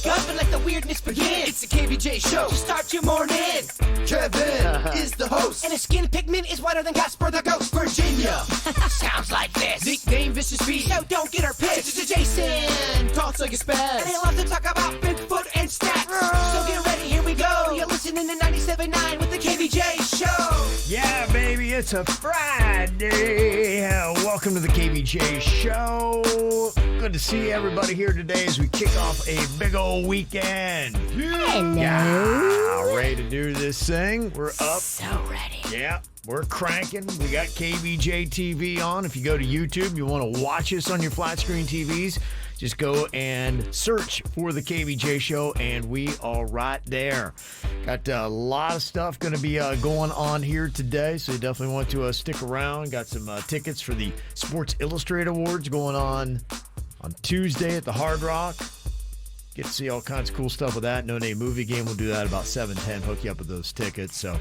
wake up and let the weirdness begin. It's the KVJ Show to start your morning. Kevin is the host, and his skin pigment is whiter than Casper the Ghost. Virginia sounds like this. Nickname Vicious Beat, so don't get her pissed. It's Jason, talks like a spaz, and he loves to talk about Bigfoot and stats. So get ready, here we go. You're listening to 97.9 with the KVJ Show. Yeah, baby, it's a Friday. Welcome to the KVJ Show. Good to see everybody here today as we kick off a big old weekend. Hello. Yeah, ready to do this thing. We're up. So ready. Yeah, we're cranking. We got KVJ TV on. If you go to YouTube, you want to watch us on your flat screen TVs, just go and search for the KVJ Show, and we are right there. Got a lot of stuff going to be going on here today, so you definitely want to stick around. Got some tickets for the SportsIllustrating Awards going on Tuesday at the Hard Rock. Get to see all kinds of cool stuff with that. No Name Movie Game. We'll do that about 7:10. Hook you up with those tickets. So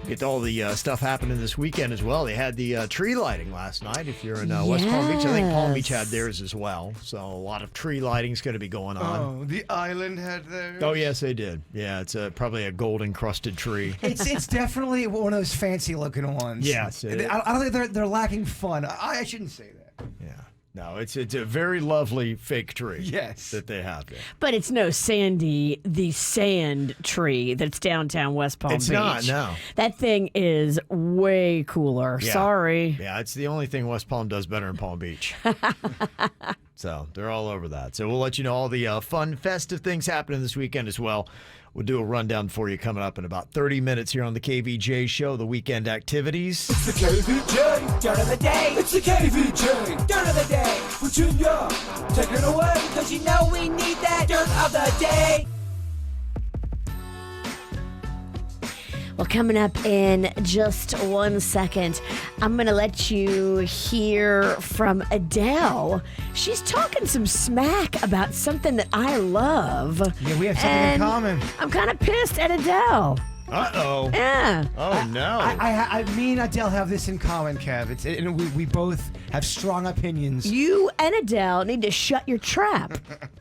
get all the stuff happening this weekend as well. They had the tree lighting last night. If you're in West Palm Beach, I think Palm Beach had theirs as well. So a lot of tree lighting is going to be going on. Oh, the island had theirs. Oh, yes, they did. Yeah, it's probably a gold-encrusted tree. It's definitely one of those fancy-looking ones. Yes. I don't think they're lacking fun. I shouldn't say that. Yeah. No, it's a very lovely fake tree. Yes. That they have there. But it's no Sandy, the sand tree that's downtown West Palm Beach. It's not, no. That thing is way cooler. Yeah. Sorry. Yeah, it's the only thing West Palm does better than Palm Beach. So they're all over that. So we'll let you know all the fun, festive things happening this weekend as well. We'll do a rundown for you coming up in about 30 minutes here on the KVJ Show, the weekend activities. It's the KVJ Dirt of the Day. It's the KVJ Dirt of the Day. Virginia, take it away, because you know we need that Dirt of the Day. Well, coming up in just 1 second, I'm going to let you hear from Adele. She's talking some smack about something that I love. Yeah, we have something in common. I'm kind of pissed at Adele. Uh-oh. Yeah. Oh, no. I me and Adele have this in common, Kev. And we both have strong opinions. You and Adele need to shut your trap.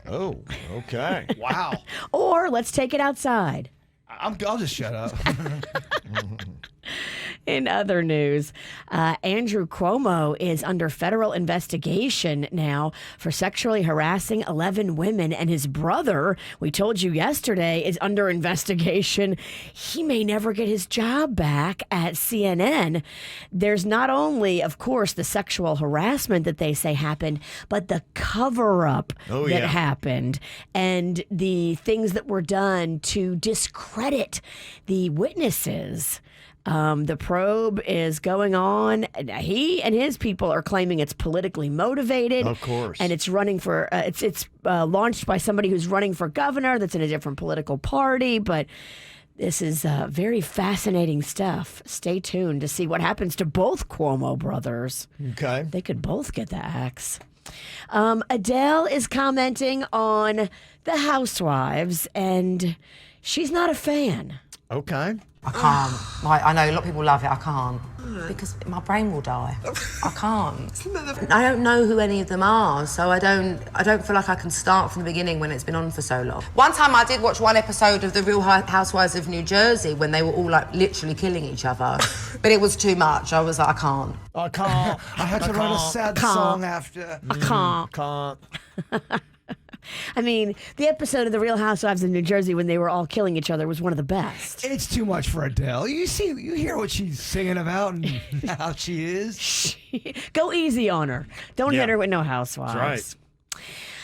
Oh, okay. Wow. Or let's take it outside. I'll just shut up. In other news, Andrew Cuomo is under federal investigation now for sexually harassing 11 women, and his brother, we told you yesterday, is under investigation. He may never get his job back at CNN. There's not only, of course, the sexual harassment that they say happened, but the cover-up that happened and the things that were done to discredit the witnesses. The probe is going on. He and his people are claiming it's politically motivated. Of course. And it's running for, it's launched by somebody who's running for governor that's in a different political party. But this is very fascinating stuff. Stay tuned to see what happens to both Cuomo brothers. Okay. They could both get the axe. Adele is commenting on the Housewives, and she's not a fan. Okay. I can't. Like, I know a lot of people love it. I can't. Because my brain will die. I can't. I don't know who any of them are, so I don't feel like I can start from the beginning when it's been on for so long. One time I did watch one episode of The Real Housewives of New Jersey when they were all like literally killing each other. But it was too much. I was like, I can't. I can't. I had to write a sad song after. I can't. I mean, the episode of The Real Housewives of New Jersey when they were all killing each other was one of the best. It's too much for Adele. You hear what she's singing about and how she is. Go easy on her. Don't hit her with no housewives. That's right.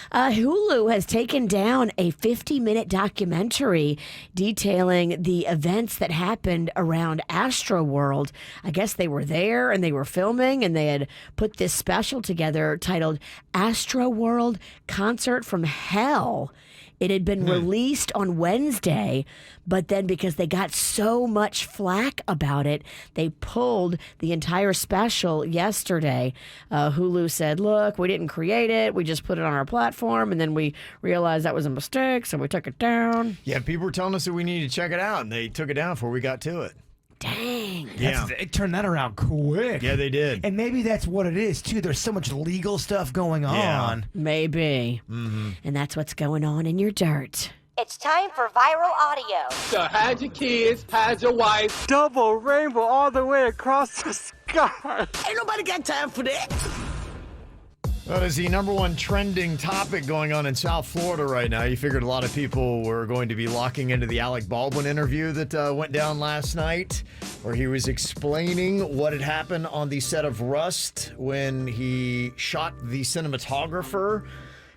Hulu has taken down a 50-minute documentary detailing the events that happened around Astroworld. I guess they were there and they were filming, and they had put this special together titled Astroworld Concert from Hell. It had been released on Wednesday, but then because they got so much flack about it, they pulled the entire special yesterday. Hulu said, look, we didn't create it. We just put it on our platform, and then we realized that was a mistake, so we took it down. Yeah, people were telling us that we needed to check it out, and they took it down before we got to it. Dang. Yeah. It turned that around quick. Yeah, they did. And maybe that's what it is, too. There's so much legal stuff going on. Maybe. Mm-hmm. And that's what's going on in your dirt. It's time for viral audio. So hide your kids, hide your wife. Double rainbow all the way across the sky. Ain't nobody got time for that. That is the number one trending topic going on in South Florida right now. You figured a lot of people were going to be locking into the Alec Baldwin interview that went down last night, where he was explaining what had happened on the set of Rust when he shot the cinematographer.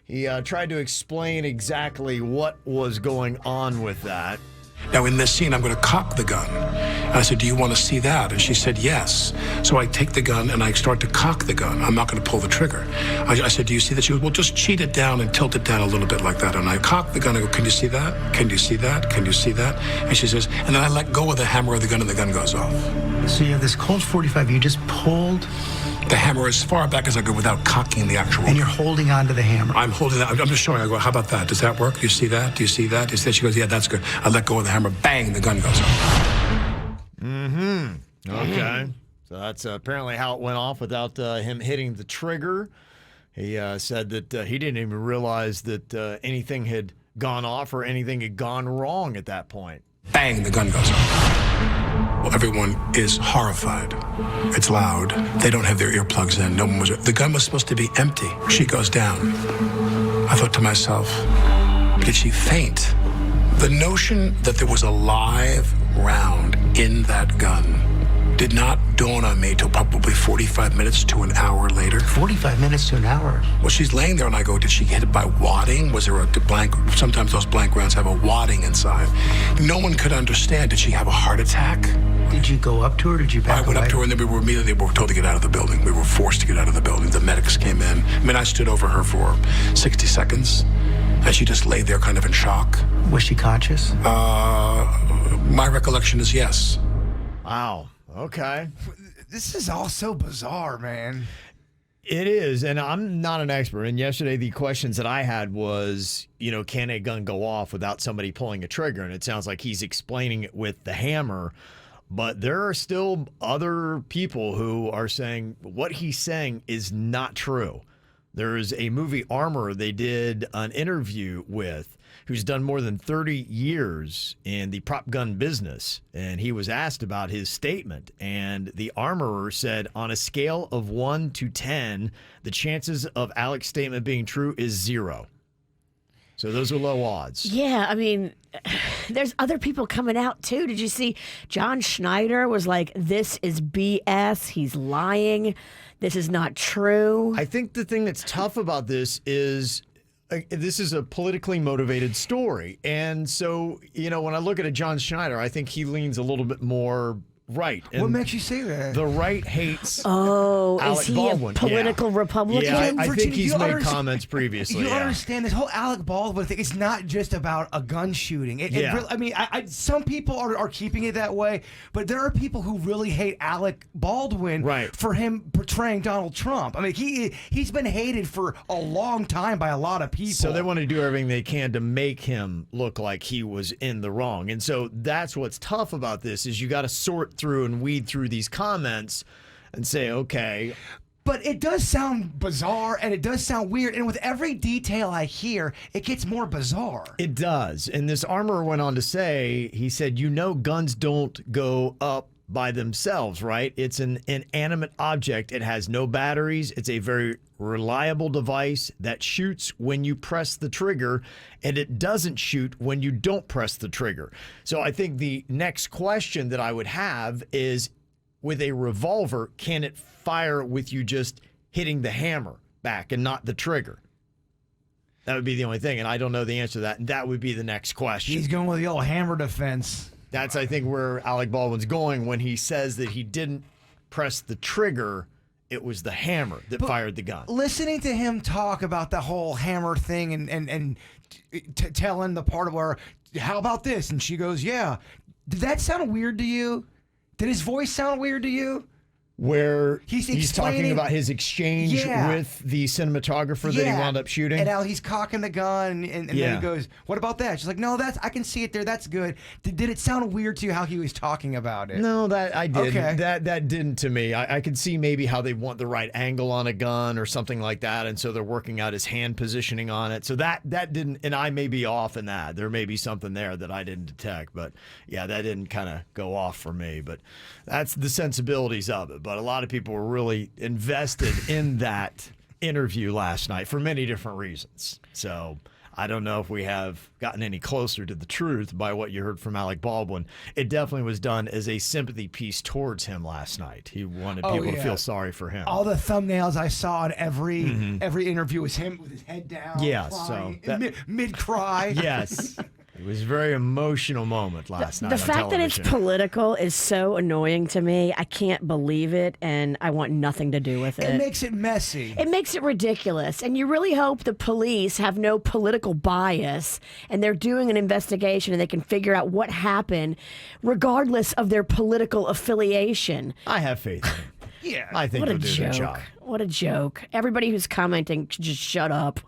He tried to explain exactly what was going on with that. Now, in this scene, I'm going to cock the gun. And I said, do you want to see that? And she said, yes. So I take the gun and I start to cock the gun. I'm not going to pull the trigger. I said, do you see that? She goes, well, just cheat it down and tilt it down a little bit like that. And I cock the gun. I go, can you see that? Can you see that? Can you see that? And she says, and then I let go of the hammer of the gun and the gun goes off. So you have this Colt 45, you just pulled? The hammer as far back as I go without cocking the actual. And you're holding on to the hammer. I'm holding that. I'm just showing. I go, how about that? Does that work? Do you see that? Do you see that? She goes, yeah, that's good. I let go of the hammer. Bang, the gun goes off. Mm-hmm. Okay. So that's apparently how it went off without him hitting the trigger. He said that he didn't even realize that anything had gone off or anything had gone wrong at that point. Bang, the gun goes off. Well, everyone is horrified. It's loud. They don't have their earplugs in. No one was. The gun was supposed to be empty. She goes down. I thought to myself, did she faint? The notion that there was a live round in that gun did not dawn on me till probably 45 minutes to an hour later. 45 minutes to an hour? Well, she's laying there and I go, did she hit it by wadding? Was there a blank? Sometimes those blank rounds have a wadding inside. No one could understand. Did she have a heart attack? Did you go up to her or did you back I went away? up to her and then we were immediately told to get out of the building. We were forced to get out of the building. The medics came in. I mean, I stood over her for 60 seconds and she just lay there kind of in shock. Was she conscious? My recollection is yes. Wow. Okay. This is all so bizarre, man. It is, and I'm not an expert. And yesterday, the questions that I had was, can a gun go off without somebody pulling a trigger? And it sounds like he's explaining it with the hammer. But there are still other people who are saying what he's saying is not true. There's a movie armorer they did an interview with who's done more than 30 years in the prop gun business. And he was asked about his statement. And the armorer said, on a scale of 1 to 10, the chances of Alec's statement being true is 0. So those are low odds. Yeah, I mean, there's other people coming out too. Did you see John Schneider was like, this is BS. He's lying. This is not true. I think the thing that's tough about this is a politically motivated story. And so, when I look at a John Schneider, I think he leans a little bit more right. And what makes you say that? The right hates is he Baldwin. A political Republican? Yeah, I think Virginia, he's made comments previously. You understand this whole Alec Baldwin thing? It's not just about a gun shooting. Some people are keeping it that way, but there are people who really hate Alec Baldwin for him portraying Donald Trump. I mean, he's been hated for a long time by a lot of people. So they want to do everything they can to make him look like he was in the wrong. And so that's what's tough about this is you got to sort through and weed through these comments and say, okay. But it does sound bizarre and it does sound weird. And with every detail I hear, it gets more bizarre. It does. And this armorer went on to say, he said, guns don't go up by themselves, right? It's an inanimate object. It has no batteries. It's a very reliable device that shoots when you press the trigger, and it doesn't shoot when you don't press the trigger. So I think the next question that I would have is, with a revolver, can it fire with you just hitting the hammer back and not the trigger? That would be the only thing, and I don't know the answer to that, and that would be the next question. He's going with the old hammer defense. That's, I think, where Alec Baldwin's going when he says that he didn't press the trigger. It was the hammer that fired the gun. Listening to him talk about the whole hammer thing and telling the part of where, how about this? And she goes, yeah. Did that sound weird to you? Did his voice sound weird to you? where he's talking explaining- about his exchange with the cinematographer that he wound up shooting. And how he's cocking the gun, and then he goes, "What about that?" She's like, "No, I can see it there. That's good." Did it sound weird to you how he was talking about it? No, that I didn't. Okay. That didn't to me. I could see maybe how they want the right angle on a gun or something like that, and so they're working out his hand positioning on it. So that didn't, and I may be off in that. There may be something there that I didn't detect, but yeah, that didn't kind of go off for me. But that's the sensibilities of it. But a lot of people were really invested in that interview last night for many different reasons. So I don't know if we have gotten any closer to the truth by what you heard from Alec Baldwin. It definitely was done as a sympathy piece towards him last night. He wanted people to feel sorry for him. All the thumbnails I saw in every interview was him with his head down, crying, mid cry. Yes. It was a very emotional moment last night. The fact that it's political is so annoying to me. I can't believe it, and I want nothing to do with it. It makes it messy. It makes it ridiculous. And you really hope the police have no political bias and they're doing an investigation and they can figure out what happened regardless of their political affiliation. I have faith in him. Yeah. I think they'll do their job. What a joke. Everybody who's commenting, just shut up.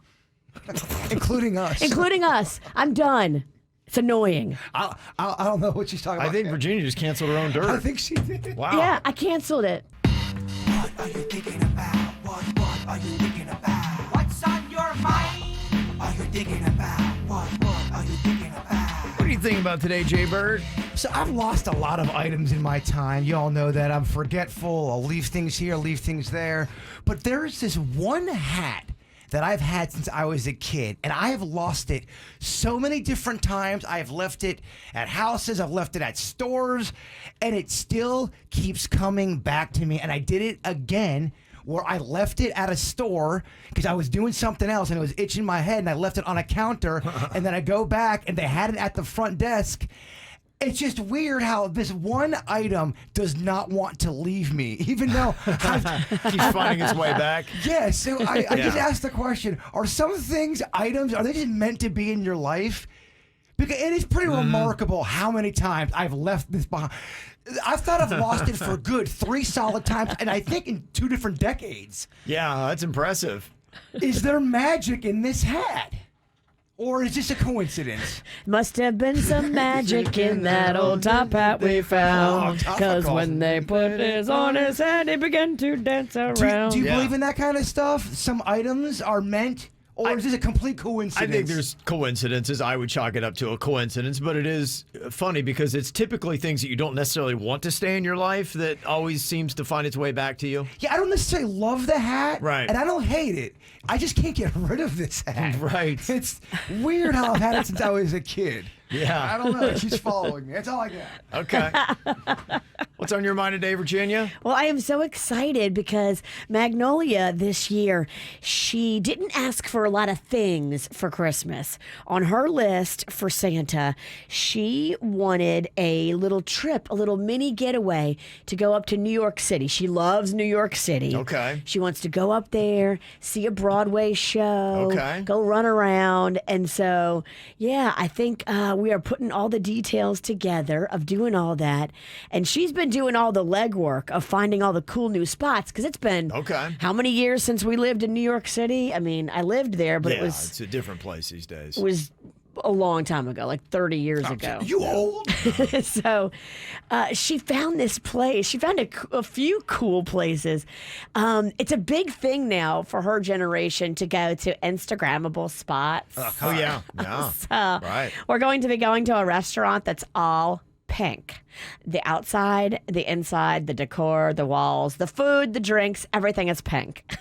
Including us. Including us. I'm done. It's annoying. I don't know what she's talking about. I think Virginia just canceled her own dirt. I think she did. Wow. Yeah, I canceled it. What are you thinking about? What are you thinking about? What's on your mind? Are you thinking about? What are you thinking about? What do you think about today, Jaybird? So I've lost a lot of items in my time. You all know that. I'm forgetful. I'll leave things here, leave things there. But there's this one hat that I've had since I was a kid, and I have lost it so many different times. I have left it at houses, I've left it at stores, and it still keeps coming back to me. And I did it again where I left it at a store because I was doing something else and it was itching my head, and I left it on a counter, and then I go back and they had it at the front desk. It's just weird how this one item does not want to leave me, even though keeps finding its way back. Yeah, so I just asked the question, are some things, items, are they just meant to be in your life? Because it is pretty remarkable how many times I've left this behind. I've thought I've lost it for good 3 solid times, and I think in 2 different decades. Yeah, that's impressive. Is there magic in this hat? Or is this a coincidence? Must have been some magic in that old top hat we found. Because when they put his on his head, he began to dance around. Do you believe in that kind of stuff? Some items are meant, or is this a complete coincidence? I think there's coincidences. I would chalk it up to a coincidence, but it is funny because it's typically things that you don't necessarily want to stay in your life that always seems to find its way back to you. Yeah, I don't necessarily love the hat, right? And I don't hate it. I just can't get rid of this hat. Right. It's weird how I've had it since I was a kid. Yeah. I don't know. She's following me. That's all I got. Okay. What's on your mind today, Virginia? Well, I am so excited because Magnolia this year, she didn't ask for a lot of things for Christmas. On her list for Santa, she wanted a little trip, a little mini getaway to go up to New York City. She loves New York City. Okay. She wants to go up there, see a Broadway show, go run around. And so, yeah, I think we are putting all the details together of doing all that. And she's been doing all the legwork of finding all the cool new spots because it's been how many years since we lived in New York City? I mean, I lived there, but it's a different place these days. It was a long time ago, like 30 years ago. You old? So she found this place. She found a few cool places. It's a big thing now for her generation to go to Instagrammable spots. Oh, yeah. So we're going to be going to a restaurant that's all pink. The outside, the inside, the decor, the walls, the food, the drinks, everything is pink.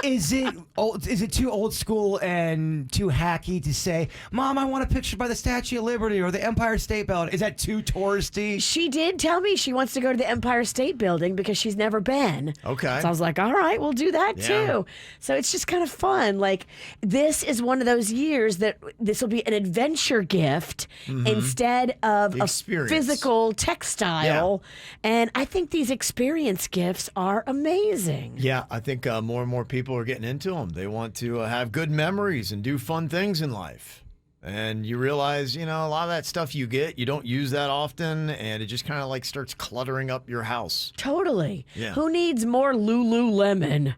Is it too old school and too hacky to say, Mom, I want a picture by the Statue of Liberty or the Empire State Building? Is that too touristy? She did tell me she wants to go to the Empire State Building because she's never been. Okay. So I was like, all right, we'll do that too. So it's just kind of fun. Like, this is one of those years that this will be an adventure gift instead of a physical textile. And I think these experience gifts are amazing. Yeah, I think more and more people are getting into them. They want to have good memories and do fun things in life. And you realize, a lot of that stuff you get, you don't use that often, and it just kind of like starts cluttering up your house. Totally. Yeah. Who needs more Lululemon?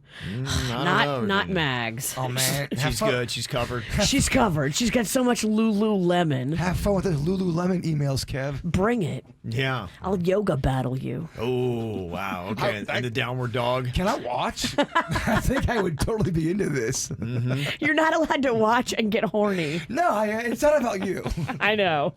I don't know. Not Mags. Oh, man. She's good. She's covered. She's covered. She's got so much Lululemon. Have fun with those Lululemon emails, Kev. Bring it. Yeah. I'll yoga battle you. Oh, wow. Okay. And the downward dog. Can I watch? I think I would totally be into this. Mm-hmm. You're not allowed to watch and get horny. No, it's not about you. I know.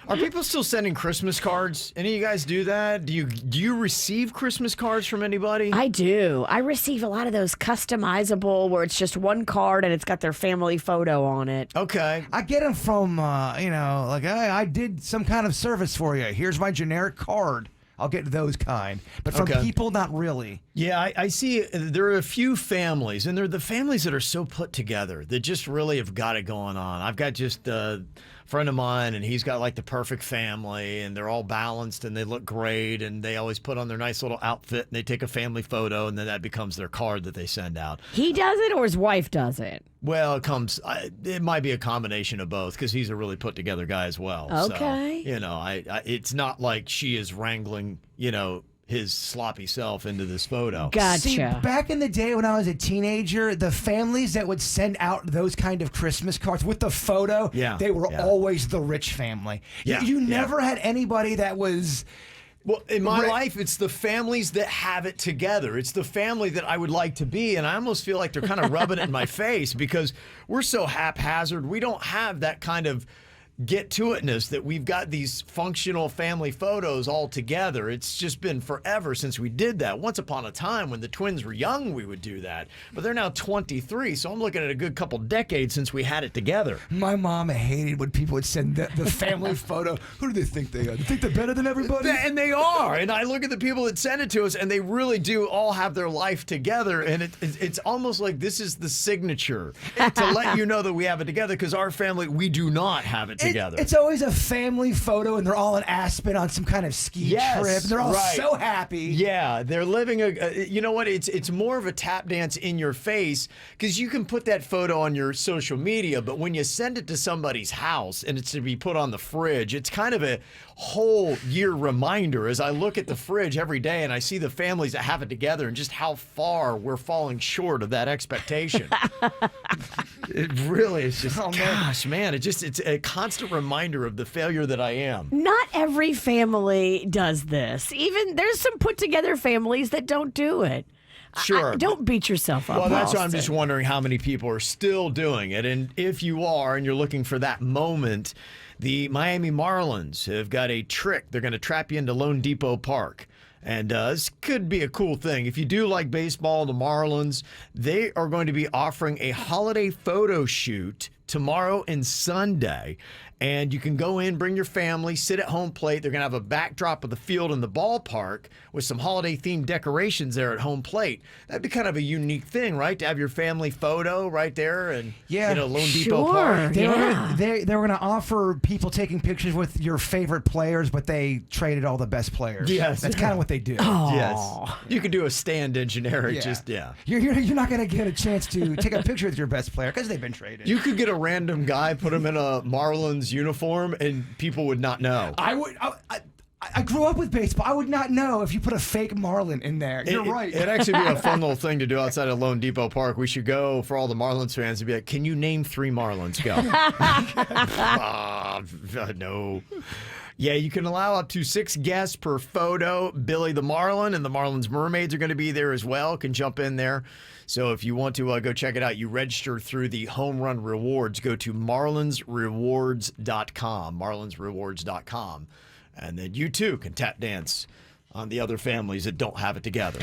Are people still sending Christmas cards? Any of you guys do that? Do you receive Christmas cards from anybody? I do. I receive a lot of those customizable where it's just one card and it's got their family photo on it. Okay. I get them from, like, hey, I did some kind of service for you. Here's my generic card. I'll get those kind. But from people, not really. Yeah, I see there are a few families, and they're the families that are so put together that just really have got it going on. I've got just a friend of mine, and he's got like the perfect family, and they're all balanced, and they look great, and they always put on their nice little outfit, and they take a family photo, and then that becomes their card that they send out. He does it or his wife does it? Well, it might be a combination of both because he's a really put together guy as well. Okay. So, it's not like she is wrangling, his sloppy self into this photo. Gotcha. See, back in the day when I was a teenager, the families that would send out those kind of Christmas cards with the photo, they were always the rich family. Yeah. You never had anybody that was... Well, in my life, it's the families that have it together. It's the family that I would like to be, and I almost feel like they're kind of rubbing it in my face because we're so haphazard. We don't have that kind of get-to-itness that we've got these functional family photos all together. It's just been forever since we did that. Once upon a time, when the twins were young, we would do that. But they're now 23, so I'm looking at a good couple decades since we had it together. My mom hated when people would send the family photo. Who do they think they are? They think they're better than everybody? And they are. And I look at the people that send it to us, and they really do all have their life together. And it's almost like this is the signature to let you know that we have it together, because our family, we do not have it together. It's always a family photo, and they're all in Aspen on some kind of ski trip. They're all so happy. Yeah, they're living you know what? It's more of a tap dance in your face, because you can put that photo on your social media, but when you send it to somebody's house and it's to be put on the fridge, it's kind of a whole year reminder as I look at the fridge every day and I see the families that have it together and just how far we're falling short of that expectation. It really is just, gosh, man, it's a constant reminder of the failure that I am. Not every family does this. Even there's some put together families that don't do it. Sure. Don't beat yourself up. Well, that's why I'm Austin. just wondering how many people are still doing it. And if you are and you're looking for that moment, the Miami Marlins have got a trick. They're going to trap you into Lone Depot Park. And this could be a cool thing. If you do like baseball, the Marlins, they are going to be offering a holiday photo shoot tomorrow and Sunday. And you can go in, bring your family, sit at home plate. They're going to have a backdrop of the field in the ballpark with some holiday-themed decorations there at home plate. That'd be kind of a unique thing, right? To have your family photo right there and Lone Depot Park. They were going to offer people taking pictures with your favorite players, but they traded all the best players. Yes. That's kind of what they do. Aww. Yes. You could do a stand-in generic, You're not going to get a chance to take a picture with your best player because they've been traded. You could get a random guy, put him in a Marlins uniform, and people would not know. I grew up with baseball. I would not know if you put a fake Marlin in there. You're right. It'd actually be a fun little thing to do outside of Lone Depot Park. We should go for all the Marlins fans to be like, can you name 3 Marlins? Go. No. Yeah, you can allow up to 6 guests per photo. Billy the Marlin and the Marlins Mermaids are going to be there as well. Can jump in there. So if you want to go check it out, you register through the Home Run Rewards. Go to marlinsrewards.com, marlinsrewards.com. And then you, too, can tap dance on the other families that don't have it together.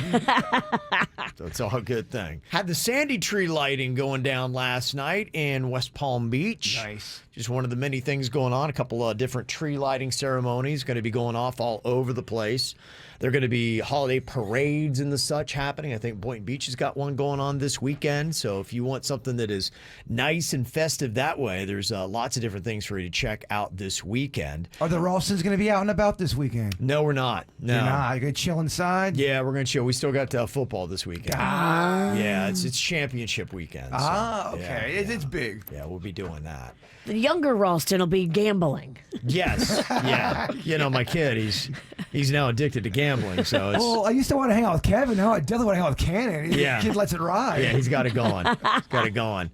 So it's all a good thing. Had the Sandy tree lighting going down last night in West Palm Beach. Nice. Just one of the many things going on. A couple of different tree lighting ceremonies going to be going off all over the place. There are going to be holiday parades and the such happening. I think Boynton Beach has got one going on this weekend. So if you want something that is nice and festive that way, there's lots of different things for you to check out this weekend. Are the Ralstons going to be out and about this weekend? No, we're not. No. You're not? You're going to chill inside? Yeah, we're going to chill. We still got football this weekend. Yeah, it's championship weekend. So, okay. It's big. Yeah, we'll be doing that. The younger Ralston will be gambling. Yes. Yeah. My kid, he's now addicted to gambling. So it's. Well, I used to want to hang out with Kevin. Now I definitely want to hang out with Cannon. Yeah. The kid lets it ride. Yeah, he's got it going.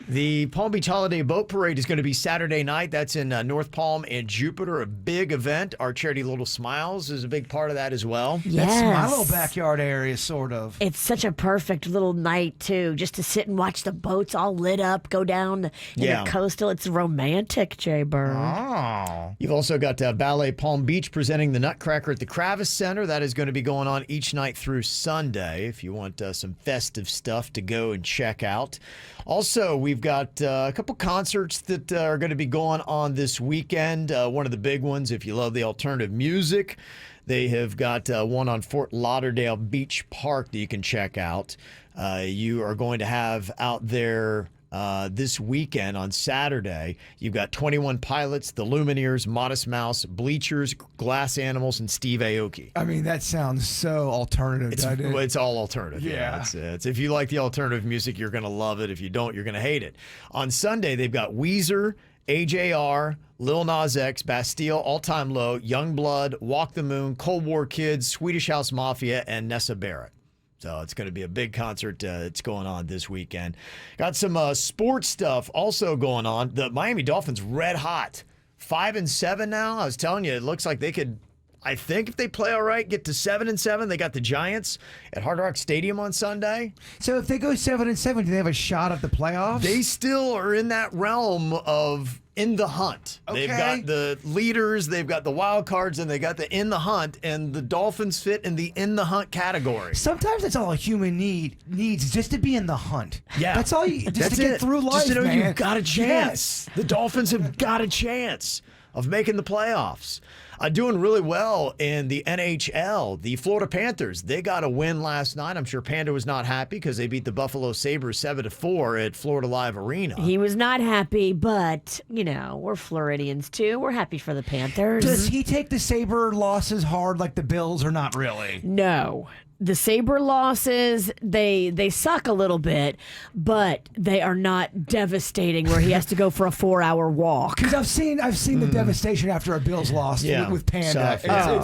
The Palm Beach Holiday Boat Parade is going to be Saturday night. That's in North Palm and Jupiter, a big event. Our charity Little Smiles is a big part of that as well. Yes. That's my little backyard area, sort of. It's such a perfect little night, too, just to sit and watch the boats all lit up, go down the coastal. It's romantic, Jaybird. Oh. You've also got Ballet Palm Beach presenting the Nutcracker at the Kravis Center. That is going to be going on each night through Sunday if you want some festive stuff to go and check out. Also, we've got a couple concerts that are going to be going on this weekend. One of the big ones, if you love the alternative music, they have got one on Fort Lauderdale Beach Park that you can check out. You are going to have out there this weekend on Saturday. You've got 21 Pilots, The Lumineers, Modest Mouse, Bleachers, Glass Animals, and Steve Aoki. I mean, that sounds so alternative. It's all alternative. Yeah. It's if you like the alternative music, you're going to love it. If you don't, you're going to hate it. On Sunday, they've got Weezer, AJR, Lil Nas X, Bastille, All Time Low, Youngblood, Walk the Moon, Cold War Kids, Swedish House Mafia, and Nessa Barrett. So it's going to be a big concert that's going on this weekend. Got some sports stuff also going on. The Miami Dolphins red hot. 5-7 now. I was telling you, it looks like they could, I think if they play all right, get to 7-7. They got the Giants at Hard Rock Stadium on Sunday. So if they go 7-7, do they have a shot at the playoffs? They still are in that realm of in the hunt. Okay. They've got the leaders, they've got the wild cards, and they got the in the hunt, and the Dolphins fit in the in the hunt category. Sometimes that's all a human needs, just to be in the hunt. Yeah. That's all you, just to get through life, just to know man. you've got a chance. Yes. The Dolphins have got a chance of making the playoffs. Doing really well in the NHL. The Florida Panthers, they got a win last night. I'm sure Panda was not happy because they beat the Buffalo Sabres 7-4 at Florida Live Arena. He was not happy, but, we're Floridians too. We're happy for the Panthers. Does he take the Sabre losses hard like the Bills or not really? No. The Sabre losses, they suck a little bit, but they are not devastating where he has to go for a 4-hour walk. Because I've seen the devastation after a Bills loss with Panda.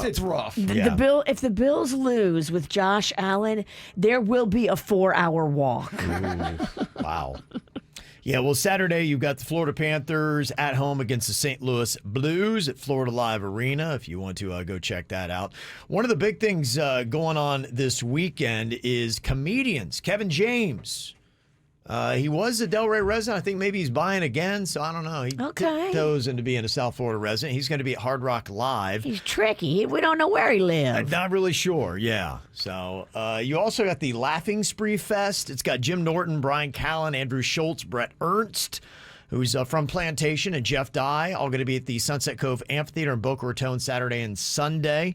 It's rough. If the Bills lose with Josh Allen, there will be a 4-hour walk. Ooh, wow. Yeah, well, Saturday you've got the Florida Panthers at home against the St. Louis Blues at Florida Live Arena, if you want to go check that out. One of the big things going on this weekend is comedians. Kevin James. He was a Delray resident. I think maybe he's buying again, so I don't know. He tiptoes into being a South Florida resident. He's going to be at Hard Rock Live. He's tricky. We don't know where he lives. I'm not really sure, yeah. So you also got the Laughing Spree Fest. It's got Jim Norton, Brian Callen, Andrew Schultz, Brett Ernst, who's from Plantation, and Jeff Dye, all going to be at the Sunset Cove Amphitheater in Boca Raton Saturday and Sunday.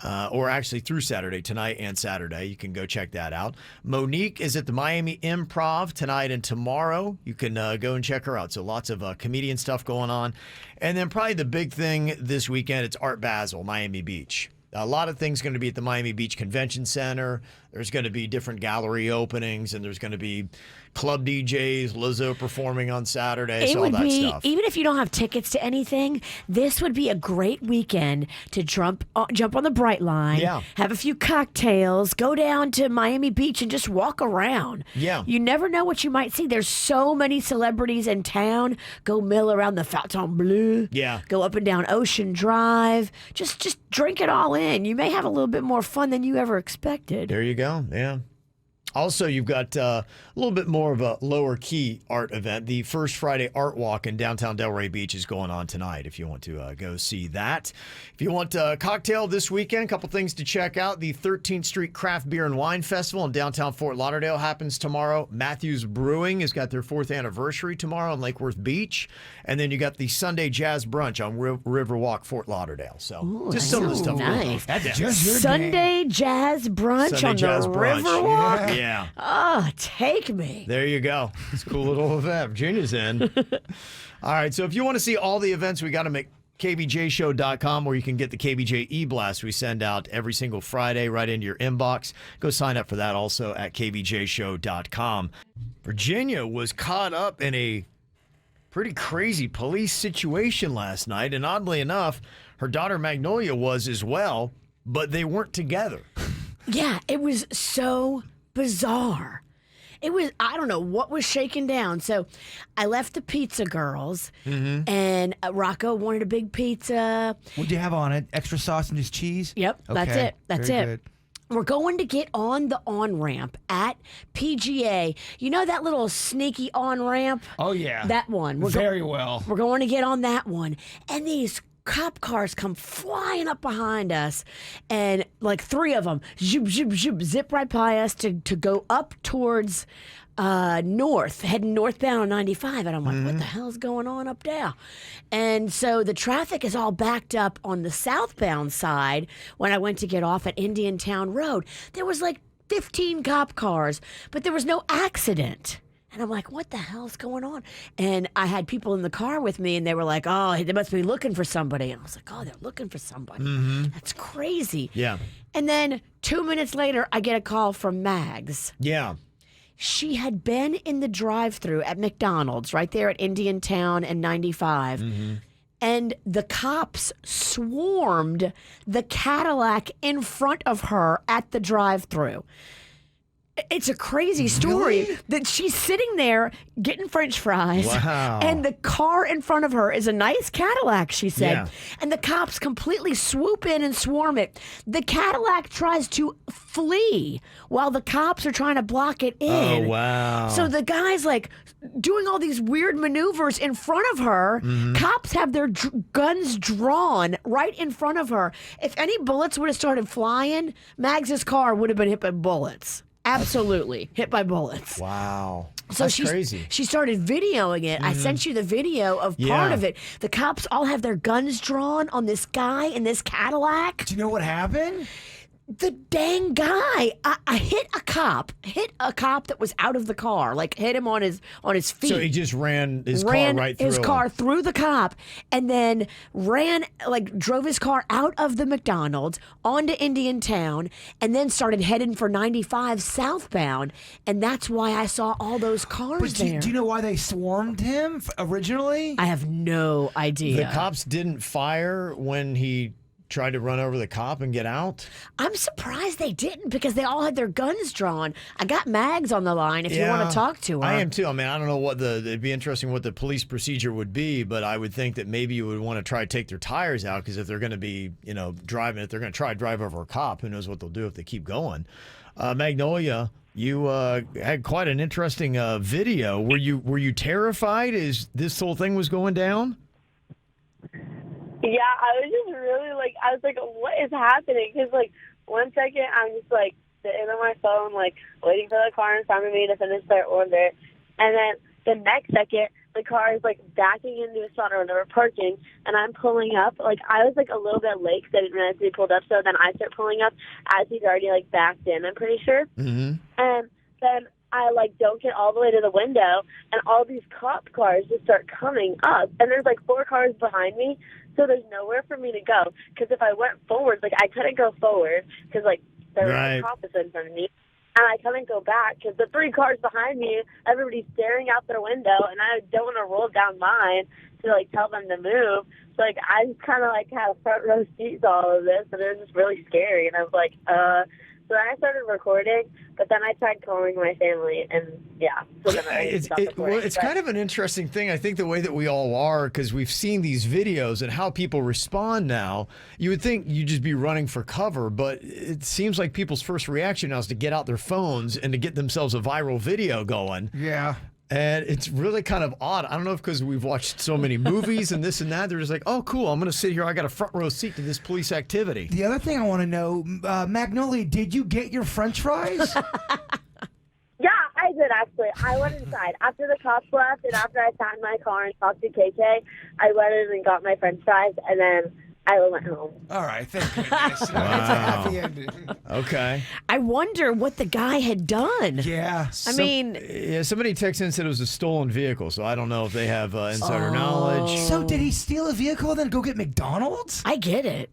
Or actually through Saturday, tonight and Saturday. You can go check that out. Monique is at the Miami Improv tonight and tomorrow. You can go and check her out. So lots of comedian stuff going on. And then probably the big thing this weekend, it's Art Basel, Miami Beach. A lot of things going to be at the Miami Beach Convention Center. There's going to be different gallery openings, and there's going to be club DJs, Lizzo performing on Saturday, so all that stuff. Even if you don't have tickets to anything, this would be a great weekend to jump on the Bright Line, have a few cocktails, go down to Miami Beach and just walk around. Yeah. You never know what you might see. There's so many celebrities in town. Go mill around the Fontainebleau. Yeah. Go up and down Ocean Drive. Just drink it all in. You may have a little bit more fun than you ever expected. There you go. Yeah. Also, you've got a little bit more of a lower key art event. The First Friday Art Walk in downtown Delray Beach is going on tonight if you want to go see that. If you want a cocktail this weekend, a couple things to check out. The 13th Street Craft Beer and Wine Festival in downtown Fort Lauderdale happens tomorrow. Matthews Brewing has got their 4th anniversary tomorrow on Lake Worth Beach. And then you got the Sunday Jazz Brunch on Riverwalk, Fort Lauderdale. So just some of the stuff. Nice. That's just your Sunday Jazz Brunch Sunday on Jazz the Brunch. Riverwalk? Yeah. Oh, take me. There you go. It's a cool little event. Virginia's in. All right, so if you want to see all the events, we got to make KVJShow.com, where you can get the KVJ e-blast we send out every single Friday right into your inbox. Go sign up for that also at KVJShow.com. Virginia was caught up in a pretty crazy police situation last night, and oddly enough, her daughter Magnolia was as well, but they weren't together. Yeah, it was so bizarre. It was, I don't know what was shaking down. So I left the Pizza Girls, and Rocco wanted a big pizza. What'd you have on it? Extra sauce and just cheese? Yep, that's Okay, it. That's very it. good. We're going to get on the on-ramp at PGA. You know that little sneaky on-ramp? Oh, yeah. That one. Very well. We're going to get on that one. And these cop cars come flying up behind us, and like 3 of them zoop, zoop, zoop, zip right by us to go up towards north, heading northbound on 95. And I'm like, what the hell's going on up there? And so the traffic is all backed up on the southbound side. When I went to get off at Indiantown Road, there was like 15 cop cars, but there was no accident. And I'm like, what the hell's going on? And I had people in the car with me, and they were like, oh, they must be looking for somebody. And I was like, oh, they're looking for somebody. That's crazy. Yeah. And then 2 minutes later, I get a call from Mags. Yeah. She had been in the drive-thru at McDonald's right there at Indiantown and 95. And the cops swarmed the Cadillac in front of her at the drive-thru. It's a crazy story that she's sitting there getting French fries. Wow. And the car in front of her is a nice Cadillac, she said. Yeah. And the cops completely swoop in and swarm it. The Cadillac tries to flee while the cops are trying to block it in. Oh, wow. So the guy's like doing all these weird maneuvers in front of her. Cops have their guns drawn right in front of her. If any bullets would have started flying, Mags's car would have been hit by bullets. Absolutely. Hit by bullets. Wow. So That's crazy. She started videoing it. I sent you the video of part of it. The cops all have their guns drawn on this guy in this Cadillac. Do you know what happened? The dang guy. I hit a cop that was out of the car, like hit him on his feet. So he just ran his car right through his car through the cop, and then drove his car out of the McDonald's onto Indiantown, and then started heading for 95 southbound. And that's why I saw all those cars But there. do you know why they swarmed him originally? I have no idea. The cops didn't fire when he tried to run over the cop and get out? I'm surprised they didn't, because they all had their guns drawn. I got Mags on the line if you want to talk to her. I am too. I mean, I don't know what it'd be interesting what the police procedure would be, but I would think that maybe you would want to try to take their tires out, because if they're going to be, driving it, they're going to try to drive over a cop. Who knows what they'll do if they keep going. Magnolia, you had quite an interesting video. Were you terrified as this whole thing was going down? Yeah, I was just really I was like, what is happening? Because 1 second I'm just sitting on my phone, waiting for the car in front of me to finish their order. And then the next second, the car is backing into a spot where they were parking, and I'm pulling up. I was a little bit late because I didn't realize he pulled up, so then I start pulling up as he's already backed in, I'm pretty sure. And then I don't get all the way to the window, and all these cop cars just start coming up, and there's 4 cars behind me. So there's nowhere for me to go, because if I went forward, I couldn't go forward because there was a cop in front of me, and I couldn't go back because the 3 cars behind me, everybody's staring out their window, and I don't want to roll down mine to tell them to move. So I just kind of had a front row seat to all of this, and it was just really scary. And I was So then I started recording, but then I tried calling my family, and so then I stopped recording. It's kind of an interesting thing. I think the way that we all are, because we've seen these videos and how people respond now, you would think you'd just be running for cover, but it seems like people's first reaction now is to get out their phones and to get themselves a viral video going. Yeah. And it's really kind of odd. I don't know if because we've watched so many movies and this and that, they're just like, oh, cool, I'm going to sit here. I got a front row seat to this police activity. The other thing I want to know, Magnolia, did you get your French fries? Yeah, I did, actually. I went inside. After the cops left and after I sat in my car and talked to KK, I went in and got my French fries, and then I went home. All right, thank goodness. Wow. It's a happy ending. Okay. I wonder what the guy had done. Yeah. Somebody texted in and said it was a stolen vehicle, so I don't know if they have insider knowledge. So did he steal a vehicle and then go get McDonald's? I get it.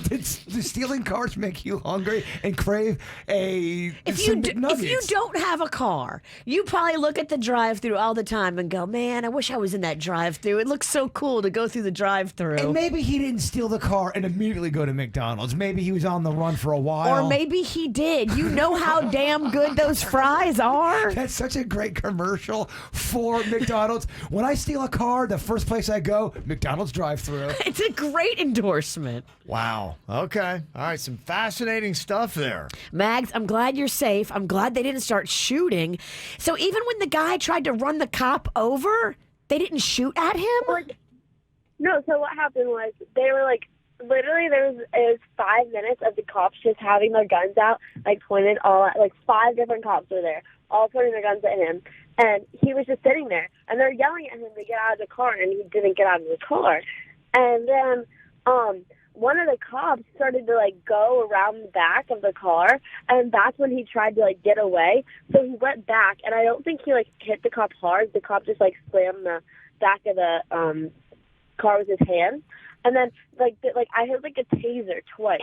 Did stealing cars make you hungry and crave If you don't have a car, you probably look at the drive-thru all the time and go, man, I wish I was in that drive-thru. It looks so cool to go through the drive-thru. And maybe he didn't steal the car and immediately go to McDonald's. Maybe he was on the run for a while. Or maybe he did. You know how damn good those fries are? That's such a great commercial for McDonald's. When I steal a car, the first place I go, McDonald's drive-thru. It's a great endorsement. Wow. Okay. All right. Some fascinating stuff there. Mags, I'm glad you're safe. I'm glad they didn't start shooting. So even when the guy tried to run the cop over, they didn't shoot at him? No, so what happened was they were like, literally it was 5 minutes of the cops just having their guns out, like pointed all at, like 5 different cops were there, all pointing their guns at him. And he was just sitting there, and they're yelling at him to get out of the car, and he didn't get out of the car. And then one of the cops started to like go around the back of the car, and that's when he tried to like get away. So he went back, and I don't think he like hit the cop hard. The cop just like slammed the back of the car with his hand, and then like I heard like a taser twice,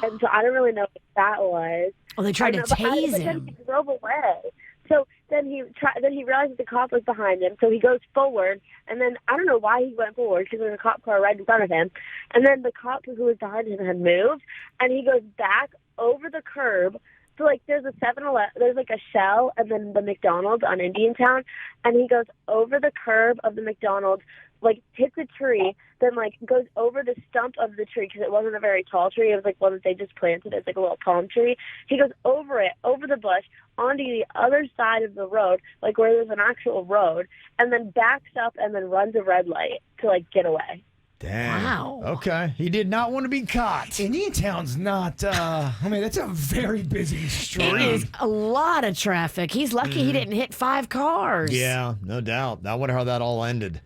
and so I don't really know what that was. Oh, they tried to tase him. Then he drove away. So then he realized that the cop was behind him, so he goes forward, and then I don't know why he went forward because there's a cop car right in front of him, and then the cop who was behind him had moved, and he goes back over the curb. So, like, there's a 7-Eleven, there's, like, a Shell and then the McDonald's on Indiantown, and he goes over the curb of the McDonald's, like, hits a tree, then, like, goes over the stump of the tree, because it wasn't a very tall tree. It was, like, one that they just planted. It's, like, a little palm tree. He goes over it, over the bush, onto the other side of the road, like, where there's an actual road, and then backs up and then runs a red light to, like, get away. Damn. Wow. Okay. He did not want to be caught. Indiantown's not, I mean, that's a very busy street. It is a lot of traffic. He's lucky he didn't hit 5 cars. Yeah, no doubt. I wonder how that all ended.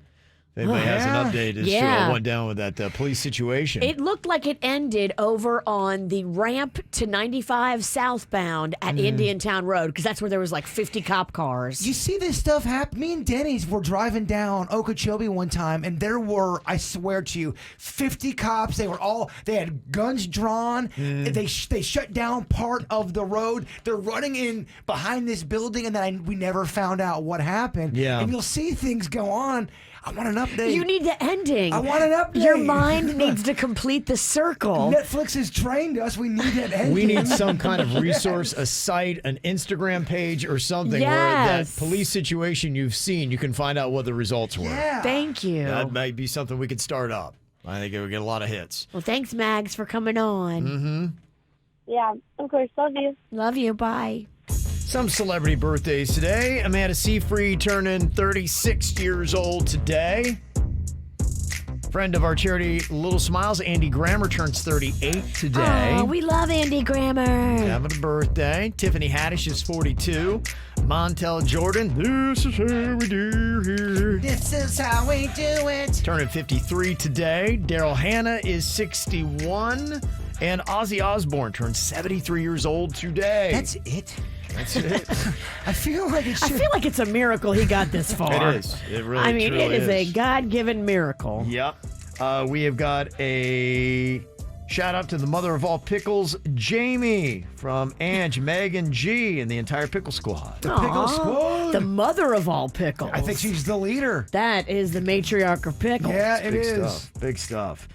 If anybody has an update as to what went down with that police situation. It looked like it ended over on the ramp to 95 southbound at Indiantown Road, because that's where there was like 50 cop cars. You see this stuff happen? Me and Denny's were driving down Okeechobee one time, and there were, I swear to you, 50 cops. They had guns drawn. They shut down part of the road. They're running in behind this building, and then we never found out what happened. Yeah. And you'll see things go on. I want an update. You need the ending. I want an update. Your mind needs to complete the circle. Netflix has trained us. We need that ending. We need some kind of resource, a site, an Instagram page, or something where that police situation you've seen, you can find out what the results were. Yeah. Thank you. That might be something we could start up. I think it would get a lot of hits. Well, thanks, Mags, for coming on. Mm-hmm. Yeah, of course. Love you. Love you. Bye. Some celebrity birthdays today. Amanda Seyfried turning 36 years old today. Friend of our charity Little Smiles, Andy Grammer, turns 38 today. Oh, we love Andy Grammer. Having a birthday. Tiffany Haddish is 42. Montel Jordan, this is how we do here. This is how we do it. Turning 53 today. Daryl Hannah is 61. And Ozzy Osbourne turns 73 years old today. That's it. That's it. I feel like it's a miracle he got this far. It is. It really it is a God-given miracle. Yep. We have got a shout out to the mother of all pickles, Jamie, from Ange, Meg, and G, and the entire pickle squad. The pickle squad. The mother of all pickles. I think she's the leader. That is the matriarch of pickles. Yeah, it is. Big stuff.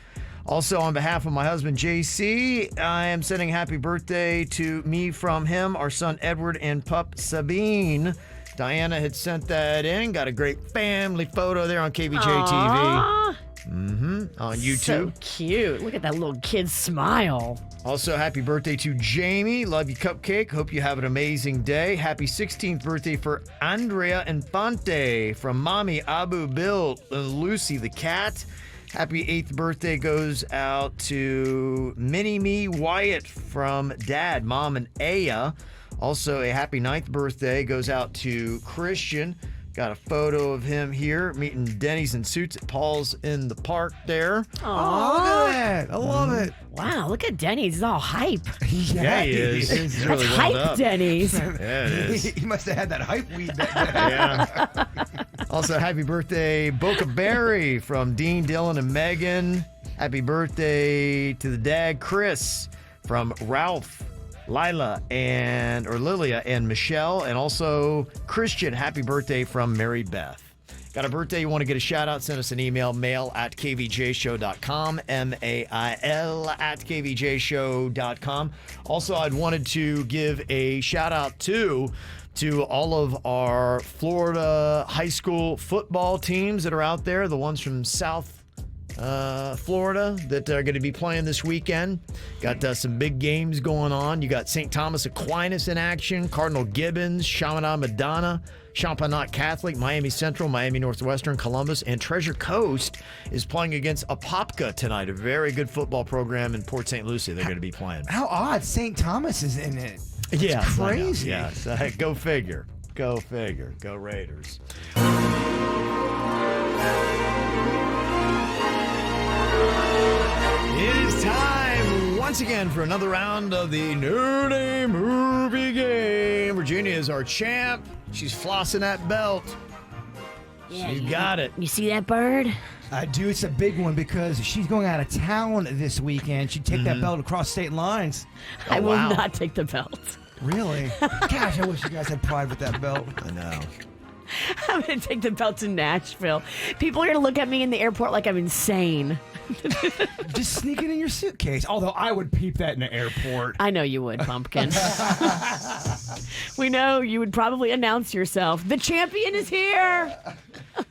Also, on behalf of my husband, JC, I am sending happy birthday to me from him, our son, Edward, and pup, Sabine. Diana had sent that in. Got a great family photo there on KVJ TV. On YouTube. So cute. Look at that little kid's smile. Also, happy birthday to Jamie. Love you, Cupcake. Hope you have an amazing day. Happy 16th birthday for Andrea Infante from Mommy, Abu, Bill, Lucy the cat. Happy 8th birthday goes out to Mini-Me Wyatt from Dad, Mom, and Aya. Also, a happy 9th birthday goes out to Christian. Got a photo of him here meeting Denny's and Suits at Paul's in the park there. Oh, look at that. I love it. Wow, look at Denny's. He's all hype. Yeah, he is. He's really That's wound hype, up. Denny's. Yeah, it is. He must have had that hype weed back then. Yeah. Also, happy birthday, Boca Berry from Dean, Dylan, and Megan. Happy birthday to the dad, Chris, from Ralph, Lilia and Michelle, and also Christian. Happy birthday from Mary Beth. Got a birthday you want to get a shout out? Send us an email, mail@kvjshow.com, mail@kvjshow.com. Also, I'd wanted to give a shout out to all of our Florida high school football teams that are out there, the ones from South Florida that are going to be playing this weekend. Got some big games going on. You got St. Thomas Aquinas in action, Cardinal Gibbons, Chaminade Madonna, Champagnat Catholic, Miami Central, Miami Northwestern, Columbus, and Treasure Coast is playing against Apopka tonight, a very good football program in Port St. Lucie they're going to be playing. How odd St. Thomas is in it. It's Yeah, crazy. Yes, go figure. Go figure. Go Raiders. It is time once again for another round of the New Day Movie Game. Virginia is our champ. She's flossing that belt. Yeah, She's got it. You see that bird? I do. It's a big one because she's going out of town this weekend. She'd take that belt across state lines. I will wow. not take the belt. Really? Gosh, I wish you guys had pride with that belt. I know. I'm going to take the belt to Nashville. People are going to look at me in the airport like I'm insane. Just sneak it in your suitcase. Although I would peep that in the airport. I know you would, Pumpkin. We know you would probably announce yourself. The champion is here.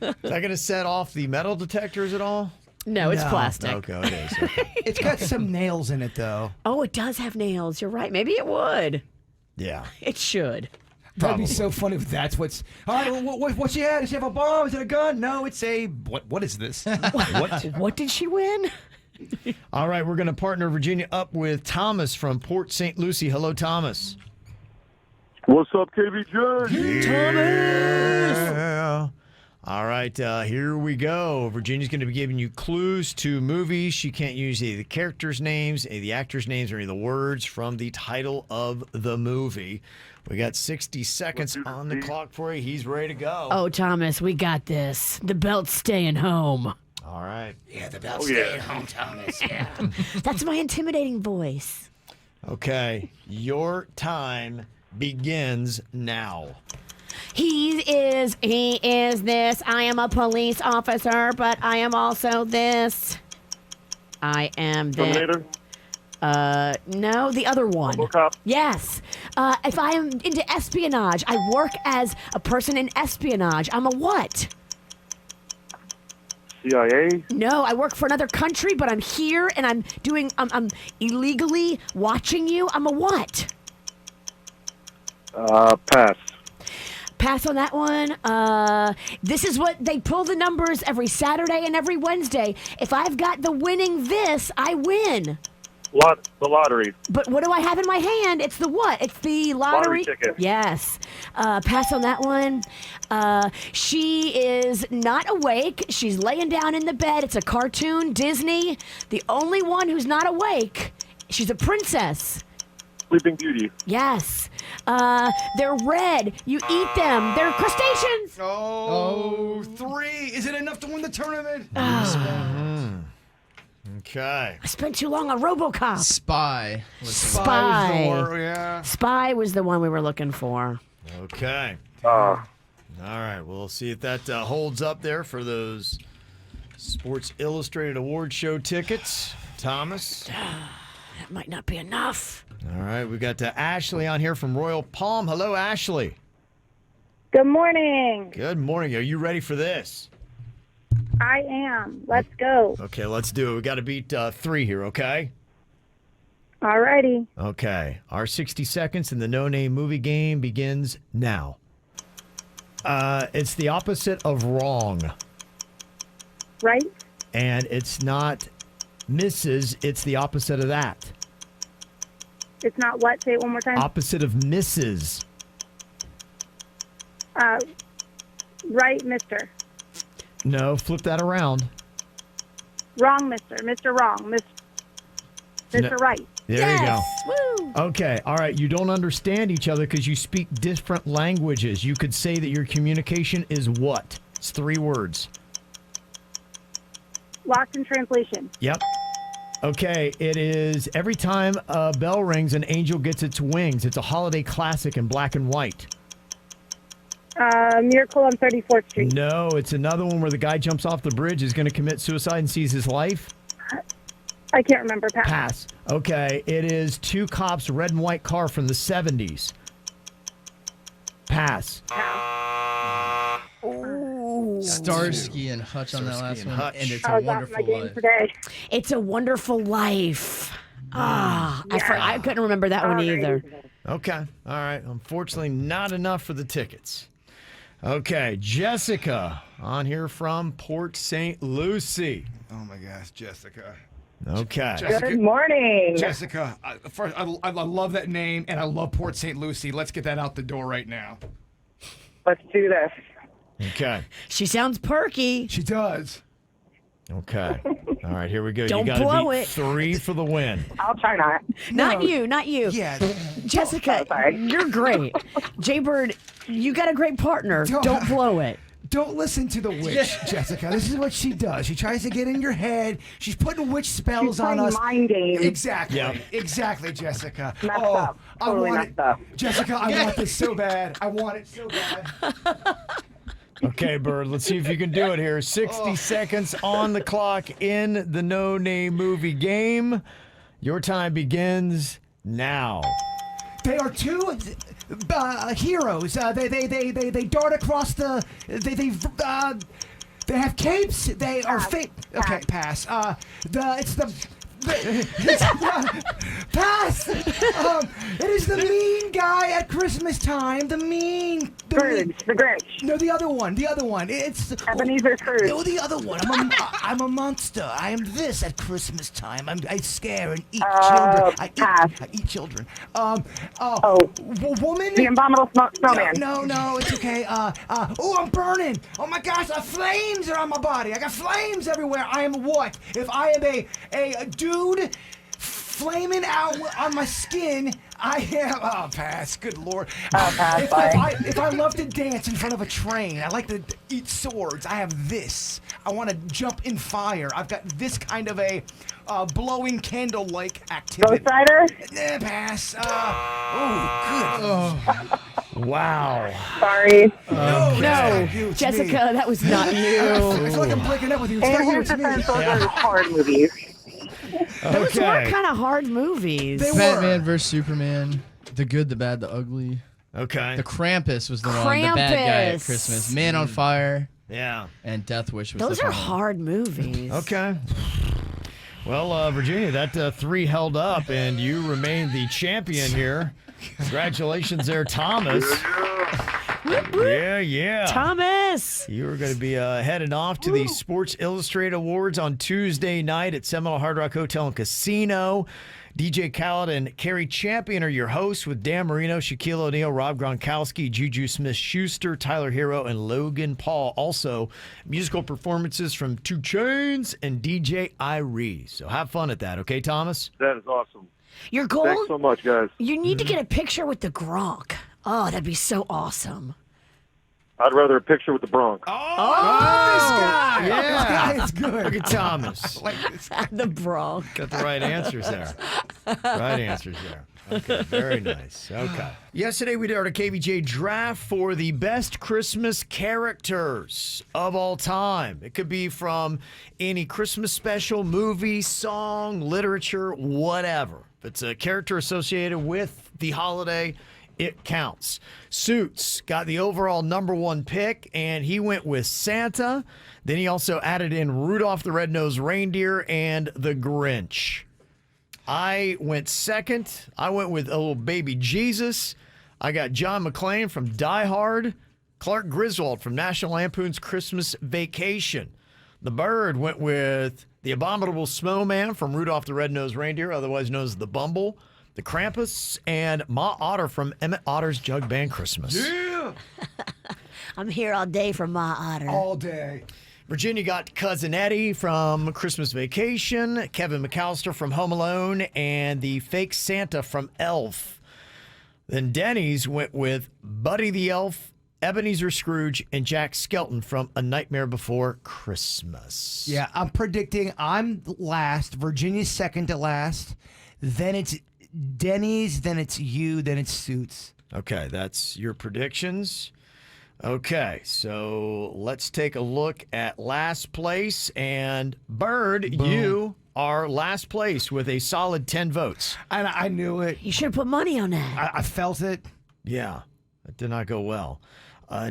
Is that going to set off the metal detectors at all? No, it's No. plastic. Okay, it is. Okay. It's got some nails in it, though. Oh, it does have nails. You're right. Maybe it would. Yeah. It should. That'd be so funny if that's what's. All right, what she had? Does she have a bomb? Is it a gun? No, it's a. What is this? What? What did she win? All right, we're going to partner Virginia up with Thomas from Port St. Lucie. Hello, Thomas. What's up, KVJ? Thomas! All right, here we go. Virginia's going to be giving you clues to movies. She can't use any of the characters' names, any of the actors' names, or any of the words from the title of the movie. We got 60 seconds on the clock for you. He's ready to go. Oh, Thomas, we got this. The belt's staying home. All right. Yeah, the belt's staying home, Thomas. Yeah. That's my intimidating voice. Okay, your time begins now. He is this. I am a police officer, but I am also this. I am this. Terminator? No, the other one. RoboCop? Yes. If I am into espionage, I work as a person in espionage. I'm a what? CIA? No, I work for another country, but I'm here and I'm illegally watching you. I'm a what? Pass. Pass on that one. This is what they pull the numbers every Saturday and every Wednesday. If I've got the winning this, I win. The lottery. But what do I have in my hand? It's the what? It's the lottery. Ticket. Yes. Pass on that one. She is not awake. She's laying down in the bed. It's a cartoon, Disney. The only one who's not awake. She's a princess. Sleeping Beauty. Yes. They're red. You eat them. They're crustaceans. Oh, 3. Is it enough to win the tournament? Okay. I spent too long on RoboCop. Spy. Spy. Spy was the one we were looking for. Okay. All right. We'll see if that holds up there for those Sports Illustrated Awards show tickets. Thomas? That might not be enough. All right, we got Ashley on here from Royal Palm. Hello, Ashley. Good morning. Good morning. Are you ready for this? I am. Let's go. Okay, let's do it. We got to beat 3 here, okay? Alrighty. Okay. Our 60 seconds in the no-name movie game begins now. It's the opposite of wrong. Right? And it's not misses, it's the opposite of that. It's not what? Say it one more time. Opposite of misses. Right, mister. No, flip that around. Wrong, mister. Mr. Wrong. Mr. No. Right. There you go. Woo. Okay, all right. You don't understand each other because you speak different languages. You could say that your communication is what? It's 3 words. Lost in translation. Yep. Okay, it is every time a bell rings, an angel gets its wings. It's a holiday classic in black and white. Miracle on 34th Street. No, it's another one where the guy jumps off the bridge, is going to commit suicide and sees his life. I can't remember. Pass. Pass. Okay, it is 2 cops, red and white car from the 70s. Pass. Starsky and Hutch on that last one, and It's a Wonderful Life. It's a Wonderful Life. I couldn't remember that one either. Okay, all right. Unfortunately, not enough for the tickets. Okay, Jessica on here from Port St. Lucie. Oh my gosh, Jessica. Okay. Jessica, Good morning. Jessica. First, I love that name, and I love Port St. Lucie. Let's get that out the door right now. Let's do this. Okay. She sounds perky. She does. Okay. All right, here we go. Don't you gotta blow beat it. 3 for the win. I'll try not. Not you. Yeah. Jessica, you're great. Jaybird, you got a great partner. Don't blow it. Don't listen to the witch, Jessica. This is what she does. She tries to get in your head. She's putting witch spells on us. Mind games. Exactly. Yep. Exactly, Jessica. Messed up. Totally I want messed up. Jessica, I want this so bad. I want it so bad. Okay, Bird, let's see if you can do it here. 60 seconds on the clock in the no-name movie game. Your time begins now. They are 2 heroes. They dart across the. They have capes. They are fake. Okay, pass. Pass. It is the mean guy at Christmas time. The Grinch. No, the other one. It's Ebenezer Scrooge. No, the other one. I'm a monster. I am this at Christmas time. I scare and eat children. I eat children. Woman. The Abominable Snowman. No, it's okay. I'm burning. Oh my gosh, flames are on my body. I got flames everywhere. I am what? If I am a dude flaming out on my skin, I am. Pass. Good Lord. If I love to dance in front of a train, I like to eat swords. I have this. I want to jump in fire. I've got this kind of a blowing candle-like activity. Ghost Rider? Pass. Good. Wow. Sorry. No, Jessica, that was not you. I feel like I'm breaking up with you. And here's the thing, those are hard movies. Those were kind of hard movies. Batman vs. Superman, The Good, the Bad, the Ugly. Okay. The Krampus was the one, the bad guy at Christmas. Man on Fire. Yeah. And Death Wish was Those the are fun one. hard movies. Okay. Well, Virginia, that 3 held up, and you remain the champion here. Congratulations there, Thomas. Yeah. Thomas! You are going to be heading off to the Sports Illustrated Awards on Tuesday night at Seminole Hard Rock Hotel and Casino. DJ Khaled and Carrie Champion are your hosts with Dan Marino, Shaquille O'Neal, Rob Gronkowski, Juju Smith-Schuster, Tyler Hero, and Logan Paul. Also, musical performances from 2 Chainz and DJ Irie. So have fun at that, okay, Thomas? That is awesome. Your goal? Thanks so much, guys. You need to get a picture with the Gronk. Oh, that'd be so awesome. I'd rather a picture with the Bronx. This guy. Yeah. It's good. Look at Thomas. Like this. The Bronk. Got the right answers there. Right answers there. Okay, very nice. Okay. Yesterday we did our KVJ draft for the best Christmas characters of all time. It could be from any Christmas special, movie, song, literature, whatever. If it's a character associated with the holiday, it counts. Suits got the overall #1 pick, and he went with Santa. Then he also added in Rudolph the Red-Nosed Reindeer and the Grinch. I went second. I went with a little baby Jesus. I got John McClane from Die Hard. Clark Griswold from National Lampoon's Christmas Vacation. The Bird went with the Abominable Snowman from Rudolph the Red-Nosed Reindeer, otherwise known as the Bumble. The Krampus, and Ma Otter from Emmett Otter's Jug Band Christmas. Yeah! I'm here all day for Ma Otter. All day. Virginia got Cousin Eddie from Christmas Vacation, Kevin McAllister from Home Alone, and the fake Santa from Elf. Then Denny's went with Buddy the Elf, Ebenezer Scrooge, and Jack Skelton from A Nightmare Before Christmas. Yeah, I'm predicting I'm last. Virginia's second to last. Then it's Denny's, then it's you, then it's Suits. Okay, that's your predictions. Okay, so let's take a look at last place. And Bird, Boom. You are last place with a solid 10 votes. And I knew it. You should have put money on that. I felt it. Yeah, that did not go well.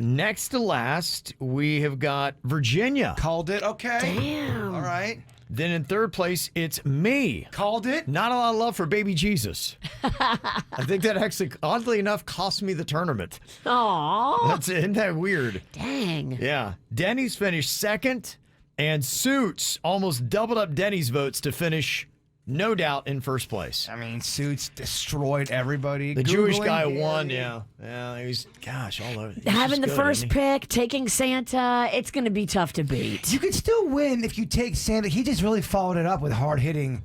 Next to last, we have got Virginia. Called it. Okay. Damn. All right. Then in third place, it's me. Called it. Not a lot of love for baby Jesus. I think that actually, oddly enough, cost me the tournament. Aww. Isn't that weird? Dang. Yeah. Denny's finished second, and Suits almost doubled up Denny's votes to finish, no doubt, in first place. I mean, Suits destroyed everybody. The Jewish guy won, yeah. Yeah, he was, all over. Having the first pick, taking Santa, it's going to be tough to beat. You could still win if you take Santa. He just really followed it up with hard hitting.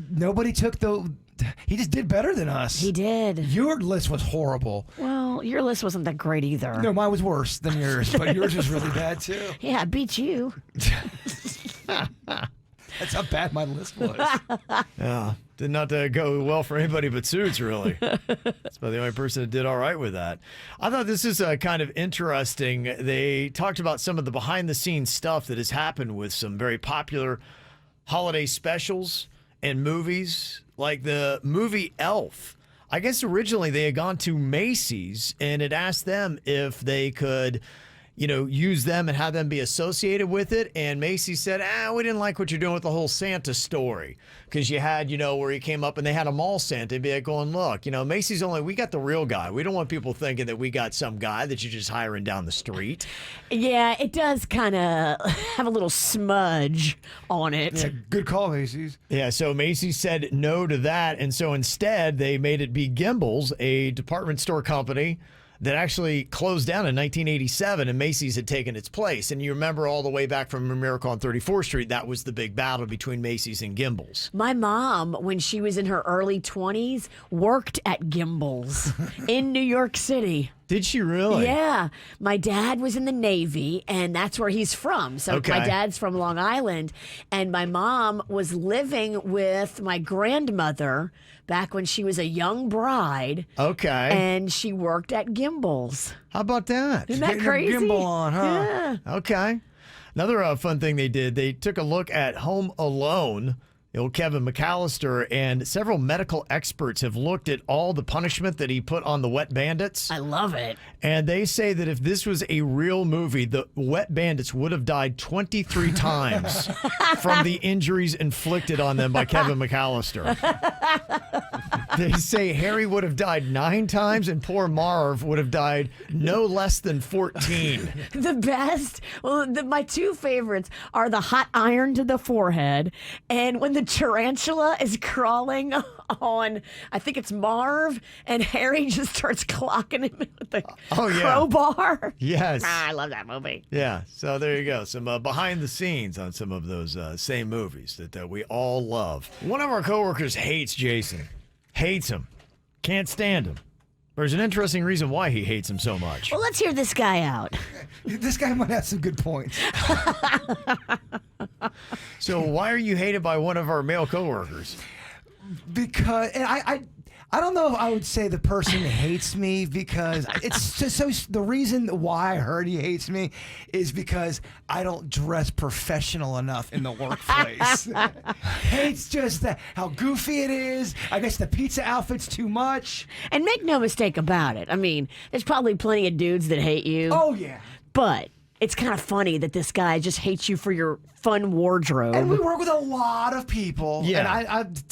Nobody took he just did better than us. He did. Your list was horrible. Well, your list wasn't that great either. No, mine was worse than yours, but yours was really bad too. Yeah, I beat you. That's how bad my list was. Yeah, did not go well for anybody but Suits, really. That's about the only person that did all right with that. I thought this is kind of interesting. They talked about some of the behind-the-scenes stuff that has happened with some very popular holiday specials and movies, like the movie Elf. I guess originally they had gone to Macy's and had asked them if they could, use them and have them be associated with it. And Macy's said, we didn't like what you're doing with the whole Santa story. Because you had, where he came up and they had a mall Santa. They'd be like going, look, Macy's we got the real guy. We don't want people thinking that we got some guy that you're just hiring down the street. Yeah, it does kind of have a little smudge on it. Yeah, good call, Macy's. Yeah, so Macy's said no to that. And so instead, they made it be Gimbels, a department store company that actually closed down in 1987, and Macy's had taken its place. And you remember all the way back from A Miracle on 34th Street, that was the big battle between Macy's and Gimbels. My mom, when she was in her early 20s, worked at Gimbels in New York City. Did she really? Yeah. My dad was in the Navy, and that's where he's from. So Okay. My dad's from Long Island, and my mom was living with my grandmother back when she was a young bride. Okay. And she worked at Gimbels. How about that? Isn't that crazy? Gimbal on, huh? Yeah. Okay. Another fun thing they did, they took a look at Home Alone, the old Kevin McAllister, and several medical experts have looked at all the punishment that he put on the wet bandits. I love it. And they say that if this was a real movie, the wet bandits would have died 23 times from the injuries inflicted on them by Kevin McAllister. They say Harry would have died 9 times and poor Marv would have died no less than 14. The best, my two favorites are the hot iron to the forehead and when the tarantula is crawling on, I think it's Marv, and Harry just starts clocking him with the crowbar. Yes. I love that movie. Yeah, so there you go. Some behind the scenes on some of those same movies that we all love. One of our coworkers hates Jason. Hates him. Can't stand him. There's an interesting reason why he hates him so much. Well, let's hear this guy out. This guy might have some good points. So why are you hated by one of our male coworkers? Because and I don't know if I would say the person hates me because it's just so the reason why I heard he hates me is because I don't dress professional enough in the workplace. Hates just how goofy it is. I guess the pizza outfit's too much. And make no mistake about it. I mean, there's probably plenty of dudes that hate you. Oh yeah. But it's kind of funny that this guy just hates you for your fun wardrobe. And we work with a lot of people. Yeah. And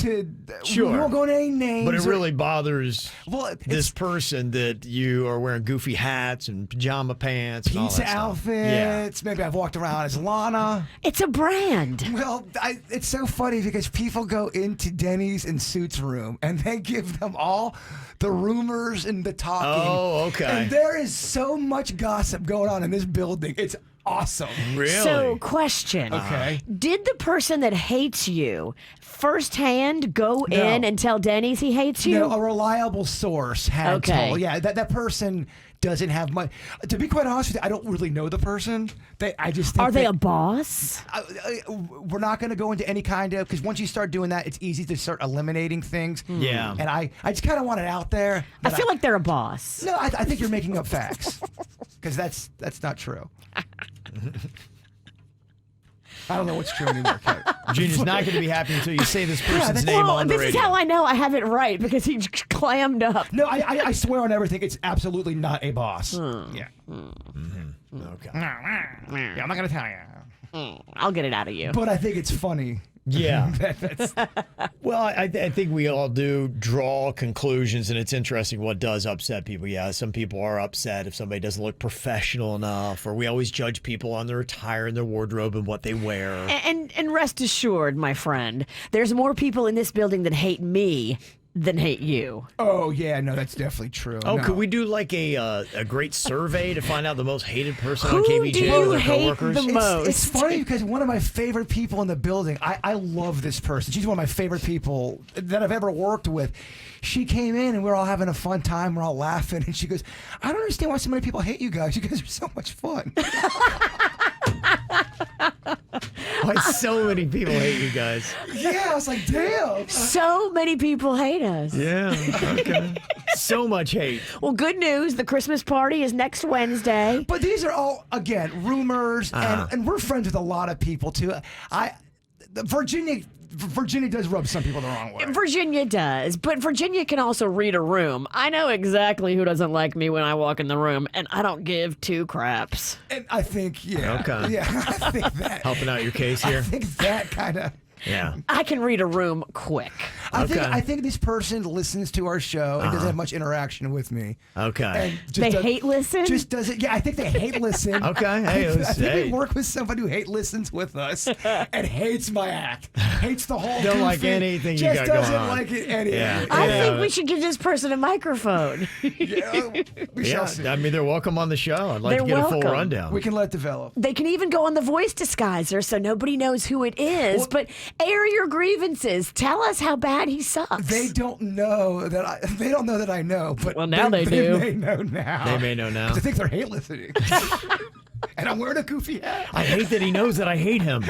Sure. we won't go into any names. But it really bothers this it's person that you are wearing goofy hats and pajama pants and all pizza that stuff. outfits. Maybe I've walked around as Lana. It's a brand. Well, it's so funny because people go into Denny's and Suits room and they give them all the rumors and the talking. Oh, okay. And there is so much gossip going on in this building. It's awesome. Really? So, question. Okay. Did the person that hates you firsthand go in and tell Denny's he hates you? No, a reliable source had told. Yeah, that person doesn't have much. To be quite honest with you, I don't really know the person. I just think Are they a boss? We're not going to go into any kind of, because once you start doing that, it's easy to start eliminating things. Yeah. And I just kind of want it out there. I feel like they're a boss. No, I think you're making up facts, because that's not true. I don't know what's true anymore, Kate. Junior's not going to be happy until you say this person's name Well, on the this radio. is how I know I have it right, because he clammed up. No, I swear on everything, it's absolutely not a boss. Yeah. Okay. Yeah, I'm not going to tell you. I'll get it out of you. But I think it's funny. Yeah. That's, Well, I think we all do draw conclusions, and it's interesting what does upset people. Yeah, some people are upset if somebody doesn't look professional enough, or we always judge people on their attire and their wardrobe and what they wear. And rest assured, my friend, there's more people in this building that hate me than hate you. oh, yeah, no, that's definitely true. Oh, no. could we do like a great survey to find out the most hated person Who on KVJ do you with their hate coworkers? the most? It's funny because one of my favorite people in the building, I love this person. She's one of my favorite people that I've ever worked with. She came in and we're all having a fun time. We're all laughing. And she goes, I don't understand why so many people hate you guys. You guys are so much fun. Why so many people hate you guys? Yeah, I was like, damn. So many people hate us. Yeah, okay. So much hate. Well, good news. The Christmas party is next Wednesday. But these are all, again, rumors. And we're friends with a lot of people, too. Virginia does rub some people the wrong way. Virginia does, but Virginia can also read a room. I know exactly who doesn't like me when I walk in the room, and I don't give two craps. And I think, yeah. Okay. Yeah, I think that. Helping out your case here. I think that kind of. Yeah. I can read a room quick. I think this person listens to our show and doesn't have much interaction with me. Okay. And They hate listen? Just doesn't. Yeah, I think they hate listen. Okay. Hey, I think hey. we work with somebody who listens with us and hates my act, hates the whole. Don't like goofy, anything you just got going doesn't on. like it any. Yeah. I think we should give this person a microphone. Yeah, we shall see. I mean, they're welcome on the show. I'd like They're to get a full welcome. rundown. We can let it develop. They can even go on the voice disguiser so nobody knows who it is. But air your grievances. Tell us how bad he sucks. They don't know that I. They don't know that I know. But Well, now they do. They may know now. They may know now. 'Cause I think they're hate listening. And I'm wearing a goofy hat. I hate that he knows that I hate him.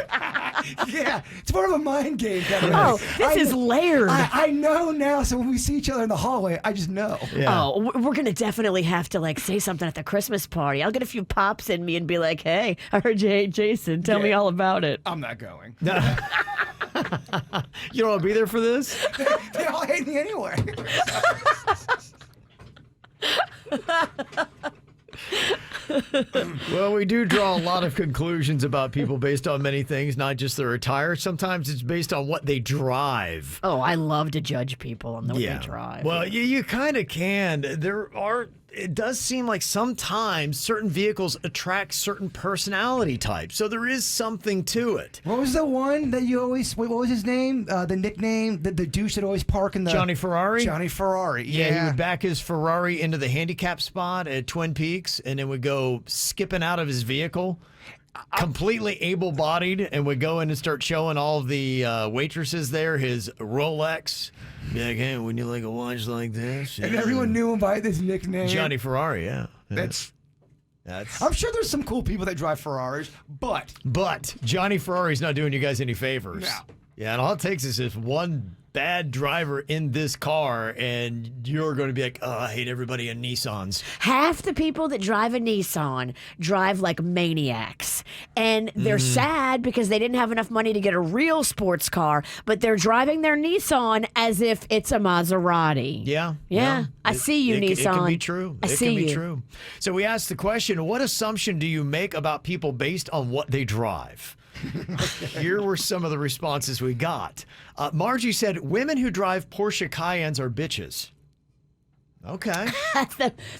Yeah, it's more of a mind game. Kind of Oh, thing. this is layered. I know now, so when we see each other in the hallway, I just know. Yeah. Oh, we're going to definitely have to like say something at the Christmas party. I'll get a few pops in me and be like, hey, I heard you hate Jason. Tell me all about it. I'm not going. You don't want to be there for this? They all hate me anyway. Well, we do draw a lot of conclusions about people based on many things, not just their attire. Sometimes it's based on what they drive. Oh, I love to judge people on what they drive. Well, you kind of can. It does seem like sometimes certain vehicles attract certain personality types. So there is something to it. What was the one that you always? What was his name? The nickname? The douche that always park in the Johnny Ferrari? Johnny Ferrari. Yeah, he would back his Ferrari into the handicap spot at Twin Peaks and then would go skipping out of his vehicle. Completely able-bodied, and would go in and start showing all of the waitresses there his Rolex. Be like, hey, wouldn't you like a watch like this? And everyone knew him by this nickname. Johnny Ferrari, yeah. That's. That's. I'm sure there's some cool people that drive Ferraris, but Johnny Ferrari's not doing you guys any favors. No. Yeah, and all it takes is if one bad driver in this car, and you're going to be like, oh, I hate everybody in Nissans. Half the people that drive a Nissan drive like maniacs. And they're sad because they didn't have enough money to get a real sports car, but they're driving their Nissan as if it's a Maserati. Yeah. I see you, Nissan. It can be true. I see you. True. So we asked the question, what assumption do you make about people based on what they drive? Here were some of the responses we got. Margie said, women who drive Porsche Cayennes are bitches. Okay.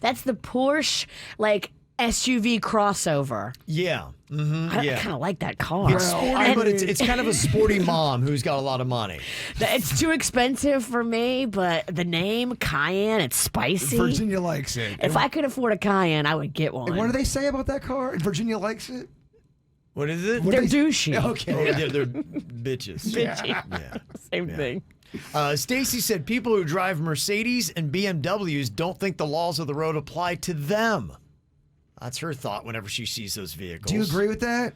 That's the Porsche, like, SUV crossover. Yeah. I kind of like that car. It's sporty, but it's kind of a sporty mom who's got a lot of money. It's too expensive for me, but the name Cayenne, it's spicy. Virginia likes it. If I could afford a Cayenne, I would get one. And what do they say about that car? Virginia likes it? What is it? They're douchey. Okay. Oh, they're bitches. Bitchy. Yeah. Same thing. Stacy said people who drive Mercedes and BMWs don't think the laws of the road apply to them. That's her thought whenever she sees those vehicles. Do you agree with that?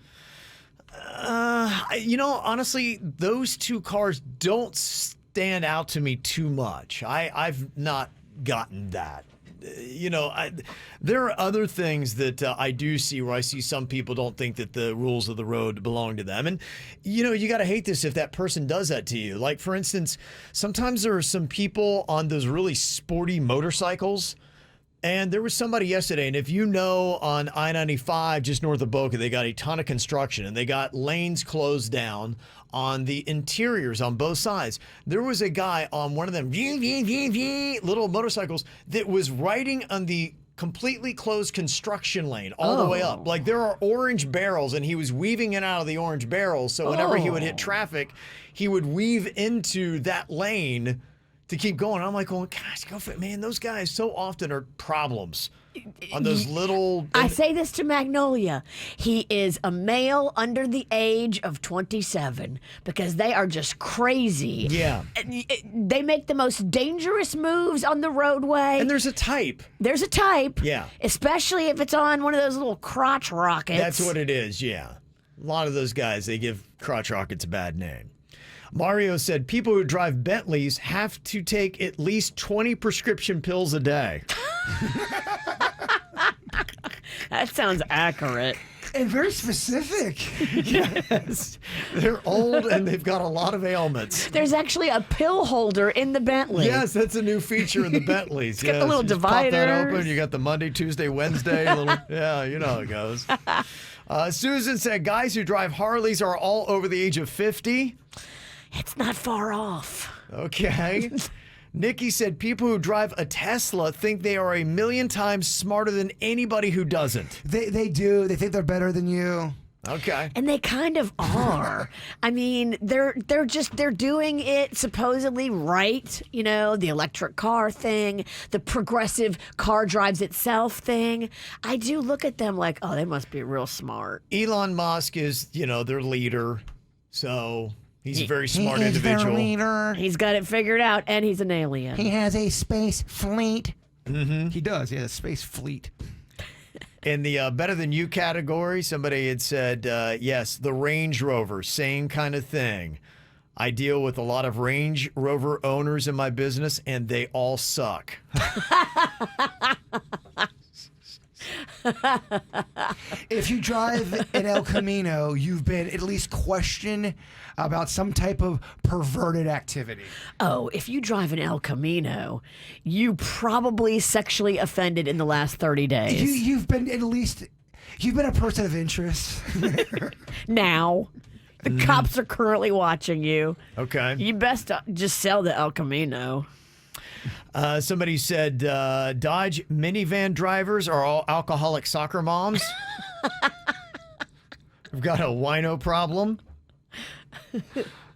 Honestly, those two cars don't stand out to me too much. I've not gotten that. There are other things that I do see where I see some people don't think that the rules of the road belong to them. And, you got to hate this if that person does that to you. Like, for instance, sometimes there are some people on those really sporty motorcycles. And there was somebody yesterday, and if you know, on I-95 just north of Boca, they got a ton of construction, and they got lanes closed down on the interiors on both sides. There was a guy on one of them little motorcycles that was riding on the completely closed construction lane all the way up. Like, there are orange barrels, and he was weaving in and out of the orange barrels, so whenever he would hit traffic, he would weave into that lane to keep going. I'm like, oh, gosh, go for it, man. Those guys so often are problems on those little... I say this to Magnolia. He is a male under the age of 27 because they are just crazy. Yeah. They make the most dangerous moves on the roadway. And there's a type. There's a type. Yeah. Especially if it's on one of those little crotch rockets. That's what it is, yeah. A lot of those guys, they give crotch rockets a bad name. Mario said people who drive Bentleys have to take at least 20 prescription pills a day. That sounds accurate. And very specific. Yes. They're old and they've got a lot of ailments. There's actually a pill holder in the Bentley. Yes, that's a new feature in the Bentleys. It's got the little you just pop that dividers. open, you got the Monday, Tuesday, Wednesday. Yeah, you know how it goes. Susan said guys who drive Harleys are all over the age of 50. It's not far off. Okay. Nikki said people who drive a Tesla think they are a million times smarter than anybody who doesn't. They do. They think they're better than you. Okay. And they kind of are. I mean, they're doing it supposedly right. The electric car thing, the progressive car drives itself thing. I do look at them like, oh, they must be real smart. Elon Musk is, their leader. So he's a very smart individual. Their leader. He's got it figured out, and he's an alien. He has a space fleet. Mm-hmm. He does. He has a space fleet. In the Better Than You category, somebody had said, yes, the Range Rover, same kind of thing. I deal with a lot of Range Rover owners in my business, and they all suck. If you drive an El Camino, you've been at least questioned about some type of perverted activity. Oh, if you drive an El Camino, you probably sexually offended in the last 30 days. You've been a person of interest. Now. The cops are currently watching you. Okay. You best just sell the El Camino. Somebody said Dodge minivan drivers are all alcoholic soccer moms. We've got a wino problem.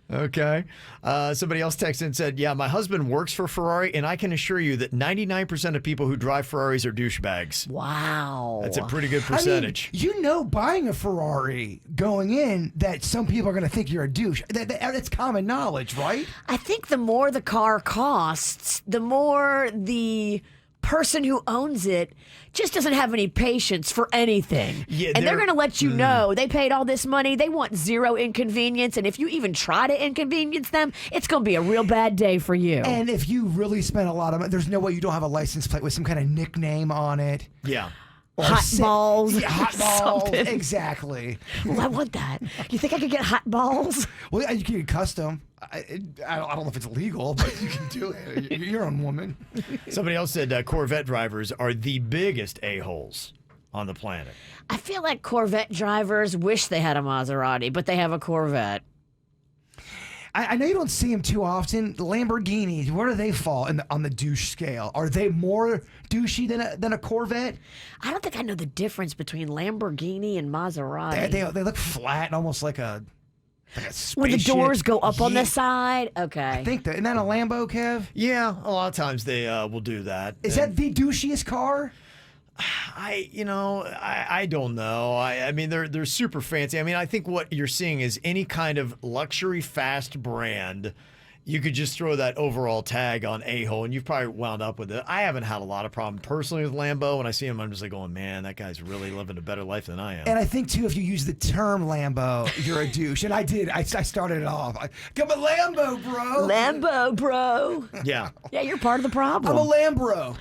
Okay. Somebody else texted and said, yeah, my husband works for Ferrari, and I can assure you that 99% of people who drive Ferraris are douchebags. Wow. That's a pretty good percentage. I mean, buying a Ferrari going in that some people are going to think you're a douche. It's common knowledge, right? I think the more the car costs, the more the person who owns it just doesn't have any patience for anything. Yeah, and they're going to let you know they paid all this money. They want zero inconvenience. And if you even try to inconvenience them, it's going to be a real bad day for you. And if you really spend a lot of money, there's no way you don't have a license plate with some kind of nickname on it. Yeah. Hot balls. Yeah, hot balls. Something. Exactly. Well, I want that. You think I could get hot balls? Well, you can get custom. I don't know if it's legal, but you can do it. You're your own woman. Somebody else said Corvette drivers are the biggest a-holes on the planet. I feel like Corvette drivers wish they had a Maserati, but they have a Corvette. I know you don't see them too often. Lamborghinis, where do they fall on the douche scale? Are they more douchey than a Corvette? I don't think I know the difference between Lamborghini and Maserati. They look flat, almost like a spaceship. When the doors go up on the side? Okay. I think that. Isn't that a Lambo, Kev? Yeah, a lot of times they will do that. Is that the douchiest car? I don't know. I mean, they're super fancy. I mean, I think what you're seeing is any kind of luxury fast brand. You could just throw that overall tag on a-hole, and you've probably wound up with it. I haven't had a lot of problem personally with Lambo. When I see him, I'm just like going, man, that guy's really living a better life than I am. And I think, too, if you use the term Lambo, you're a douche. And I did. I started it off. I'm a Lambo, bro. Lambo, bro. Yeah. Yeah, you're part of the problem. I'm a Lambro.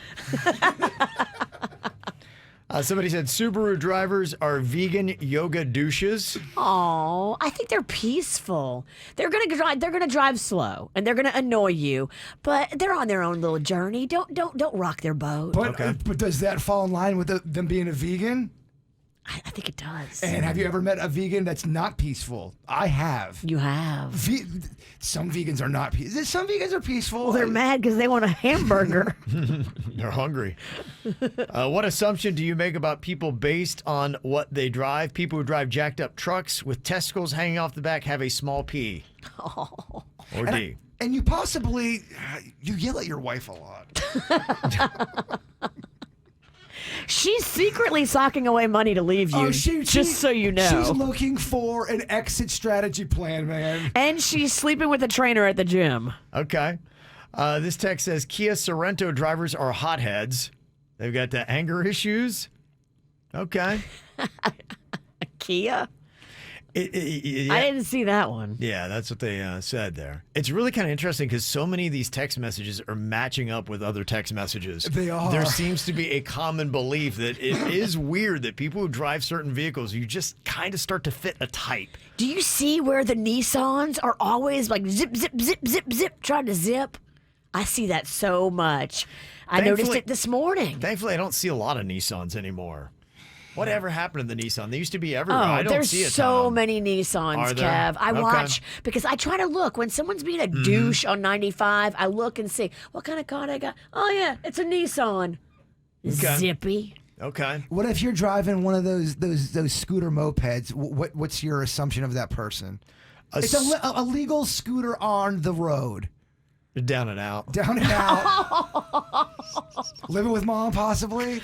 Somebody said Subaru drivers are vegan yoga douches. Oh, I think they're peaceful. They're gonna drive slow and they're gonna annoy you, but they're on their own little journey. Don't rock their boat. But does that fall in line with them being a vegan? I think it does. And have you ever met a vegan that's not peaceful? I have. You have. Some vegans are not peaceful. Some vegans are peaceful. Well, they're mad because they want a hamburger. They're hungry. What assumption do you make about people based on what they drive? People who drive jacked up trucks with testicles hanging off the back have a small P. Oh. Or D. And you possibly, you yell at your wife a lot. She's secretly socking away money to leave you, just so you know. She's looking for an exit strategy plan, man. And she's sleeping with a trainer at the gym. Okay. This text says Kia Sorento drivers are hotheads. They've got the anger issues. Okay. Kia? Yeah. I didn't see that one. Yeah, that's what they said there. It's really kind of interesting because so many of these text messages are matching up with other text messages. They are. There seems to be a common belief that it is weird that people who drive certain vehicles, you just kind of start to fit a type. Do you see where the Nissans are always like zip, zip, zip, zip, zip, trying to zip? I see that so much. I noticed it this morning. Thankfully, I don't see a lot of Nissans anymore. Whatever happened to the Nissan? They used to be everywhere. Oh, I don't there's see a so ton. many Nissans, Are there? Kev. I Okay. watch because I try to look when someone's being a douche on 95. I look and see what kind of car they got. Oh yeah, it's a Nissan. Okay. Zippy. Okay. What if you're driving one of those scooter mopeds? What's your assumption of that person? It's a legal scooter on the road. Down and out. Down and out. Living with mom, possibly.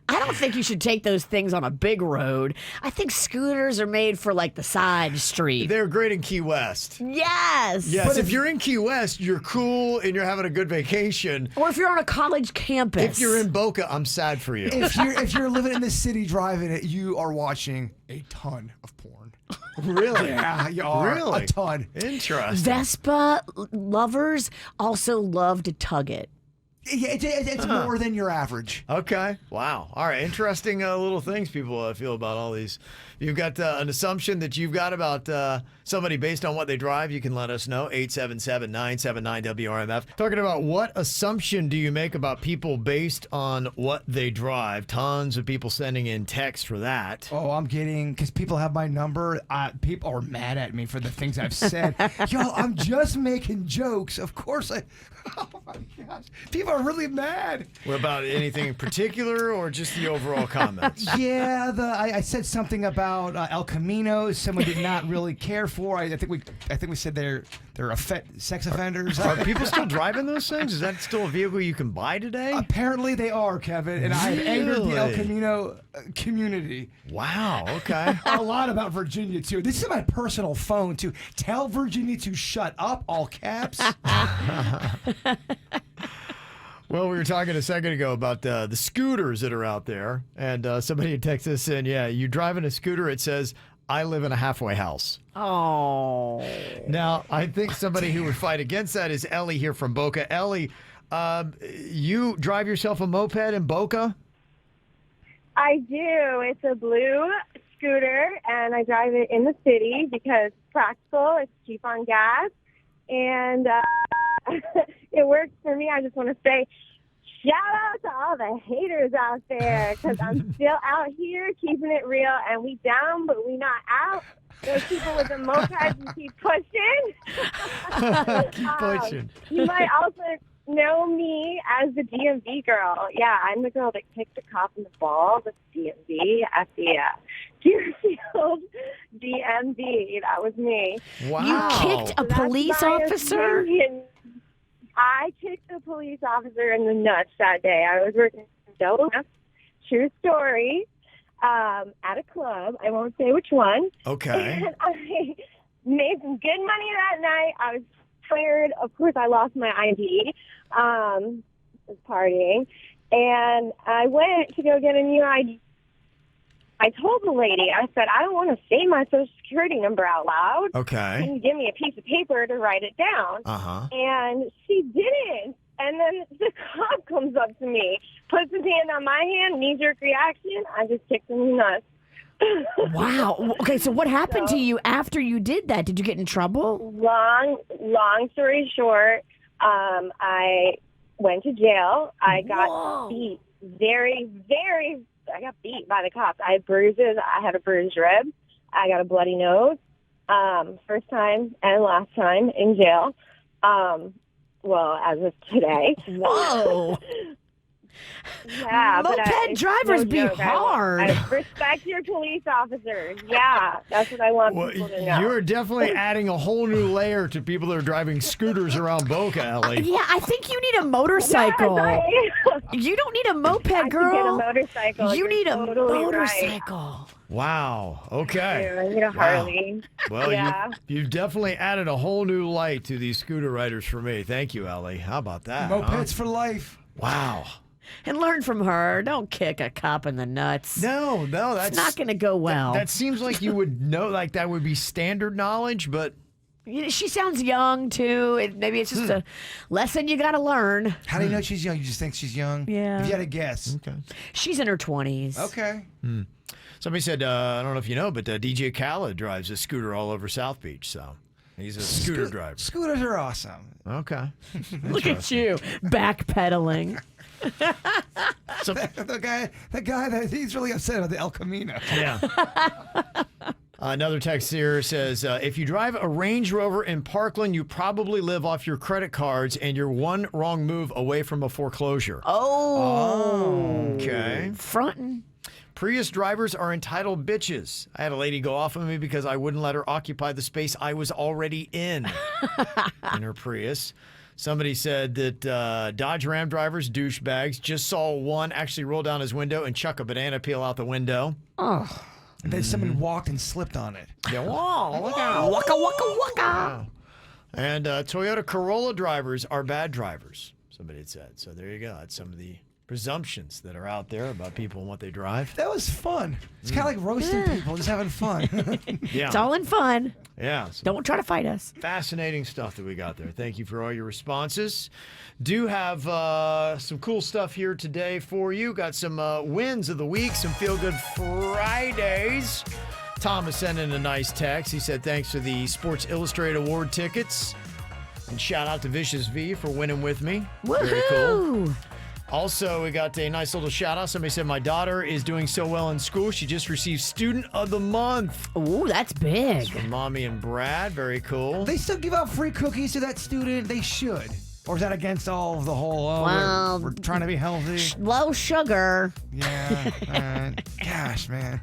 I don't think you should take those things on a big road. I think scooters are made for like the side street. They're great in Key West. Yes. Yes, but if you're in Key West, you're cool and you're having a good vacation. Or if you're on a college campus. If you're in Boca, I'm sad for you. If you're living in the city driving it, you are watching a ton of porn. Really? Yeah, you are. Really? A ton. Interesting. Vespa lovers also love to tug it. Yeah, it's more than your average. Okay. Wow. All right. Interesting little things people feel about all these. You've got an assumption that you've got about somebody based on what they drive. You can let us know. 877-979-WRMF. Talking about what assumption do you make about people based on what they drive? Tons of people sending in text for that. Oh, I'm getting, because people have my number. People are mad at me for the things I've said. Yo, I'm just making jokes. Of course oh my gosh. People are really mad. What about anything in particular or just the overall comments? Yeah, I said something about El Camino. Someone did not really care for. I think we said they're sex offenders. Are people still driving those things? Is that still a vehicle you can buy today? Apparently they are, Kevin. And I have angered the El Camino community. Wow. Okay. A lot about Virginia too. This is my personal phone too. Tell Virginia to shut up, all caps. Well, we were talking a second ago about the scooters that are out there, and somebody had texted us in, yeah, you're driving a scooter, it says, I live in a halfway house. Oh. Now, I think somebody who would fight against that is Ellie here from Boca. Ellie, you drive yourself a moped in Boca? I do. It's a blue scooter, and I drive it in the city because it's practical, it's cheap on gas, and it works for me. I just want to say shout out to all the haters out there because I'm still out here keeping it real, and we down, but we not out. Those people with the mopeds and keep pushing. Keep pushing. You might also know me as the DMV girl. Yeah, I'm the girl that kicked the cop in the balls at the DMV at the Deerfield DMV. That was me. Wow. You kicked a police officer? I kicked a police officer in the nuts that day. I was working true story, at a club. I won't say which one. Okay. And I made some good money that night. I was tired. Of course, I lost my ID. Was partying. And I went to go get a new ID. I told the lady, I said, I don't want to say my Social Security number out loud. Okay. Can you give me a piece of paper to write it down? Uh-huh. And she didn't. And then the cop comes up to me, puts his hand on my hand, knee-jerk reaction. I just kicked him in the nuts. Wow. Okay, so what happened to you after you did that? Did you get in trouble? Long story short, I went to jail. I got beat I got beat by the cops. I had bruises. I had a bruised rib. I got a bloody nose. First time and last time in jail. Well, as of today. Whoa. Yeah, moped drivers be hard. I respect your police officers. Yeah, that's what I want people to know. You're definitely adding a whole new layer to people that are driving scooters around Boca, Ellie. Yeah, I think you need a motorcycle. You don't need a moped, girl. I get a motorcycle. You need a motorcycle. Right. Wow. Okay. I need a Harley. Well, yeah. you've definitely added a whole new light to these scooter riders for me. Thank you, Ellie. How about that? Mopeds for life. Wow. And learn from her. Don't kick a cop in the nuts. No, that's it's not going to go well. That seems like you would know, like that would be standard knowledge, but she sounds young too. Maybe it's just a lesson you got to learn. How do you know she's young? You just think she's young? Yeah. If you had to guess. Okay. She's in her 20s. Okay. Somebody said, I don't know if you know, but DJ Khaled drives a scooter all over South Beach, so he's a scooter driver. Scooters are awesome. Okay. Look at you, backpedaling. So, the guy that he's really upset about the El Camino. Yeah. Another text here says, if you drive a Range Rover in Parkland, you probably live off your credit cards and you're one wrong move away from a foreclosure. Oh. Okay. Frontin'. Prius drivers are entitled bitches. I had a lady go off on me because I wouldn't let her occupy the space I was already in her Prius. Somebody said that Dodge Ram drivers, douchebags, just saw one actually roll down his window and chuck a banana peel out the window. Oh. And then someone walked and slipped on it. Yeah, whoa, look out. Waka, waka, waka. Wow. And Toyota Corolla drivers are bad drivers, somebody had said. So there you go. That's some of the presumptions that are out there about people and what they drive. That was fun. It's kind of like roasting people, just having fun. Yeah. It's all in fun. Yeah. Don't try to fight us. Fascinating stuff that we got there. Thank you for all your responses. Do have some cool stuff here today for you. Got some wins of the week, some Feel Good Fridays. Thomas sent in a nice text. He said, thanks for the Sports Illustrated Award tickets. And shout out to Vicious V for winning with me. Woohoo! Very cool. Also, we got a nice little shout out. Somebody said, my daughter is doing so well in school. She just received Student of the Month. Ooh, that's big. That's from Mommy and Brad. Very cool. They still give out free cookies to that student. They should. Or is that against all of the whole, well, we're trying to be healthy? Low sugar. Yeah. Gosh, man.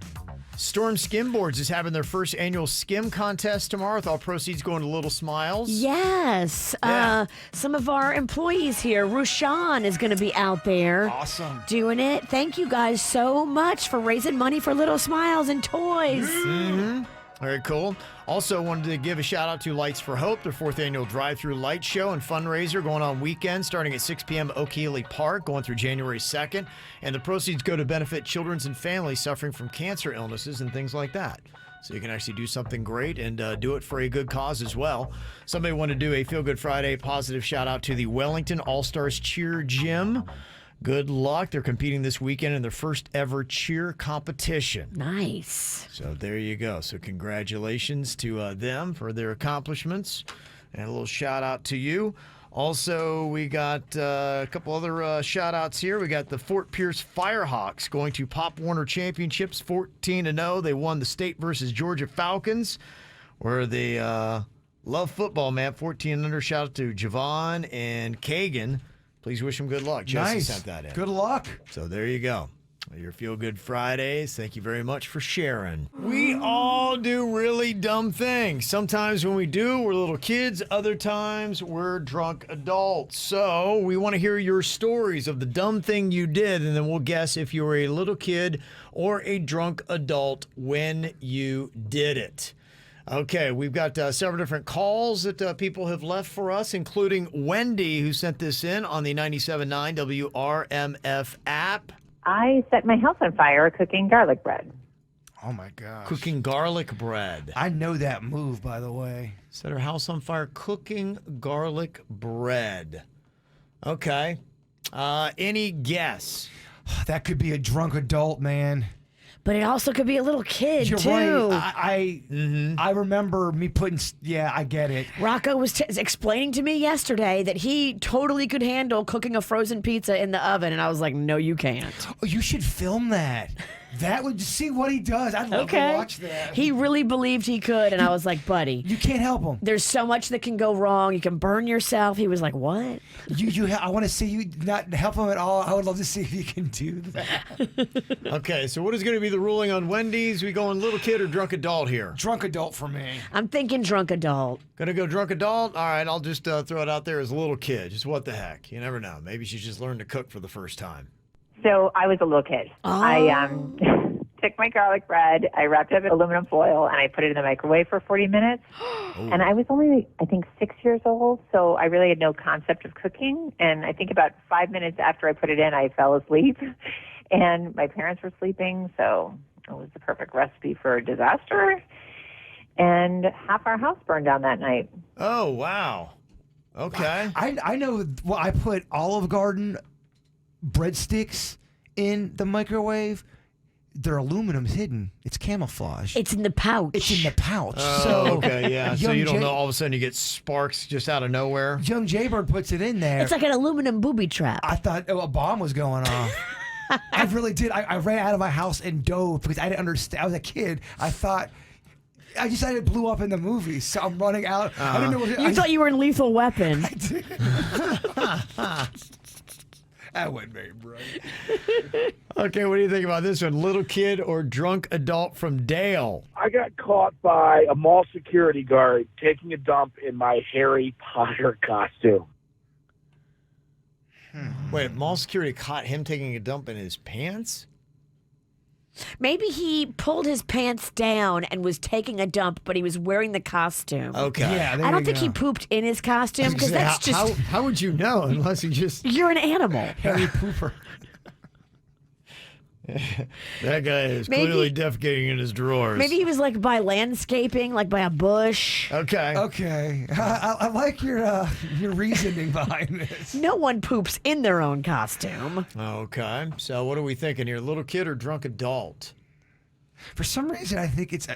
Storm Skimboards is having their first annual skim contest tomorrow with all proceeds going to Little Smiles. Yes. Yeah. Some of our employees here, Rushan is going to be out there. Awesome. Doing it. Thank you guys so much for raising money for Little Smiles and toys. Mm-hmm. Very cool. Also wanted to give a shout out to Lights for Hope, their 4th annual drive-through light show and fundraiser going on weekend starting at 6 p.m. at Okeechobee Park going through January 2nd. And the proceeds go to benefit children and families suffering from cancer illnesses and things like that. So you can actually do something great and do it for a good cause as well. Somebody wanted to do a Feel Good Friday positive shout out to the Wellington All-Stars Cheer Gym. Good luck. They're competing this weekend in their first ever cheer competition. Nice. So there you go. So congratulations to them for their accomplishments. And a little shout out to you. Also, we got a couple other shout outs here. We got the Fort Pierce Firehawks going to Pop Warner Championships 14-0. They won the state versus Georgia Falcons, where they love football, man. 14 under. Shout out to Javon and Kagan. Please wish them good luck. Jesse sent that in. Good luck. So there you go. Your Feel Good Fridays. Thank you very much for sharing. We all do really dumb things. Sometimes when we do, we're little kids. Other times, we're drunk adults. So we want to hear your stories of the dumb thing you did, and then we'll guess if you were a little kid or a drunk adult when you did it. Okay, we've got several different calls that people have left for us, including Wendy, who sent this in on the 97.9 WRMF app. I set my house on fire cooking garlic bread. Oh, my gosh. Cooking garlic bread. I know that move, by the way. Set her house on fire cooking garlic bread. Okay. Any guess? That could be a drunk adult, man. But it also could be a little kid, You're too. Right. I remember me putting... Yeah, I get it. Rocco was explaining to me yesterday that he totally could handle cooking a frozen pizza in the oven, and I was like, no, you can't. Oh, you should film that. That would see what he does. I'd love to watch that. He really believed he could, and I was like, buddy. You can't help him. There's so much that can go wrong. You can burn yourself. He was like, what? I want to see you not help him at all. I would love to see if you can do that. Okay, so what is going to be the ruling on Wendy's? We going little kid or drunk adult here? Drunk adult for me. I'm thinking drunk adult. Gonna go drunk adult? All right, I'll just throw it out there as a little kid. Just what the heck? You never know. Maybe she just learned to cook for the first time. So I was a little kid. Oh. I took my garlic bread, I wrapped it up in aluminum foil, and I put it in the microwave for 40 minutes. And I was only, I think, 6 years old, so I really had no concept of cooking. And I think about 5 minutes after I put it in, I fell asleep. And my parents were sleeping, so it was the perfect recipe for a disaster. And half our house burned down that night. Oh, wow. Okay. I know. Well, I put Olive Garden breadsticks in the microwave. They're aluminum's hidden. It's camouflage. It's in the pouch. It's in the pouch. Oh, so okay, yeah. So you don't know all of a sudden you get sparks just out of nowhere? Young Jaybird puts it in there. It's like an aluminum booby trap. I thought a bomb was going off. I really did. I ran out of my house and dove because I didn't understand. I was a kid. I thought... I decided it blew up in the movie, so I'm running out. I didn't know what You thought you were in Lethal Weapon. I did. That wasn't very bright. Okay, what do you think about this one? Little kid or drunk adult from Dale? I got caught by a mall security guard taking a dump in my Harry Potter costume. Wait, mall security caught him taking a dump in his pants? Maybe he pulled his pants down and was taking a dump, but he was wearing the costume. Okay. Yeah, I don't think he pooped in his costume because that's just... How would you know unless you just... You're an animal. Harry Pooper. That guy is clearly defecating in his drawers. Maybe he was like by landscaping, like by a bush. Okay. Okay. I like your reasoning behind this. No one poops in their own costume. Okay. So what are we thinking here? Little kid or drunk adult? For some reason, I think it's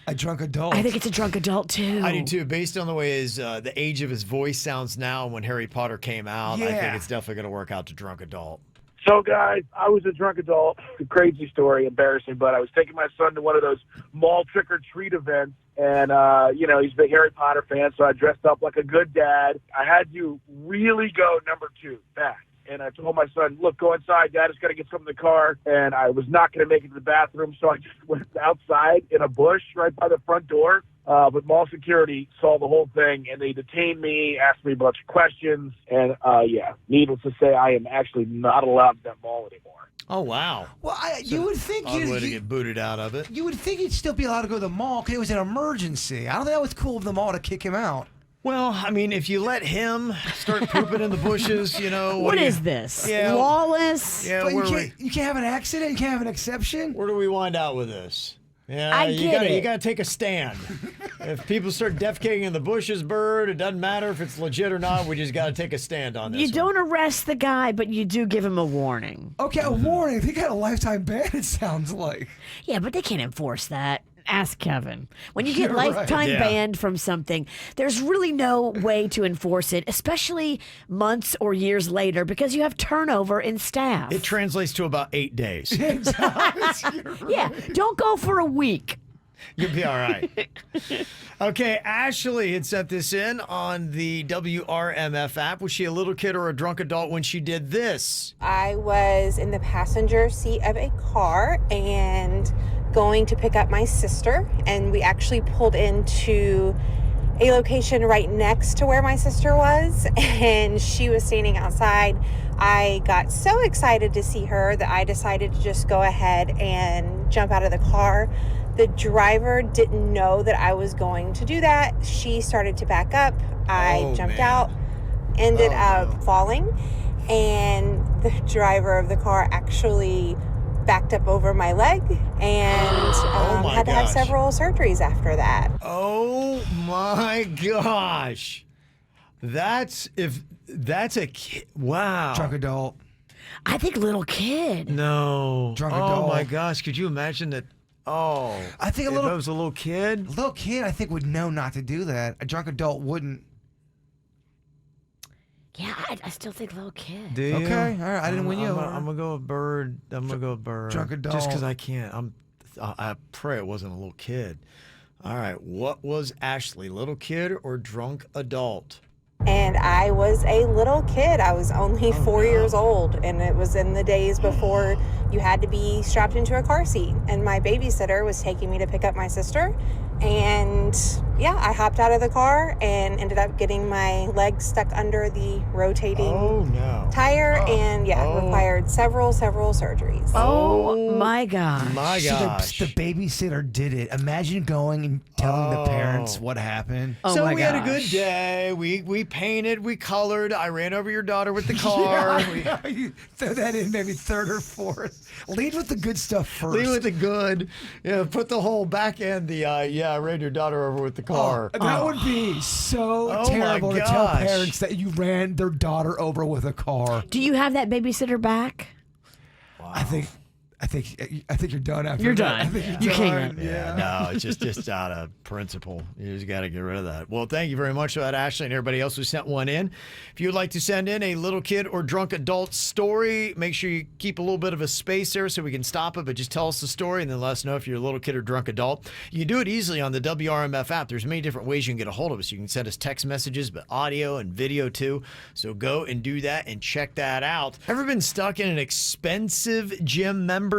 a drunk adult. I think it's a drunk adult, too. I do, too. Based on the way the age of his voice sounds now when Harry Potter came out, I think it's definitely going to work out to drunk adult. So, guys, I was a drunk adult. A crazy story, embarrassing, but I was taking my son to one of those mall trick-or-treat events, and, he's a big Harry Potter fan, so I dressed up like a good dad. I had to really go number 2 back. And I told my son, look, go inside. Dad has got to get something in the car. And I was not going to make it to the bathroom, so I just went outside in a bush right by the front door. But mall security saw the whole thing, and they detained me, asked me a bunch of questions, and needless to say, I am actually not allowed in that mall anymore. Oh, wow. Well, you would think odd way to get booted out of it. You would think he'd still be allowed to go to the mall because it was an emergency. I don't think that was cool of the mall to kick him out. Well, I mean, if you let him start pooping in the bushes, what is this? Yeah, lawless? Yeah, you can't have an accident. You can't have an exception. Where do we wind out with this? Yeah, I get it. You got to take a stand. If people start defecating in the bushes, Bird, it doesn't matter if it's legit or not. We just got to take a stand on this. You don't arrest the guy, but you do give him a warning. Okay, a warning. They got a lifetime ban, it sounds like. Yeah, but they can't enforce that. Ask Kevin. When you get lifetime right. banned from something, there's really no way to enforce it, especially months or years later, because you have turnover in staff. It translates to about 8 days. Yeah, don't go for a week. You'll be all right. Okay, Ashley had sent this in on the WRMF app. Was she a little kid or a drunk adult when she did this? I was in the passenger seat of a car and going to pick up my sister, and we actually pulled into a location right next to where my sister was, and she was standing outside. I got so excited to see her that I decided to just go ahead and jump out of the car. The driver didn't know that I was going to do that. She started to back up. I jumped out, ended up falling, and the driver of the car actually backed up over my leg and had to have several surgeries after that. Oh my gosh. That's a kid. Wow. Drunk adult. I think little kid. No. Drunk adult. Oh my gosh. Could you imagine that? Oh. I think if it was a little kid. A little kid, I think, would know not to do that. A drunk adult wouldn't. Yeah, I still think little kid. Do you? Okay, all right. I didn't win you. I'm gonna go with Bird. I'm gonna go with Bird. Drunk adult. Just because I can't. I pray it wasn't a little kid. All right. What was Ashley? Little kid or drunk adult? And I was a little kid. I was only 4 years old, and it was in the days before you had to be strapped into a car seat. And my babysitter was taking me to pick up my sister. And yeah, I hopped out of the car and ended up getting my leg stuck under the rotating tire, and required several surgeries. Oh my gosh. My gosh. So the babysitter did it. Imagine going and telling the parents what happened. So we had a good day. We painted, we colored. I ran over your daughter with the car. You throw that in maybe third or fourth. Lead with the good stuff first. Lead with the good. Yeah, put the whole back end. I ran your daughter over with the car. That would be so terrible to tell parents that you ran their daughter over with a car. Do you have that babysitter back? Wow. I think you're done after You're that. done. I think You you're can't. done. Yeah, no, it's just out of principle. You just got to get rid of that. Well, thank you very much for that, Ashley, and everybody else who sent one in. If you would like to send in a little kid or drunk adult story, make sure you keep a little bit of a space there so we can stop it, but just tell us the story and then let us know if you're a little kid or drunk adult. You can do it easily on the WRMF app. There's many different ways you can get a hold of us. You can send us text messages, but audio and video too. So go and do that and check that out. Ever been stuck in an expensive gym membership?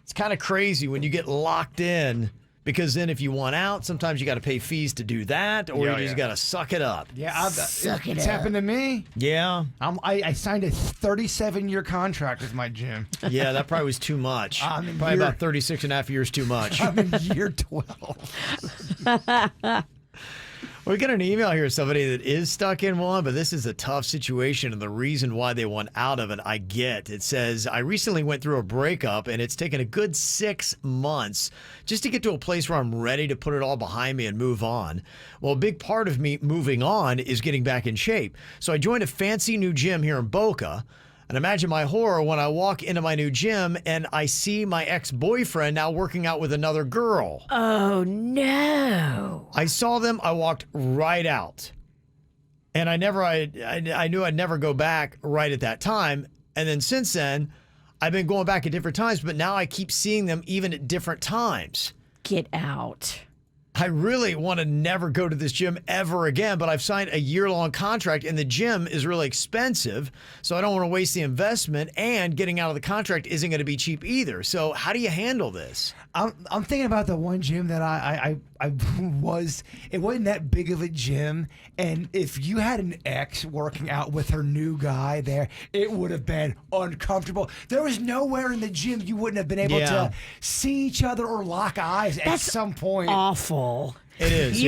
It's kind of crazy when you get locked in, because then if you want out, sometimes you got to pay fees to do that, or you just got to suck it up. Yeah, it's happened to me. Yeah. I signed a 37-year contract with my gym. Yeah, that probably was too much. Probably about 36 and a half years too much. I'm in year 12. We got an email here, somebody that is stuck in one, but this is a tough situation, and the reason why they want out of it, I get. It says, I recently went through a breakup, and it's taken a good 6 months just to get to a place where I'm ready to put it all behind me and move on. Well, a big part of me moving on is getting back in shape. So I joined a fancy new gym here in Boca. And imagine my horror when I walk into my new gym and I see my ex-boyfriend now working out with another girl. Oh, no. I saw them. I walked right out. And I knew I'd never go back right at that time. And then since then, I've been going back at different times, but now I keep seeing them even at different times. Get out. I really want to never go to this gym ever again, but I've signed a year-long contract, and the gym is really expensive, so I don't want to waste the investment, and getting out of the contract isn't going to be cheap either. So how do you handle this? I'm thinking about the one gym that I was. It wasn't that big of a gym, and if you had an ex working out with her new guy there, it would have been uncomfortable. There was nowhere in the gym you wouldn't have been able to see each other or lock eyes at some point. Awful. It is,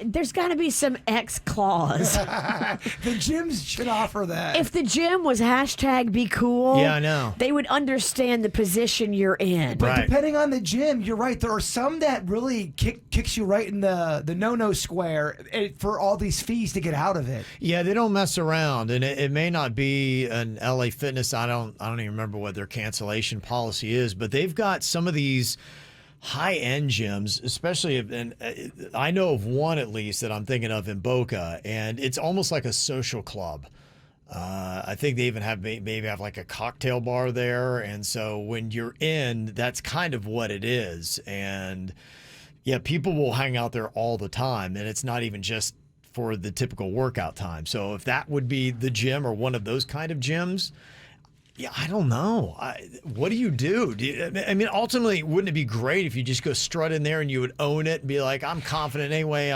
There's got to be some X clause. The gyms should offer that. If the gym was #be cool, I know. they would understand the position you're in. But depending on the gym, you're right. There are some that really kicks you right in the no-no square for all these fees to get out of it. Yeah, they don't mess around, and it may not be an LA Fitness. I don't even remember what their cancellation policy is, but they've got some of these high-end gyms, especially, and I know of one at least that I'm thinking of in Boca, and it's almost like a social club. I think they even have maybe have like a cocktail bar there, and so when you're in, that's kind of what it is. And yeah, people will hang out there all the time, and it's not even just for the typical workout time. So if that would be the gym or one of those kind of gyms, yeah, I don't know. What do you do? I mean, ultimately, wouldn't it be great if you just go strut in there and you would own it and be like, I'm confident anyway.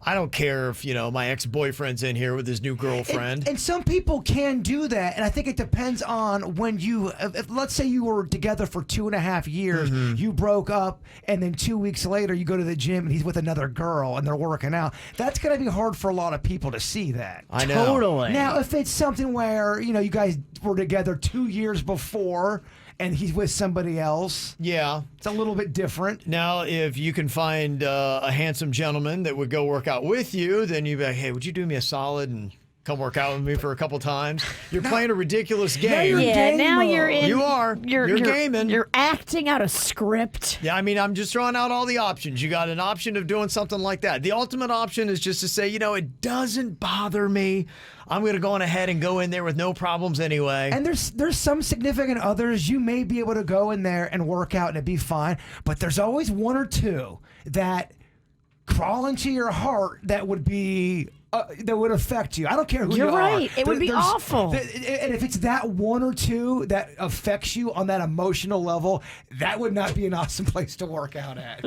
I don't care if, my ex-boyfriend's in here with his new girlfriend. And some people can do that, and I think it depends on when if let's say you were together for 2.5 years, you broke up, and then 2 weeks later you go to the gym and he's with another girl and they're working out. That's going to be hard for a lot of people to see that. I know. Totally. Now, if it's something where, you guys were together 2 years before, and he's with somebody else. Yeah. It's a little bit different. Now, if you can find a handsome gentleman that would go work out with you, then you'd be like, hey, would you do me a solid and come work out with me for a couple times? You're playing a ridiculous game. Now you're in. You are. You're gaming. You're acting out a script. Yeah, I mean, I'm just throwing out all the options. You got an option of doing something like that. The ultimate option is just to say, it doesn't bother me. I'm going to go on ahead and go in there with no problems anyway. And there's some significant others you may be able to go in there and work out and it'd be fine, but there's always one or two that crawl into your heart that would be that would affect you. I don't care who you are. You're right. It would be awful. And if it's that one or two that affects you on that emotional level, that would not be an awesome place to work out at.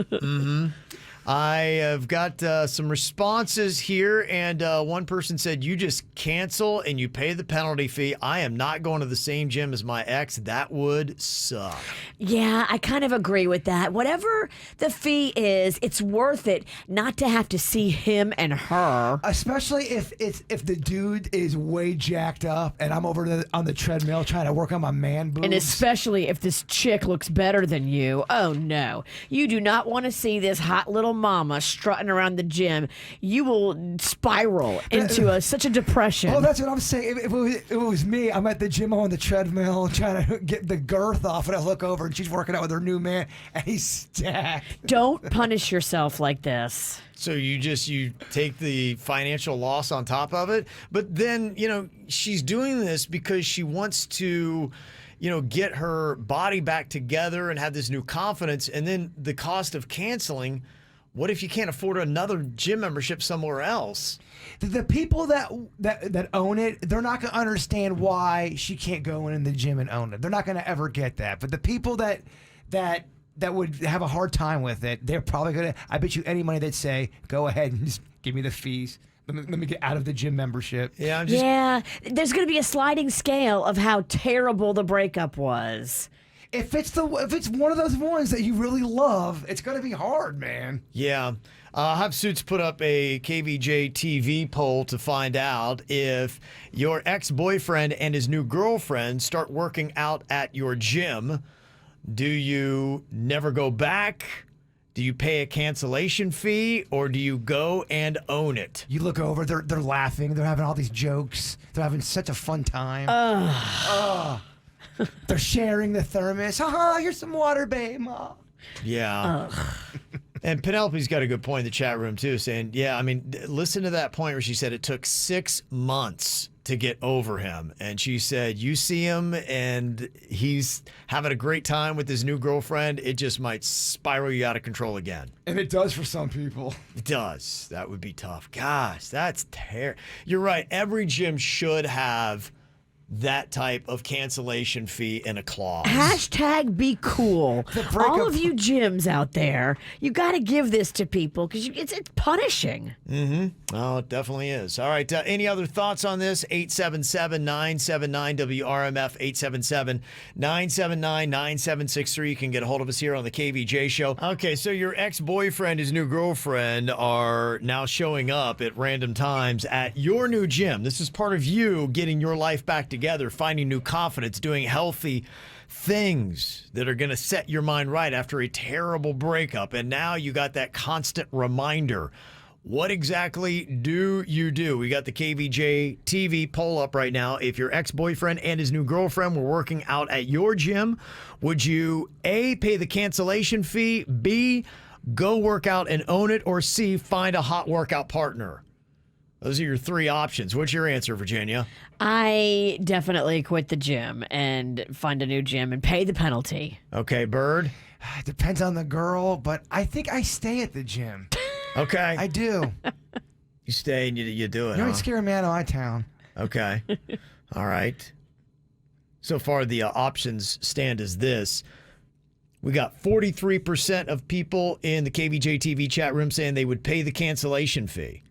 I have got some responses here, and one person said, you just cancel and you pay the penalty fee. I am not going to the same gym as my ex. That would suck. Yeah, I kind of agree with that. Whatever the fee is, it's worth it not to have to see him and her. Especially if the dude is way jacked up and I'm over on the treadmill trying to work on my man boobs. And especially if this chick looks better than you. Oh, no. You do not want to see this hot little mama strutting around the gym. You will spiral into such a depression. Oh, that's what I'm saying. If it was me, I'm at the gym on the treadmill trying to get the girth off, and I look over and she's working out with her new man, and he's stacked. Don't punish yourself like this. So you take the financial loss on top of it, but then, she's doing this because she wants to get her body back together and have this new confidence, and then the cost of canceling. What if you can't afford another gym membership somewhere else? The people that own it, they're not going to understand why she can't go in the gym and own it. They're not going to ever get that. But the people that would have a hard time with it, they're probably going to, I bet you any money they'd say, go ahead and just give me the fees. Let me get out of the gym membership. Yeah, there's going to be a sliding scale of how terrible the breakup was. If it's one of those ones that you really love, it's going to be hard, man. Yeah. Hot Suits put up a KVJ TV poll to find out if your ex-boyfriend and his new girlfriend start working out at your gym. Do you never go back? Do you pay a cancellation fee, or do you go and own it? You look over, they're laughing, they're having all these jokes, they're having such a fun time. They're sharing the thermos. Here's some water, babe. Yeah. And Penelope's got a good point in the chat room, too, saying, yeah, I mean, listen to that point where she said it took 6 months to get over him. And she said, you see him and he's having a great time with his new girlfriend. It just might spiral you out of control again. And it does for some people. It does. That would be tough. Gosh, that's terrible. You're right. Every gym should have that type of cancellation fee and a clause. Hashtag be cool. All of you gyms out there, you got to give this to people because it's punishing. Mm-hmm. Oh, it definitely is. All right. Any other thoughts on this? 877-979-WRMF, 877-979-9763. You can get a hold of us here on the KVJ Show. Okay, so your ex-boyfriend, his new girlfriend are now showing up at random times at your new gym. This is part of you getting your life back together, finding new confidence, doing healthy things that are going to set your mind right after a terrible breakup. And now you got that constant reminder. What exactly do you do? We got the KVJ TV poll up right now. If your ex-boyfriend and his new girlfriend were working out at your gym, would you A, pay the cancellation fee, B, go work out and own it, or C, find a hot workout partner? Those are your three options. What's your answer, Virginia? I definitely quit the gym and find a new gym and pay the penalty. Okay, Bird? Depends on the girl, but I think I stay at the gym. Okay. I do. You stay and you do it, You huh? ain't scare a man out of my town. Okay. All right. So far, the options stand as this. We got 43% of people in the KVJ TV chat room saying they would pay the cancellation fee.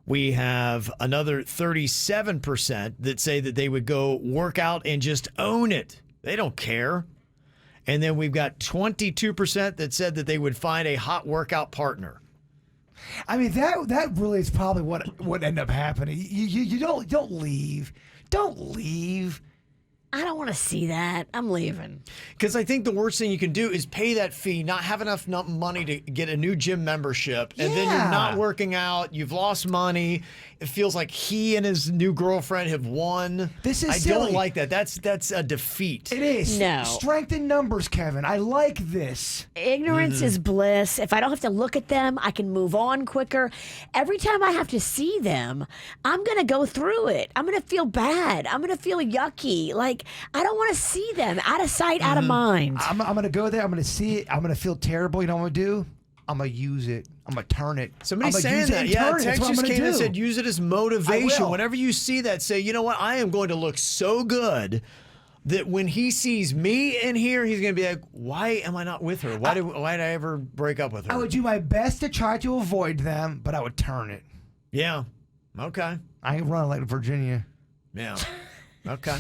We have another 37% that say that they would go work out and just own it. They don't care. And then we've got 22% that said that they would find a hot workout partner. I mean, that really is probably what ended up happening. You don't leave. Don't leave. I don't want to see that. I'm leaving. Because I think the worst thing you can do is pay that fee, not have enough money to get a new gym membership, and then you're not working out. You've lost money. It feels like he and his new girlfriend have won. This is I silly. don't like that. That's a defeat. It is. No. Strength in numbers, Kevin. I like this. Ignorance is bliss. If I don't have to look at them, I can move on quicker. Every time I have to see them, I'm going to go through it. I'm going to feel bad. I'm going to feel yucky. Like, I don't want to see them. Out of sight, out of mind. I'm going to go there. I'm going to see it. I'm going to feel terrible. You know what I'm going to do? I'm going to use it. I'm going to turn it. Somebody's saying that. Yeah, text just came and said use it as motivation. I Whenever you see that, say, you know what? I am going to look so good that when he sees me in here, he's going to be like, why am I not with her? Why did I ever break up with her? I would do my best to try to avoid them, but I would turn it. Yeah. Okay. I ain't running like Virginia. Yeah. Okay.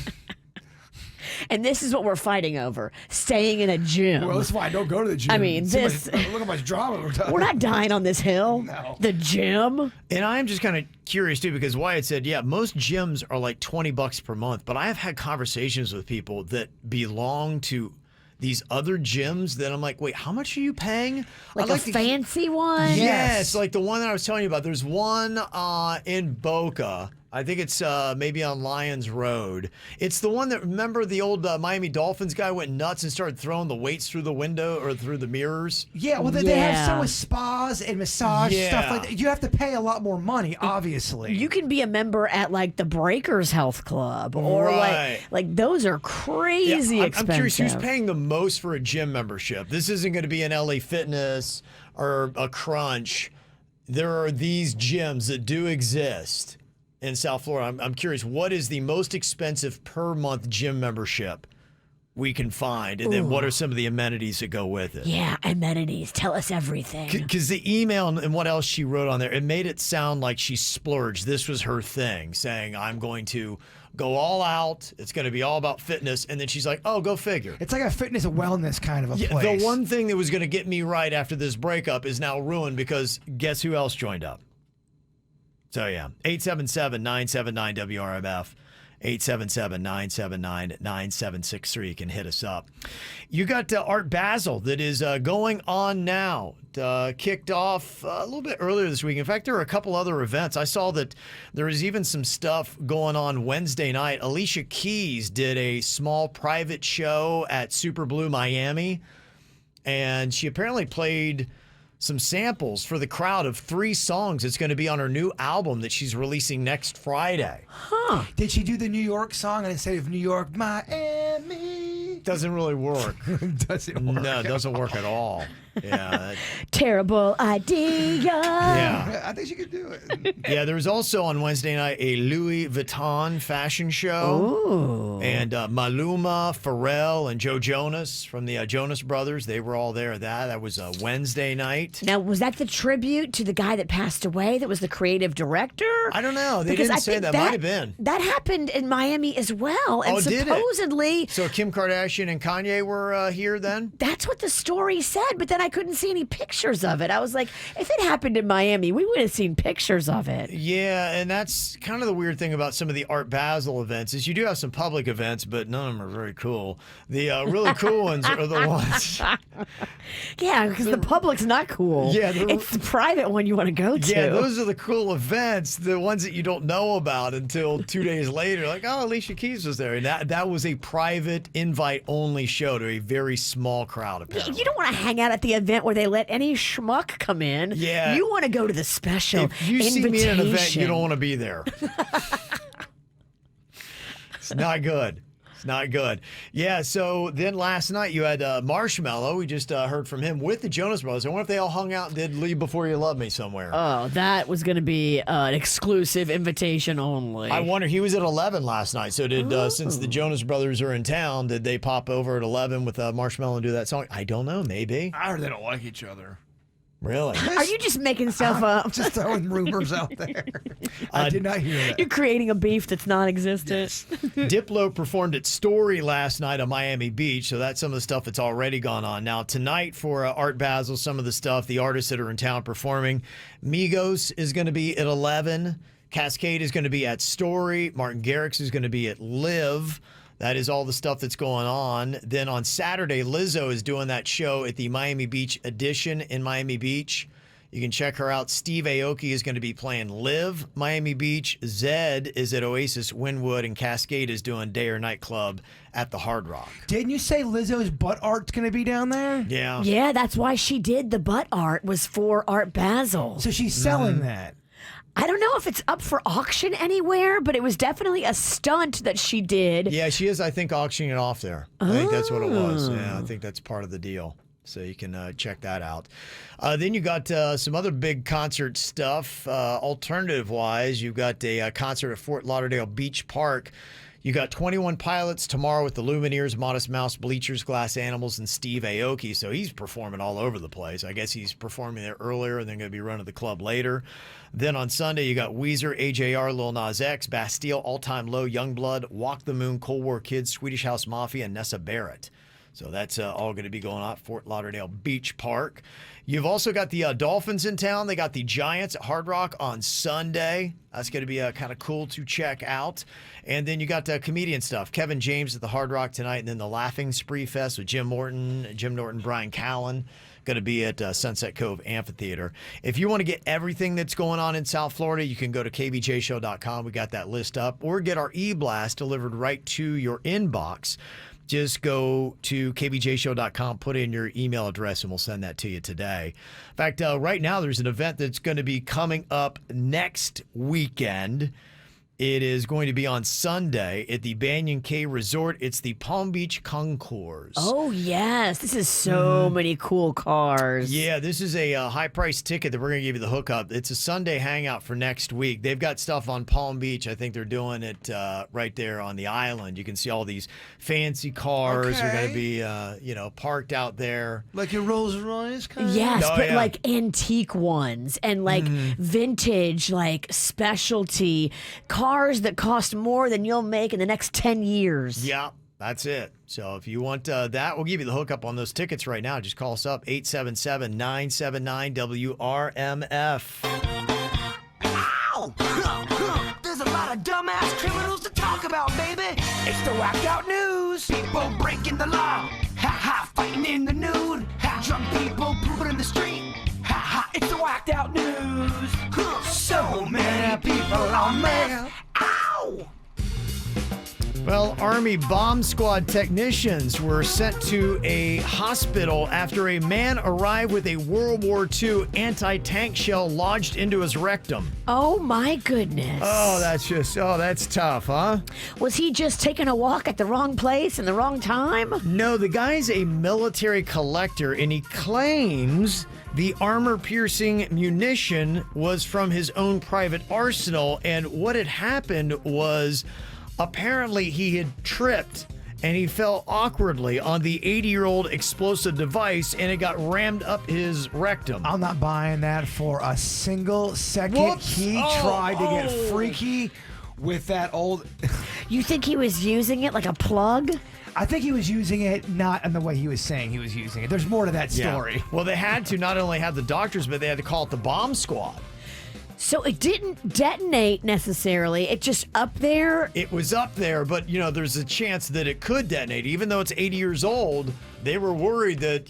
And this is what we're fighting over: staying in a gym. Well, that's why I don't go to the gym. I mean, this. Look how much drama we're talking. We're not dying on this hill. No. The gym. And I'm just kind of curious too, because Wyatt said, yeah, most gyms are like $20 per month, but I have had conversations with people that belong to these other gyms that I'm like, wait, how much are you paying? Like a fancy one? Yes, like the one that I was telling you about. There's one in Boca. I think it's maybe on Lions Road. It's the one that, remember the old Miami Dolphins guy went nuts and started throwing the weights through the window or through the mirrors? Yeah, well, they have so much spas and massage stuff like that. You have to pay a lot more money, obviously. You can be a member at like the Breakers Health Club or like those are crazy expensive. I'm curious who's paying the most for a gym membership. This isn't going to be an LA Fitness or a Crunch. There are these gyms that do exist in South Florida. I'm curious, what is the most expensive per month gym membership we can find? And then what are some of the amenities that go with it? Yeah, amenities. Tell us everything. Because the email and what else she wrote on there, it made it sound like she splurged. This was her thing, saying, I'm going to go all out. It's going to be all about fitness. And then she's like, oh, go figure. It's like a fitness and wellness kind of a place. The one thing that was going to get me right after this breakup is now ruined because guess who else joined up? So, yeah, 877-979-WRMF, 877-979-9763. You can hit us up. You got Art Basel that is going on now. Kicked off a little bit earlier this week. In fact, there are a couple other events. I saw that there is even some stuff going on Wednesday night. Alicia Keys did a small private show at Super Blue Miami, and she apparently played some samples for the crowd of 3 songs that's going to be on her new album that she's releasing next Friday. Huh. Did she do the New York song instead of New York, Miami? Doesn't really work. Doesn't work. No, it doesn't work at all. Yeah. Terrible idea. Yeah. I think she could do it. Yeah, there was also on Wednesday night a Louis Vuitton fashion show. Ooh. And Maluma, Pharrell, and Joe Jonas from the Jonas Brothers, they were all there. That was a Wednesday night. Now, was that the tribute to the guy that passed away that was the creative director? I don't know. They didn't say that. Might have been. That happened in Miami as well. And supposedly. So Kim Kardashian and Kanye were here then? That's what the story said, but then I couldn't see any pictures of it. I was like, if it happened in Miami, we would have seen pictures of it. Yeah, and that's kind of the weird thing about some of the Art Basel events is you do have some public events, but none of them are very cool. The really cool ones are the ones. Yeah, because the public's not cool. Yeah, it's the private one you want to go to. Yeah, those are the cool events, the ones that you don't know about until 2 days later. Like, oh, Alicia Keys was there. And that was a private invite-only show to a very small crowd, apparently. You don't want to hang out at the event where they let any schmuck come in. Yeah. You want to go to the special If you see me at an event, you don't want to be there. It's not good. It's not good. Yeah, so then last night you had Marshmello. We just heard from him with the Jonas Brothers. I wonder if they all hung out and did Leave Before You Love Me somewhere. Oh, that was going to be an exclusive invitation only. I wonder, he was at 11 last night. So did since the Jonas Brothers are in town, did they pop over at 11 with Marshmello and do that song? I don't know. Maybe. I heard they don't like each other. Really? Are you just making stuff up? Just throwing rumors out there. I did not hear that. You're creating a beef that's non-existent. Yes. Diplo performed at Story last night on Miami Beach, so that's some of the stuff that's already gone on. Now, tonight for Art Basel, some of the stuff, the artists that are in town performing. Migos is going to be at 11. Cascade is going to be at Story. Martin Garrix is going to be at Live. That is all the stuff that's going on. Then on Saturday, Lizzo is doing that show at the Miami Beach Edition in Miami Beach. You can check her out. Steve Aoki is going to be playing Live Miami Beach. Zed is at Oasis Wynwood, and Cascade is doing Day or Night Club at the Hard Rock. Didn't you say Lizzo's butt art's going to be down there? Yeah. Yeah, that's why she did the butt art, was for Art Basel. So she's selling that. I don't know if it's up for auction anywhere, but it was definitely a stunt that she did. Yeah, she is, I think, auctioning it off there. I think that's what it was. Yeah, I think that's part of the deal. So you can check that out. Then you got some other big concert stuff. Alternative-wise, you've got a concert at Fort Lauderdale Beach Park. You got 21 Pilots tomorrow with the Lumineers, Modest Mouse, Bleachers, Glass Animals, and Steve Aoki. So he's performing all over the place. I guess he's performing there earlier and then going to be running the club later. Then on Sunday, you got Weezer, AJR, Lil Nas X, Bastille, All Time Low, Youngblood, Walk the Moon, Cold War Kids, Swedish House Mafia, and Nessa Barrett. So that's all going to be going on at Fort Lauderdale Beach Park. You've also got the Dolphins in town. They got the Giants at Hard Rock on Sunday. That's going to be kind of cool to check out. And then you got comedian stuff. Kevin James at the Hard Rock tonight, and then the Laughing Spree Fest with Jim Norton, Brian Callen. Going to be at Sunset Cove Amphitheater. If you want to get everything that's going on in South Florida, you can go to kvjshow.com. We got that list up. Or get our e-blast delivered right to your inbox. Just go to kvjshow.com, put in your email address, and we'll send that to you today. In fact, right now there's an event that's going to be coming up next weekend. It is going to be on Sunday at the Banyan Cay Resort. It's the Palm Beach Concours. Oh, yes. This is so many cool cars. Yeah, this is a high-priced ticket that we're going to give you the hookup. It's a Sunday hangout for next week. They've got stuff on Palm Beach. I think they're doing it right there on the island. You can see all these fancy cars are going to be, parked out there. Like your Rolls Royce kind? Yes, but like antique ones and like vintage, like specialty cars that cost more than you'll make in the next 10 years. Yeah, that's it. So if you want that, we'll give you the hookup on those tickets right now. Just call us up, 877-979-WRMF. Ow! There's a lot of dumbass criminals to talk about, baby. It's the whacked out news. People breaking the law. Ha-ha, fighting in the nude. Ha, drunk people pooping in the street. Ha-ha, it's the whacked out news. So many people on meth. Ow! Well, Army bomb squad technicians were sent to a hospital after a man arrived with a World War II anti-tank shell lodged into his rectum. Oh, my goodness. Oh, that's tough, huh? Was he just taking a walk at the wrong place in the wrong time? No, the guy's a military collector, and he claims the armor-piercing munition was from his own private arsenal, and what had happened was apparently he had tripped and he fell awkwardly on the 80-year-old explosive device and it got rammed up his rectum. I'm not buying that for a single second. Whoops. He tried to get freaky with that old... You think he was using it like a plug? I think he was using it not in the way he was saying he was using it. There's more to that story. Yeah. Well, they had to not only have the doctors, but they had to call it the bomb squad. So it didn't detonate necessarily. It just up there? It was up there, but, there's a chance that it could detonate. Even though it's 80 years old, they were worried that,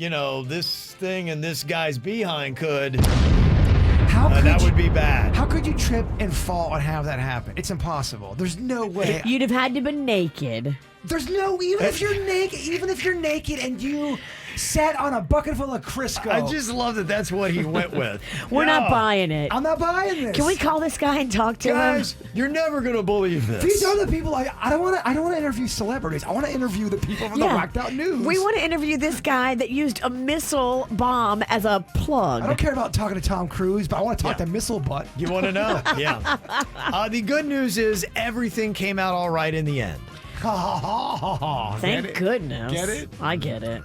this thing in this guy's behind could... that would be bad. How could you trip and fall and have that happen? It's impossible. There's no way. You'd have had to be naked. There's no, even if you're naked and you sat on a bucket full of Crisco. I just love that that's what he went with. We're not buying it. I'm not buying this. Can we call this guy and talk to him? You're never going to believe this. These are the people I don't want to interview celebrities. I want to interview the people from the Whacked Out News. We want to interview this guy that used a missile bomb as a plug. I don't care about talking to Tom Cruise, but I want to talk to Missile Butt. You want to know? Yeah. The good news is everything came out all right in the end. Thank goodness. Get it? I get it.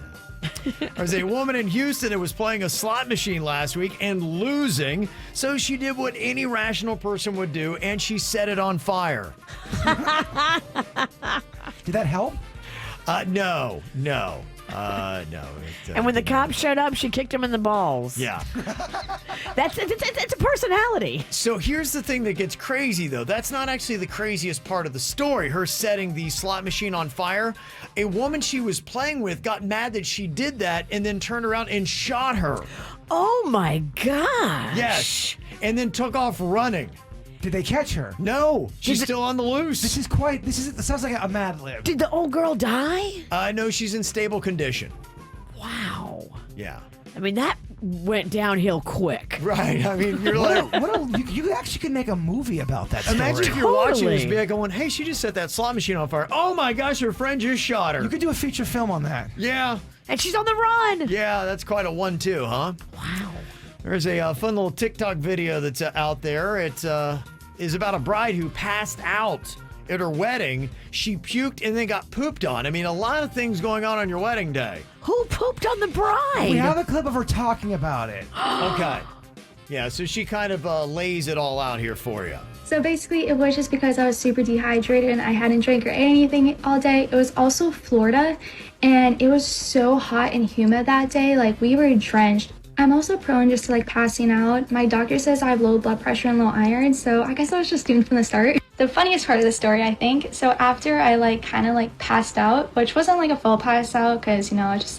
There's a woman in Houston that was playing a slot machine last week and losing, so she did what any rational person would do, and she set it on fire. Did that help? No. And when the cops showed up, she kicked him in the balls. Yeah. It's a personality. So here's the thing that gets crazy, though. That's not actually the craziest part of the story, her setting the slot machine on fire. A woman she was playing with got mad that she did that and then turned around and shot her. Oh, my gosh. Yes. And then took off running. Did they catch her? No, she's still on the loose. This sounds like a Mad Lib. Did the old girl die? No, she's in stable condition. Wow. Yeah. I mean, that went downhill quick. Right. I mean, you're like... you actually could make a movie about that story. Imagine if you're watching this, be like going, hey, she just set that slot machine on fire. Oh my gosh, her friend just shot her. You could do a feature film on that. Yeah. And she's on the run. Yeah, that's quite a 1-2, huh? Wow. There's a fun little TikTok video that's out there. It is about a bride who passed out at her wedding. She puked and then got pooped on. I mean, a lot of things going on your wedding day. Who pooped on the bride? We have a clip of her talking about it. Okay. Yeah, so she kind of lays it all out here for you. So basically, it was just because I was super dehydrated and I hadn't drank or ate anything all day. It was also Florida, and it was so hot and humid that day. Like, we were drenched. I'm also prone just to passing out. My doctor says I have low blood pressure and low iron, so I guess I was just doomed from the start. The funniest part of the story, I think, so after I kind of passed out, which wasn't a full pass out, because I was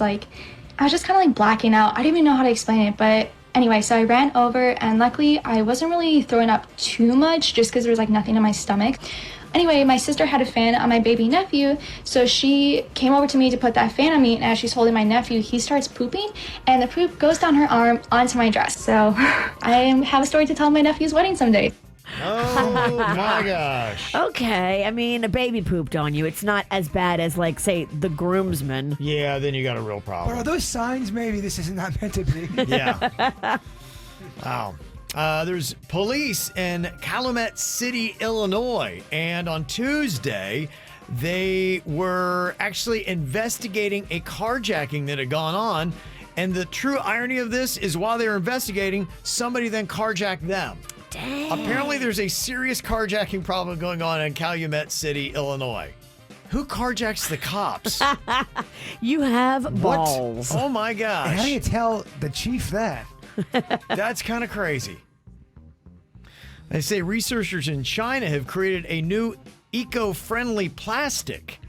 just kind of blacking out. I didn't even know how to explain it, but anyway, so I ran over, and luckily I wasn't really throwing up too much, just because there was nothing in my stomach. Anyway, my sister had a fan on my baby nephew, so she came over to me to put that fan on me, and as she's holding my nephew, he starts pooping, and the poop goes down her arm onto my dress. So I have a story to tell my nephew's wedding someday. Oh my gosh. Okay, I mean, a baby pooped on you. It's not as bad as, say, the groomsman. Yeah, then you got a real problem. But are those signs maybe this is not meant to be? Yeah. Wow. There's police in Calumet City, Illinois, and on Tuesday, they were actually investigating a carjacking that had gone on, and the true irony of this is while they were investigating, somebody then carjacked them. Dang. Apparently, there's a serious carjacking problem going on in Calumet City, Illinois. Who carjacks the cops? You have balls. What? Oh, my gosh. And how do you tell the chief that? That's kind of crazy. They say researchers in China have created a new eco-friendly plastic.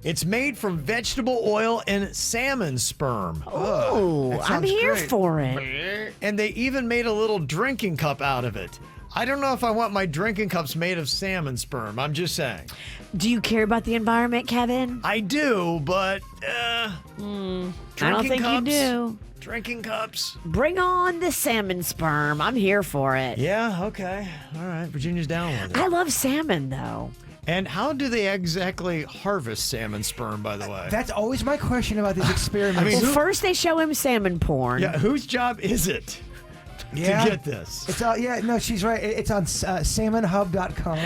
It's made from vegetable oil and salmon sperm. Oh, I'm here for it. And they even made a little drinking cup out of it. I don't know if I want my drinking cups made of salmon sperm. I'm just saying. Do you care about the environment, Kevin? I do, but I don't think you do. Drinking cups. Bring on the salmon sperm. I'm here for it. Yeah, okay. All right. Virginia's down with it. I love salmon, though. And how do they exactly harvest salmon sperm, by the way? That's always my question about these experiments. Well, first they show him salmon porn. Yeah, whose job is it to get this? It's no, she's right. It's on salmonhub.com.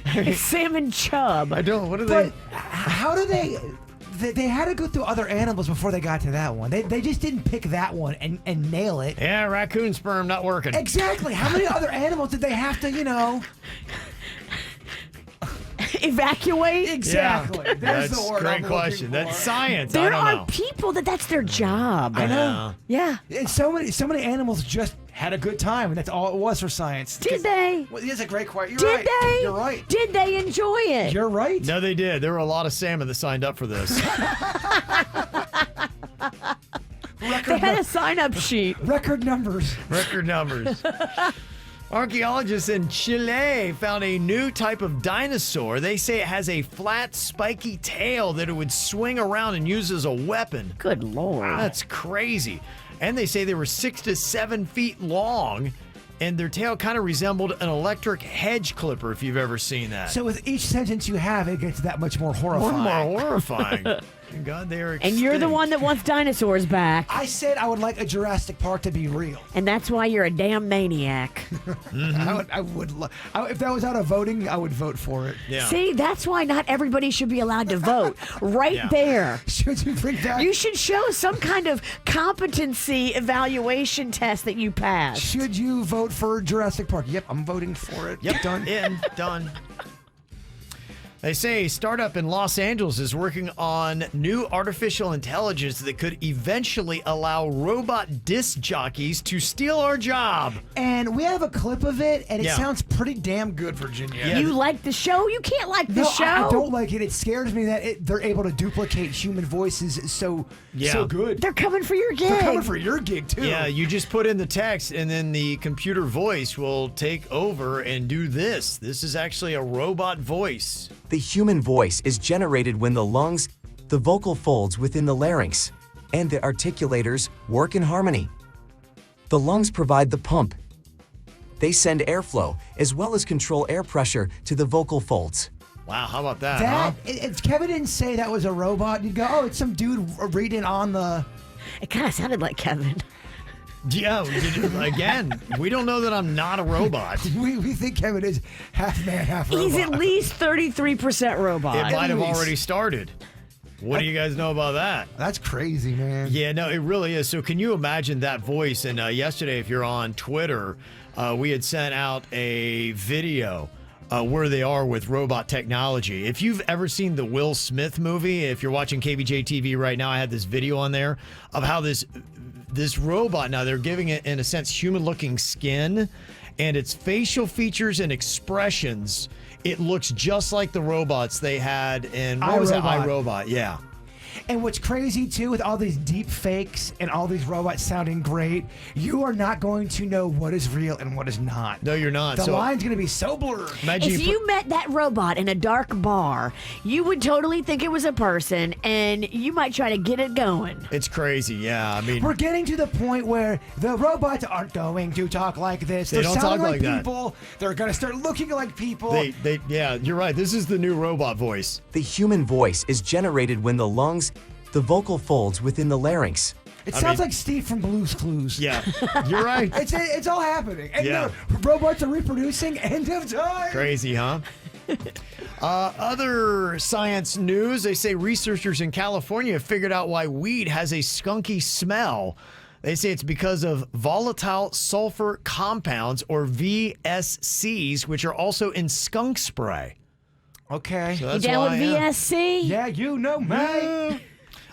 It's salmon chub. I don't. What are But they? how do they? They had to go through other animals before they got to that one. They just didn't pick that one and nail it. Yeah, raccoon sperm not working. Exactly. How many other animals did they have to, evacuate? Exactly. Yeah, There's that's the word. great I'm question. looking That's for. science. I There don't are know. people that's their job. I know. Yeah. And so many animals just had a good time, and that's all it was for science. Did they? Well, that's a great question. Did You're right. they? You're right. Did they enjoy it? You're right. No, they did. There were a lot of salmon that signed up for this. They had a sign-up sheet. Record numbers. Record numbers. Archaeologists in Chile found a new type of dinosaur. They say it has a flat, spiky tail that it would swing around and use as a weapon. Good Lord. That's crazy. And they say they were 6 to 7 feet long, and their tail kind of resembled an electric hedge clipper, if you've ever seen that. So with each sentence you have, it gets that much more horrifying. More horrifying. God, they are And you're the extinct. one that wants dinosaurs back. I said I would like a Jurassic Park to be real. And that's why you're a damn maniac. I would if that was out of voting, I would vote for it. Yeah. See, that's why not everybody should be allowed to vote. Right there. Should you bring back? You should show some kind of competency evaluation test that you passed. Should you vote for Jurassic Park? Yep, I'm voting for it. Yep, Done. done. They say a startup in Los Angeles is working on new artificial intelligence that could eventually allow robot disc jockeys to steal our job. And we have a clip of it, and it Yeah. sounds pretty damn good, Virginia. Yeah. You like the show? You can't like the No, show. I don't like it. It scares me that they're able to duplicate human voices so good. They're coming for your gig. They're coming for your gig, too. Yeah, you just put in the text and then the computer voice will take over and do this. This is actually a robot voice. The human voice is generated when the lungs, the vocal folds within the larynx, and the articulators work in harmony. The lungs provide the pump. They send airflow as well as control air pressure to the vocal folds. Wow, how about that, huh? If Kevin didn't say that was a robot, you'd go, oh, it's some dude reading on the... It kind of sounded like Kevin. Yeah, again, we don't know that I'm not a robot. we think Kevin is half man, half robot. He's at least 33% robot. It might have already started. What do you guys know about that? That's crazy, man. Yeah, no, it really is. So can you imagine that voice? And yesterday, if you're on Twitter, we had sent out a video where they are with robot technology. If you've ever seen the Will Smith movie, if you're watching KVJ TV right now, I had this video on there of how this robot, now they're giving it, in a sense, human-looking skin, and its facial features and expressions, it looks just like the robots they had in, what was it? iRobot, yeah. And what's crazy, too, with all these deep fakes and all these robots sounding great, you are not going to know what is real and what is not. No, you're not. The So line's going to be so blurred. imagine If you met that robot in a dark bar, you would totally think it was a person, and you might try to get it going. It's crazy, yeah. I mean, We're getting to the point where the robots aren't going to talk like this. They They're don't sounding talk like like that. people. They're going to start looking like people. yeah, you're right. This is the new robot voice. The human voice is generated when the lungs, the vocal folds within the larynx. It sounds like Steve from Blue's Clues. Yeah, you're right. It's all happening. And Yeah. robots are reproducing. End of time. Crazy, huh? Other science news, they say researchers in California have figured out why weed has a skunky smell. They say it's because of volatile sulfur compounds, or VSCs, which are also in skunk spray. Okay. So You that's down why, with VSC? Yeah, you know me.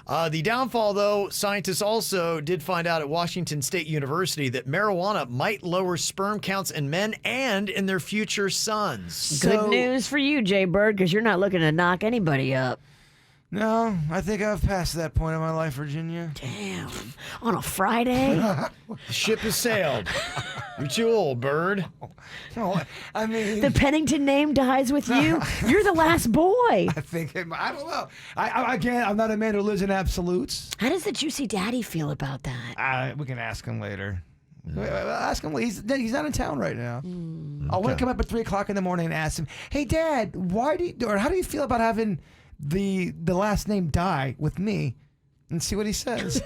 The downfall, though, scientists also did find out at Washington State University that marijuana might lower sperm counts in men and in their future sons. Good news for you, Jaybird, because you're not looking to knock anybody up. No, I think I've passed that point in my life, Virginia. Damn. On a Friday? The ship has sailed. You're too old, Bird. No, I mean, The Pennington name dies with you. You're the last boy. I think I don't know. Again, I'm not a man who lives in absolutes. How does the Juicy Daddy feel about that? We can ask him later. Ask him. He's not in town right now. I'll wake him up at 3:00 in the morning and ask him, "Hey, Dad, how do you feel about having the last name die with me?" And see what he says.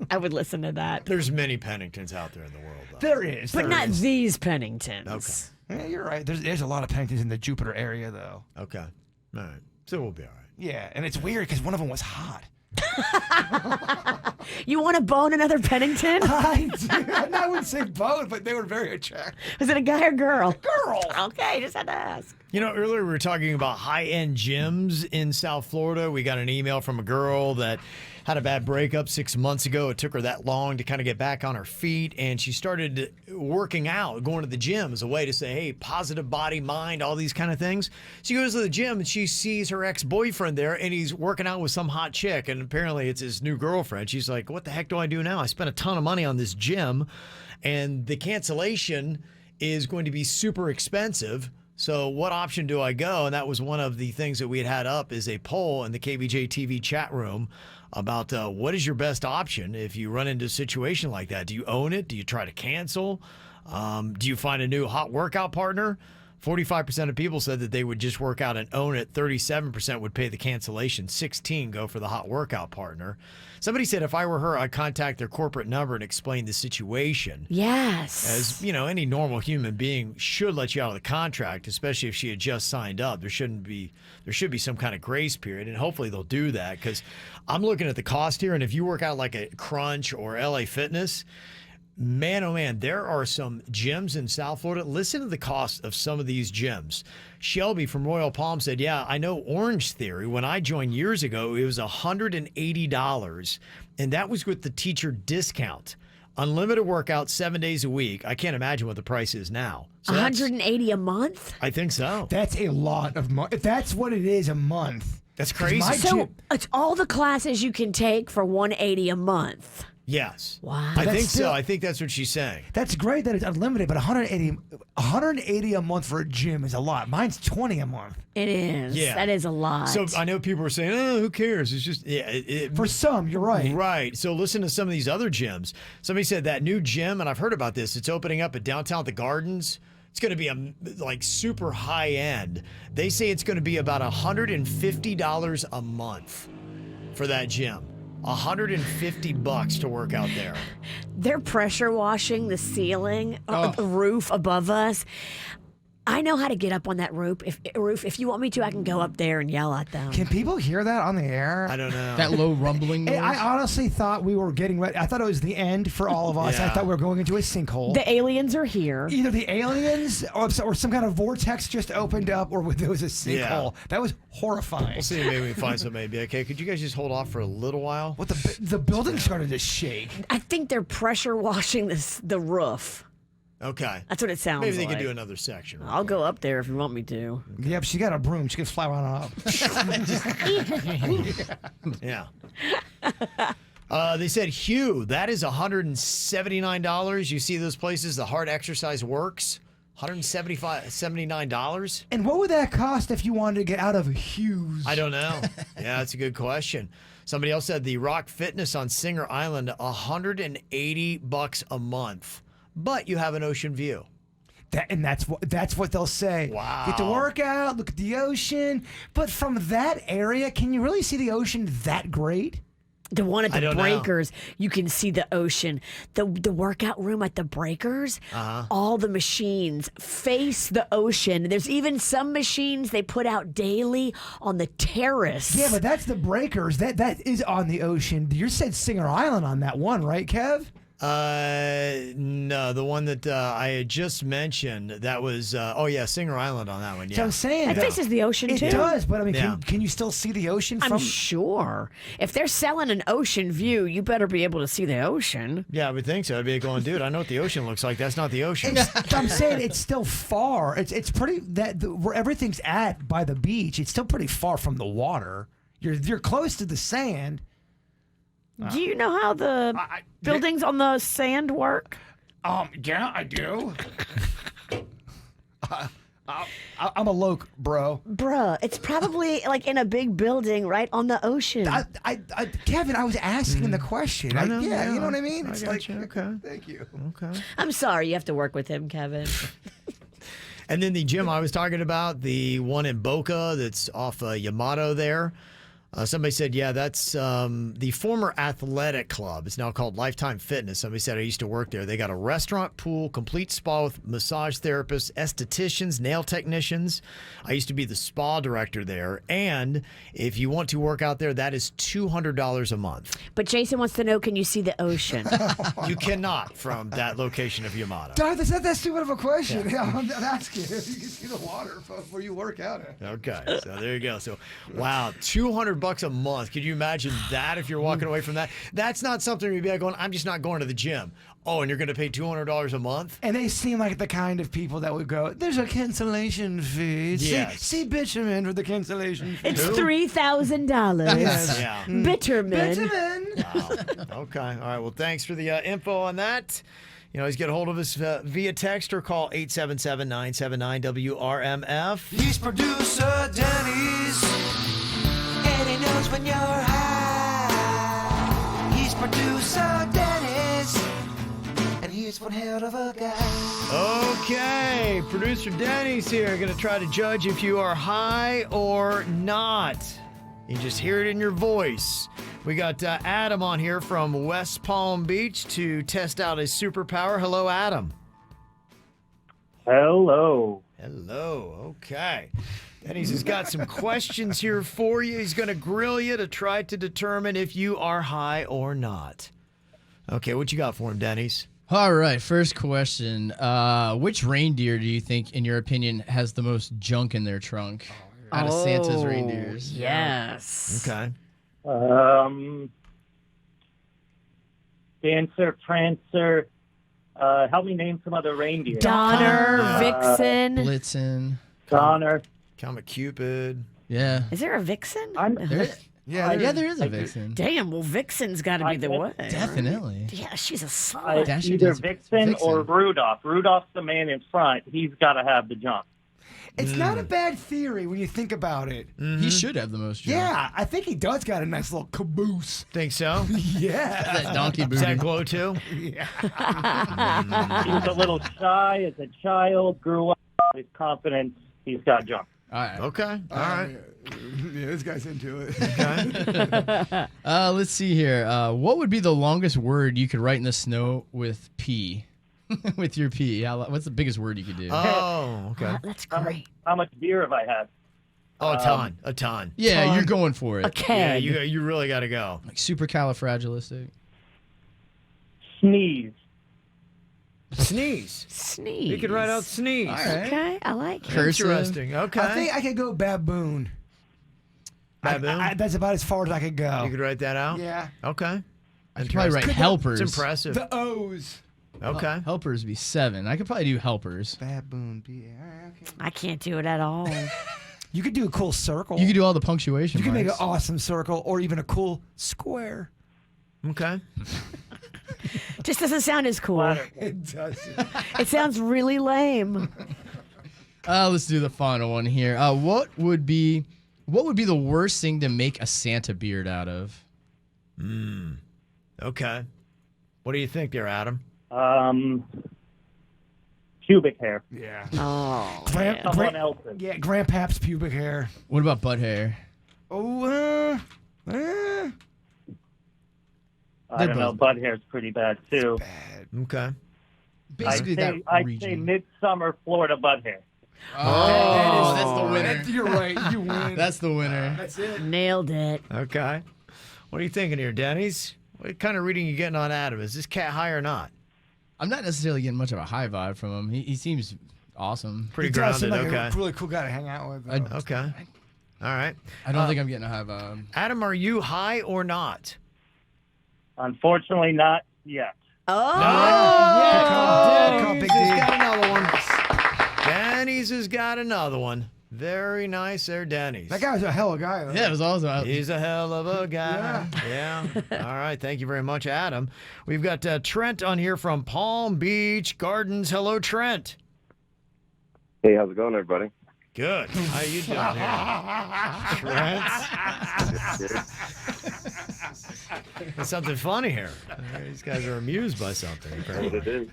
I would listen to that. There's many Penningtons out there in the world, though. There is, but not these Penningtons. Okay. Yeah, you're right. There's a lot of Penningtons in the Jupiter area, though. Okay. All right. So we'll be all right. Yeah, and it's weird because one of them was hot. You want to bone another Pennington? I wouldn't say both, but they were very attractive. Was it a guy or girl? Girl. Okay, just had to ask. You know, earlier we were talking about high-end gyms in South Florida. We got an email from a girl that had a bad breakup 6 months ago. It took her that long to kind of get back on her feet, and she started working out, going to the gym as a way to say, hey, positive body, mind, all these kind of things. She goes to the gym, and she sees her ex-boyfriend there, and he's working out with some hot chick, and apparently it's his new girlfriend. She's like, what the heck do I do now? I spent a ton of money on this gym, and the cancellation is going to be super expensive. So what option do I go? And that was one of the things that we had up is a poll in the KVJ TV chat room about what is your best option if you run into a situation like that. Do you own it? Do you try to cancel? Do you find a new hot workout partner? 45% of people said that they would just work out and own it. 37% would pay the cancellation. 16% go for the hot workout partner. Somebody said if I were her, I'd contact their corporate number and explain the situation. Yes. As, you know, any normal human being should let you out of the contract, especially if she had just signed up. There should be some kind of grace period, and hopefully they'll do that because I'm looking at the cost here, and if you work out like a Crunch or LA Fitness, man, oh man, there are some gyms in South Florida. Listen to the cost of some of these gyms. Shelby from Royal Palm said, yeah, I know Orange Theory. When I joined years ago, it was $180, and that was with the teacher discount. Unlimited workout 7 days a week. I can't imagine what the price is now. So $180 a month? I think so. That's a lot of money. If that's what it is a month. That's crazy. So it's all the classes you can take for $180 a month. Yes. Wow. I think so. I think that's what she's saying. That's great that it's unlimited, but $180 a month for a gym is a lot. Mine's $20 a month. It is. Yeah. That is a lot. So I know people are saying, oh, who cares? It's just, yeah. For some, you're right. Right. So listen to some of these other gyms. Somebody said that new gym, and I've heard about this, it's opening up at downtown at the Gardens. It's going to be like super high end. They say it's going to be about $150 a month for that gym. $150 to work out there. They're pressure washing the ceiling, the roof above us. I know how to get up on that roof. If you want me to, I can go up there and yell at them. Can people hear that on the air? I don't know. That low rumbling noise? I honestly thought we were getting ready. I thought it was the end for all of us. Yeah. I thought we were going into a sinkhole. The aliens are here. Either the aliens or some kind of vortex just opened up or there was a sinkhole. Yeah. That was horrifying. We'll see. Maybe we can find something. Maybe. Okay, could you guys just hold off for a little while? What the building started to shake. I think they're pressure washing the roof. Okay. That's what it sounds like. Maybe they can do another section. I'll go up there if you want me to. Yeah, but she got a broom. She can fly around up. Yeah. They said Hugh, that is $179. You see those places, the Hard Exercise Works, $179. And what would that cost if you wanted to get out of Hughes? I don't know. Yeah, that's a good question. Somebody else said the Rock Fitness on Singer Island, $180 a month. But you have an ocean view. That's what they'll say. Wow. Get to work out, look at the ocean. But from that area, can you really see the ocean that great? The one at the Breakers, you can see the ocean. The workout room at the Breakers, all the machines face the ocean. There's even some machines they put out daily on the terrace. Yeah, but that's the Breakers. That is on the ocean. You said Singer Island on that one, right, Kev? No, the one that I had just mentioned, that was, Singer Island on that one, yeah. So I'm saying it faces the ocean, too. It does, but I mean, can you still see the ocean from... I'm sure. If they're selling an ocean view, you better be able to see the ocean. Yeah, I would think so. I'd be going, dude, I know what the ocean looks like. That's not the ocean. I'm saying it's still far. It's pretty, where everything's at by the beach, it's still pretty far from the water. You're close to the sand. Do you know how the buildings on the sand work? Yeah, I do. I'm a loc, bro. Bruh, it's probably like in a big building right on the ocean. Kevin, I was asking the question. I know, you know what I mean? I It's got like, you. Okay. Thank you. Okay. I'm sorry you have to work with him, Kevin. And then the gym I was talking about, the one in Boca that's off Yamato there. Somebody said, yeah, that's the former athletic club. It's now called Lifetime Fitness. Somebody said, I used to work there. They got a restaurant, pool, complete spa with massage therapists, estheticians, nail technicians. I used to be the spa director there. And if you want to work out there, that is $200 a month. But Jason wants to know, can you see the ocean? You cannot from that location of Yamato. Dad, that's not that stupid of a question. Yeah. I'm asking if you can see the water before you work out. Okay, so there you go. So, wow, $200 a month. Could you imagine that if you're walking away from that? That's not something you'd be like going, I'm just not going to the gym. Oh, and you're going to pay $200 a month? And they seem like the kind of people that would go, there's a cancellation fee. Yes. See Bitterman for the cancellation fee. It's $3,000. Yes. Yeah. Bitterman. Bitterman. Wow. Okay. All right. Well, thanks for the info on that. You know, always get a hold of us via text or call 877-979-WRMF. He's producer Denny's, and he knows when you're high. He's producer Denny's, and he's one hell of a guy. Okay. Producer Denny's here. Going to try to judge if you are high or not. You just hear it in your voice. We got Adam on here from West Palm Beach to test out his superpower. Hello, Adam. Hello. Hello. Okay. Denny's has got some questions here for you. He's going to grill you to try to determine if you are high or not. Okay, what you got for him, Denny's? All right, first question. Which reindeer do you think, in your opinion, has the most junk in their trunk out of Santa's reindeers? Yes. Okay. Dancer, Prancer. Help me name some other reindeer. Donner, Vixen. Blitzen. Donner. Comet Cupid. Yeah. Is there a Vixen? There is a Vixen. Damn, well, Vixen's got to be the one. Definitely. Yeah, she's a slut. Either Vixen or Rudolph. Rudolph's the man in front. He's got to have the jump. It's not a bad theory when you think about it. He should have the most junk. Yeah, I think he does got a nice little caboose. Think so? Yeah. That donkey booty. Does that glow too? Yeah. He was a little shy as a child, grew up, his confidence, he's got jump. All right. Okay. All right. Yeah, this guy's into it. Okay. Let's see here. What would be the longest word you could write in the snow with P? With your P. What's the biggest word you could do? Oh, okay. That's great. How much beer have I had? Oh, a ton. Yeah, you're going for it. A keg. Yeah, you really got to go. Like supercalifragilistic. Sneeze. Sneeze. Sneeze. You could write out sneeze. All right. Okay, I like it. Cursive. Interesting. Okay. I think I could go baboon. Baboon? That's about as far as I could go. You could write that out? Yeah. Okay. I could probably write helpers. It's impressive. The O's. Okay. Helpers would be 7. I could probably do helpers. Baboon. Okay. I can't do it at all. You could do a cool circle. You could do all the punctuation You could make an marks. awesome circle or even a cool square. Okay. Just doesn't sound as cool. It doesn't. It sounds really lame. Let's do the final one here. What would be the worst thing to make a Santa beard out of? Okay. What do you think there, Adam? Pubic hair. Yeah. Oh. Someone else's. Yeah, Grandpap's pubic hair. What about butt hair? Oh, I don't know. Butt hair's pretty bad, too. Okay. Basically, I'd say midsummer Florida butt hair. Oh, that's the winner. You're right. You win. That's the winner. That's it. Nailed it. Okay. What are you thinking here, Denny's? What kind of reading are you getting on Adam? Is this cat high or not? I'm not necessarily getting much of a high vibe from him. He seems awesome. Pretty He does seem grounded. like Okay. a really cool guy to hang out with. though. Okay. All right. I don't think I'm getting a high vibe. Adam, are you high or not? Unfortunately, not yet. Oh. Yeah. Call, Denny's Big has D. got another one. Denny's has got another one. Very nice there, Denny's. That guy was a hell of a guy. Though. Yeah, it was awesome. He's a hell of a guy. Yeah. All right. Thank you very much, Adam. We've got Trent on here from Palm Beach Gardens. Hello, Trent. Hey, how's it going, everybody? Good. How you doing here? Trent? There's something funny here. These guys are amused by something. Apparently. What it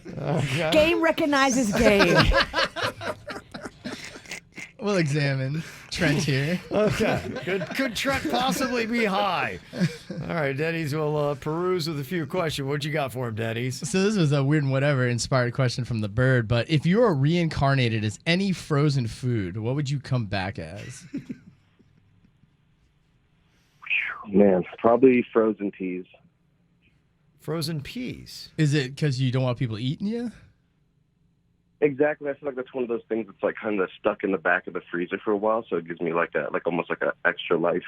is. Okay. Game recognizes game. We'll examine Trent here. Okay. Could Trent possibly be high? All right, Denny's will peruse with a few questions. What you got for him, Denny's? So this was a weird and whatever inspired question from the bird, but if you were reincarnated as any frozen food, what would you come back as? Man, probably frozen peas. Frozen peas. Is it because you don't want people eating you? Exactly. I feel like that's one of those things that's like kind of stuck in the back of the freezer for a while, so it gives me like almost like an extra life.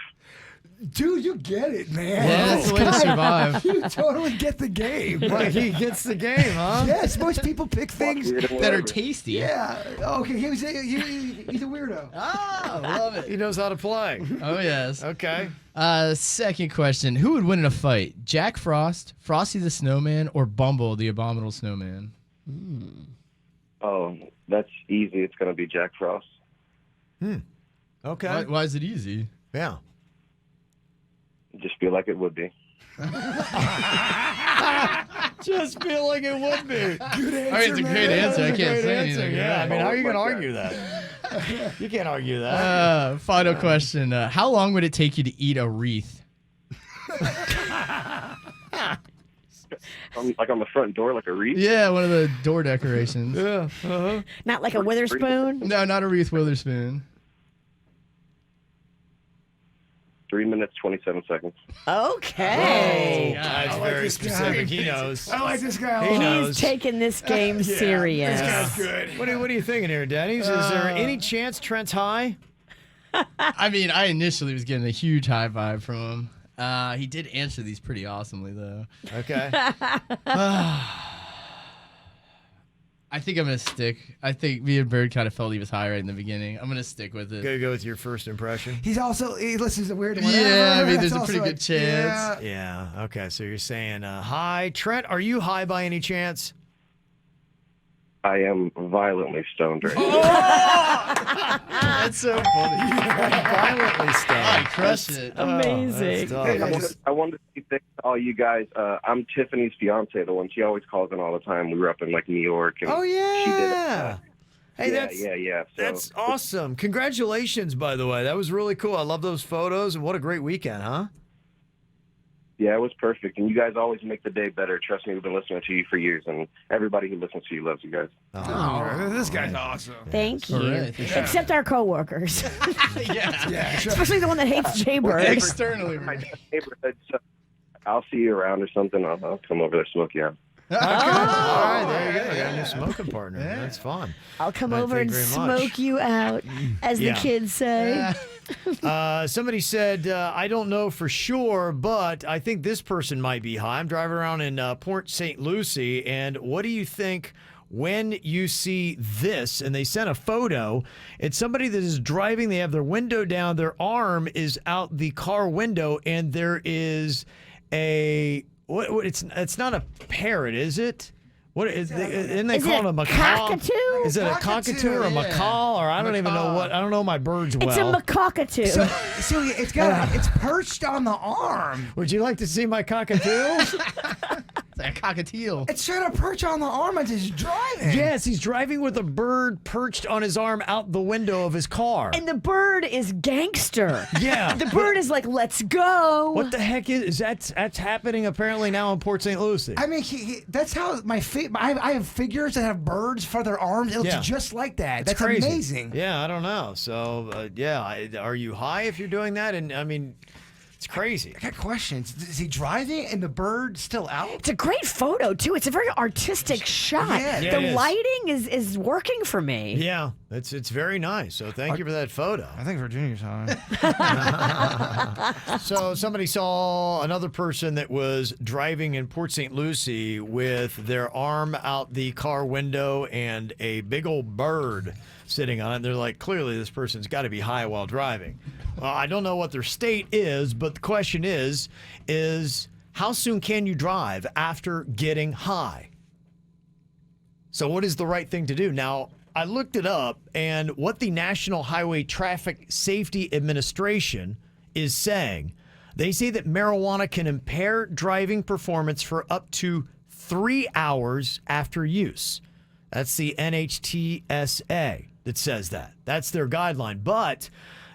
Dude, you get it, man. Yeah, that's the way to survive. You totally get the game. Right, he gets the game, huh? Yes, most people pick things that are tasty. Yeah. Okay, he's a weirdo. Oh, love it. He knows how to play. Oh, yes. Okay. Second question. Who would win in a fight? Jack Frost, Frosty the Snowman, or Bumble the Abominable Snowman? Oh, that's easy. It's going to be Jack Frost. Okay. Why is it easy? Yeah. Just feel like it would be. Just feel like it would be. Good answer, I mean, it's a great answer. I can't say anything. Yeah, I mean, how are you going to argue that? You can't argue that. Final question. How long would it take you to eat a wreath? Like on the front door, like a wreath? Yeah, one of the door decorations. Yeah. Uh-huh. Not like a Witherspoon? No, not a Reese Witherspoon. 3 minutes, 27 seconds. Okay. That's very specific. He knows. I like this guy. He knows. He's taking this game serious. This guy's good. What are you thinking here, Denny's? Is there any chance Trent's high? I mean, I initially was getting a huge high vibe from him. He did answer these pretty awesomely, though. Okay. I think I'm going to stick. I think me and Bird kind of felt he was high right in the beginning. I'm going to stick with it. Gonna go with your first impression? He listens to weird. Yeah, I mean, there's That's a pretty also good chance. Yeah. Okay, so you're saying high. Trent, are you high by any chance? I am violently stoned right Oh! now. That's so funny. Violently stoned. I crushed it. Amazing. I wanted to say thanks to all you guys. I'm Tiffany's fiance, the one she always calls in all the time. We were up in like New York. And Oh, yeah. She did Hey, yeah. So, that's awesome. Congratulations, by the way. That was really cool. I love those photos, and what a great weekend, huh? yeah, it was perfect. And you guys always make the day better. Trust me, we've been listening to you for years, and everybody who listens to you loves you guys. Oh, this guy's awesome. Thank you. Right, yeah. Except our coworkers. Yeah. Especially the one that hates Jaybird. Externally. My neighborhood, so I'll see you around or something. I'll come over there, smoke you out. Okay. All right, there you go. You got a new smoking partner. That's fun. I'll come All right, over thank and you very much. smoke you out, as the Yeah. kids say. Somebody said, I don't know for sure, but I think this person might be high. I'm driving around in Port St. Lucie, and what do you think when you see this? And they sent a photo. It's somebody that is driving. They have their window down. Their arm is out the car window, and there is a... What? It's not a parrot, is it? What is? Isn't they call it a macaw? Cockatoo? Is it a cockatoo or a macaw? Or I don't even know what. I don't know my birds well. It's a macaw-catoo. So it's perched on the arm. Would you like to see my cockatoo? It's like a cockatiel. It's trying to perch on the arm and just driving. Yes, he's driving with a bird perched on his arm out the window of his car. And the bird is gangster. Yeah. The bird is like, let's go. What the heck is that's happening apparently now in Port St. Lucie? I mean, that's how I have figures that have birds for their arms. It looks just like that. That's crazy. amazing. Yeah, I don't know. So, are you high if you're doing that? And I mean, it's crazy. I got questions. Is he driving and the bird still out? It's a great photo, too. It's a very artistic shot. Yeah, the it is. lighting is working for me. Yeah, It's very nice. So thank you for that photo. I think Virginia's high. So somebody saw another person that was driving in Port St. Lucie with their arm out the car window and a big old bird sitting on it. They're like, clearly this person's got to be high while driving. Well, I don't know what their state is, but the question is how soon can you drive after getting high? So what is the right thing to do? Now, I looked it up, and what the National Highway Traffic Safety Administration is saying, they say that marijuana can impair driving performance for up to 3 hours after use. That's the NHTSA that says that. That's their guideline. But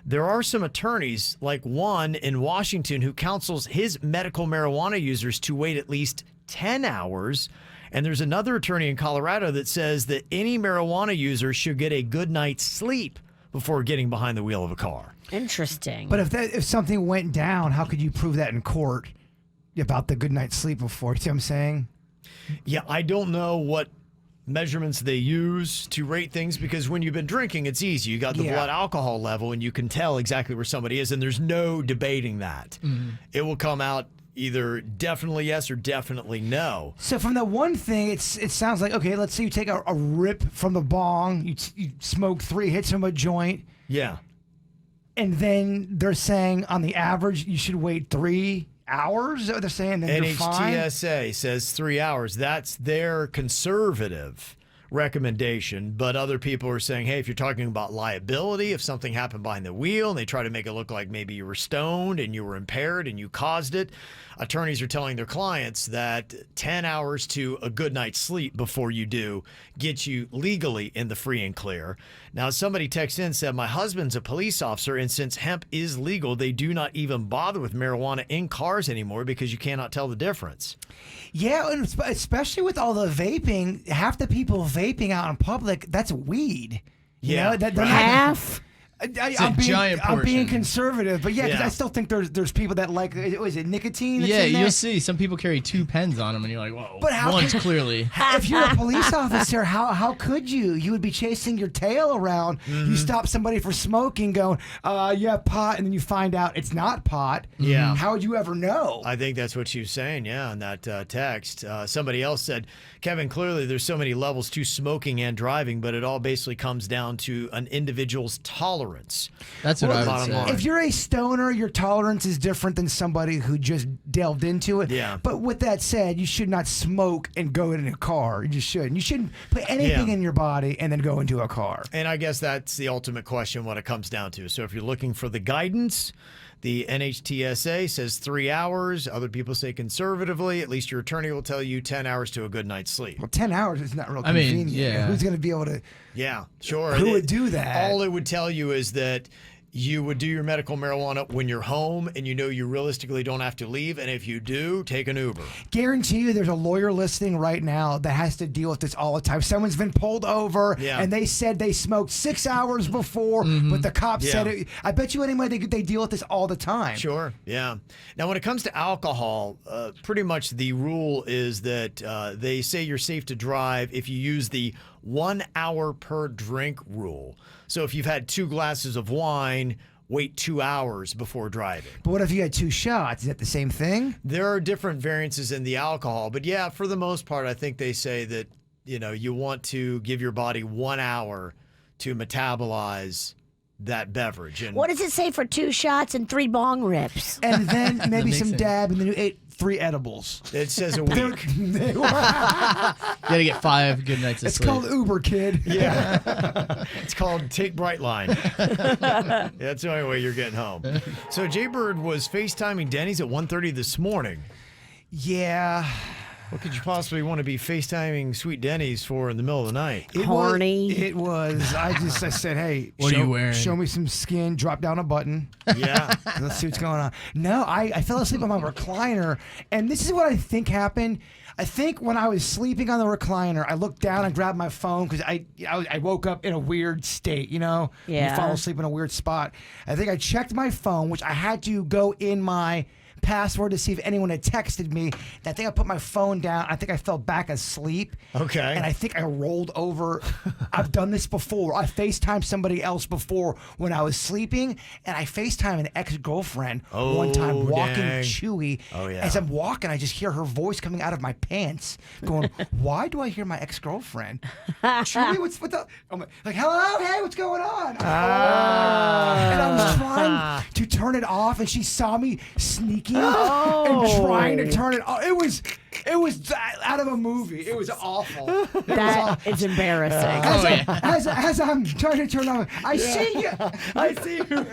there are some attorneys, like one in Washington, who counsels his medical marijuana users to wait at least 10 hours. And there's another attorney in Colorado that says that any marijuana user should get a good night's sleep before getting behind the wheel of a car. Interesting. But if something went down, how could you prove that in court about the good night's sleep before? You see what I'm saying? Yeah, I don't know what measurements they use to rate things, because when you've been drinking, it's easy. You got the blood alcohol level, and you can tell exactly where somebody is, and there's no debating that. Mm-hmm. It will come out either definitely yes or definitely no. So from the one thing, it sounds like, okay, let's say you take a rip from the bong, you smoke 3 hits from a joint. Yeah. And then they're saying on the average, you should wait 3 hours? Is that what they're saying? Then you're fine? NHTSA says 3 hours. That's their conservative recommendation, but other people are saying, hey, if you're talking about liability, if something happened behind the wheel and they try to make it look like maybe you were stoned and you were impaired and you caused it, attorneys are telling their clients that 10 hours to a good night's sleep before you do gets you legally in the free and clear. Now, somebody texted in and said, my husband's a police officer, and since hemp is legal, they do not even bother with marijuana in cars anymore because you cannot tell the difference. Yeah, and especially with all the vaping, half the people vaping out in public, that's weed. Yeah, you know, half. I'm being conservative, but because Yeah. I still think there's people that like, is it nicotine? that's Yeah, in there? you'll see. Some people carry 2 pens on them, and you're like, whoa. But how one's can- clearly. If you're a police officer, how could you? You would be chasing your tail around. Mm-hmm. You stop somebody for smoking, going, you have pot, and then you find out it's not pot. Yeah. How would you ever know? I think that's what she was saying, yeah, in that text. Somebody else said, Kevin, clearly there's so many levels to smoking and driving, but it all basically comes down to an individual's tolerance. That's what I would Bottom say. line. If you're a stoner, your tolerance is different than somebody who just delved into it. Yeah. But with that said, you should not smoke and go in a car. You just shouldn't. You shouldn't put anything Yeah. in your body and then go into a car. And I guess that's the ultimate question, what it comes down to. So if you're looking for the guidance, the NHTSA says 3 hours. Other people say conservatively, at least your attorney will tell you 10 hours to a good night's sleep. Well, 10 hours is not real I mean, convenient. yeah. Who's going to be able to? Yeah, sure. Who would do that? All it would tell you is that you would do your medical marijuana when you're home and you know you realistically don't have to leave. And if you do, take an Uber. Guarantee you there's a lawyer listening right now that has to deal with this all the time. Someone's been pulled over and they said they smoked 6 hours before, but the cop said it. I bet you anyway they deal with this all the time. Sure, yeah. Now, when it comes to alcohol, pretty much the rule is that they say you're safe to drive if you use the 1 hour per drink rule. So if you've had 2 glasses of wine, wait 2 hours before driving. But what if you had 2 shots? Is that the same thing? There are different variances in the alcohol, but yeah, for the most part, I think they say that, you know, you want to give your body 1 hour to metabolize that beverage. And What does it say for 2 shots and 3 bong rips? And then maybe some sense. dab, and then you ate 3 edibles. It says a week. You gotta get 5 good nights of It's sleep. called Uber, kid. Yeah. It's called Take Brightline. That's the only way you're getting home. So Jaybird was FaceTiming Denny's at 1:30 this morning. Yeah. What could you possibly want to be FaceTiming Sweet Denny's for in the middle of the night? Horny. It was. I said, hey, What are you wearing? Show me some skin. Drop down a button. Yeah. Let's see what's going on. No, I fell asleep on my recliner, and this is what I think happened. I think when I was sleeping on the recliner, I looked down and grabbed my phone because I woke up in a weird state, you know? Yeah. You fall asleep in a weird spot. I think I checked my phone, which I had to go in my password to see if anyone had texted me. And I think I put my phone down. I think I fell back asleep. Okay. And I think I rolled over. I've done this before. I FaceTimed somebody else before when I was sleeping, and I FaceTimed an ex-girlfriend one time walking Chewy. Oh, yeah. As I'm walking, I just hear her voice coming out of my pants going, why do I hear my ex-girlfriend? Chewy, what's the... I'm like, hello? Hey, what's going on? And I was trying to turn it off, and she saw me sneaking and trying to turn it off. It was out of a movie. It was awful. It's embarrassing. As I'm trying to turn off, I see you. I see you.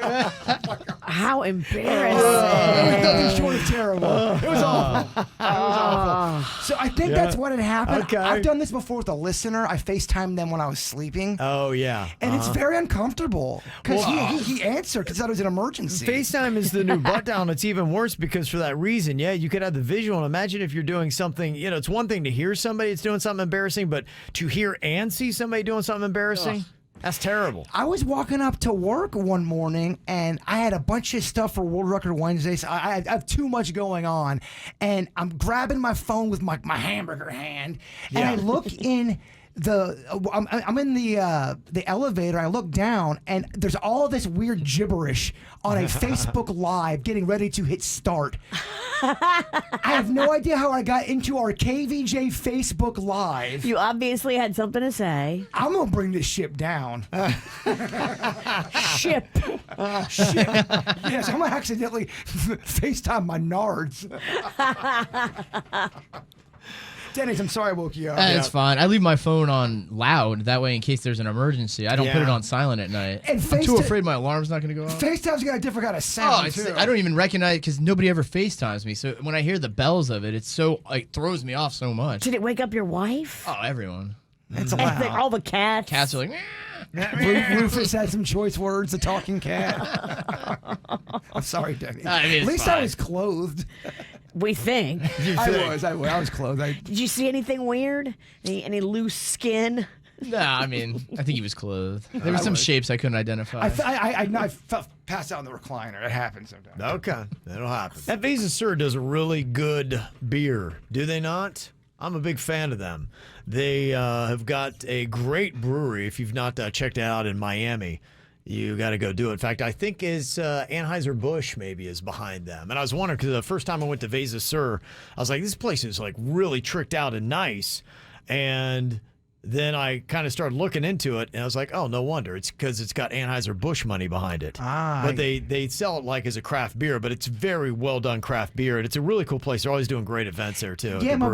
How embarrassing. It was nothing short of terrible. It was awful. It was awful. So I think that's what had happened. Okay. I've done this before with a listener. I FaceTimed them when I was sleeping. Oh, yeah. And it's very uncomfortable because he answered because that was an emergency. FaceTime is the new butt down. It's even worse because for that reason, you could have the visual. And imagine if you're doing something, it's one thing to hear somebody that's doing something embarrassing, but to hear and see somebody doing something embarrassing, that's terrible. I was walking up to work one morning, and I had a bunch of stuff for World Record Wednesday, so I have too much going on. And I'm grabbing my phone with my hamburger hand, and I look in I'm in the elevator. I look down, and there's all this weird gibberish on a Facebook Live getting ready to hit start. I have no idea how I got into our KVJ Facebook Live. You obviously had something to say. I'm going to bring this ship down. Ship. Ship. Yes, I'm going to accidentally FaceTime my nards. Dennis, I'm sorry I woke you up. It's fine. I leave my phone on loud. That way, in case there's an emergency, I don't put it on silent at night. And I'm too afraid my alarm's not going to go off. FaceTime's got a different kind of sound, too. I don't even recognize it because nobody ever FaceTimes me. So when I hear the bells of it, it throws me off so much. Did it wake up your wife? Oh, everyone. It's loud. All the cats. Cats are like, Rufus had some choice words, the talking cat. I'm sorry, Denny. At least I was clothed. We think. I was clothed. Did you see anything weird? Any loose skin? No, I mean, I think he was clothed. There were some shapes I couldn't identify. I passed out in the recliner. It happens sometimes. Okay, that'll happen. That Visa Sur does a really good beer, do they not? I'm a big fan of them. They have got a great brewery. If you've not checked it out in Miami, you got to go do it. In fact, I think Anheuser-Busch maybe is behind them. And I was wondering, because the first time I went to Visa Sur, I was like, this place is like really tricked out and nice. And then I kind of started looking into it, and I was like, oh, no wonder. It's because it's got Anheuser-Busch money behind it. But they sell it like as a craft beer, but it's very well done craft beer, and it's a really cool place. They're always doing great events there, too. Yeah, my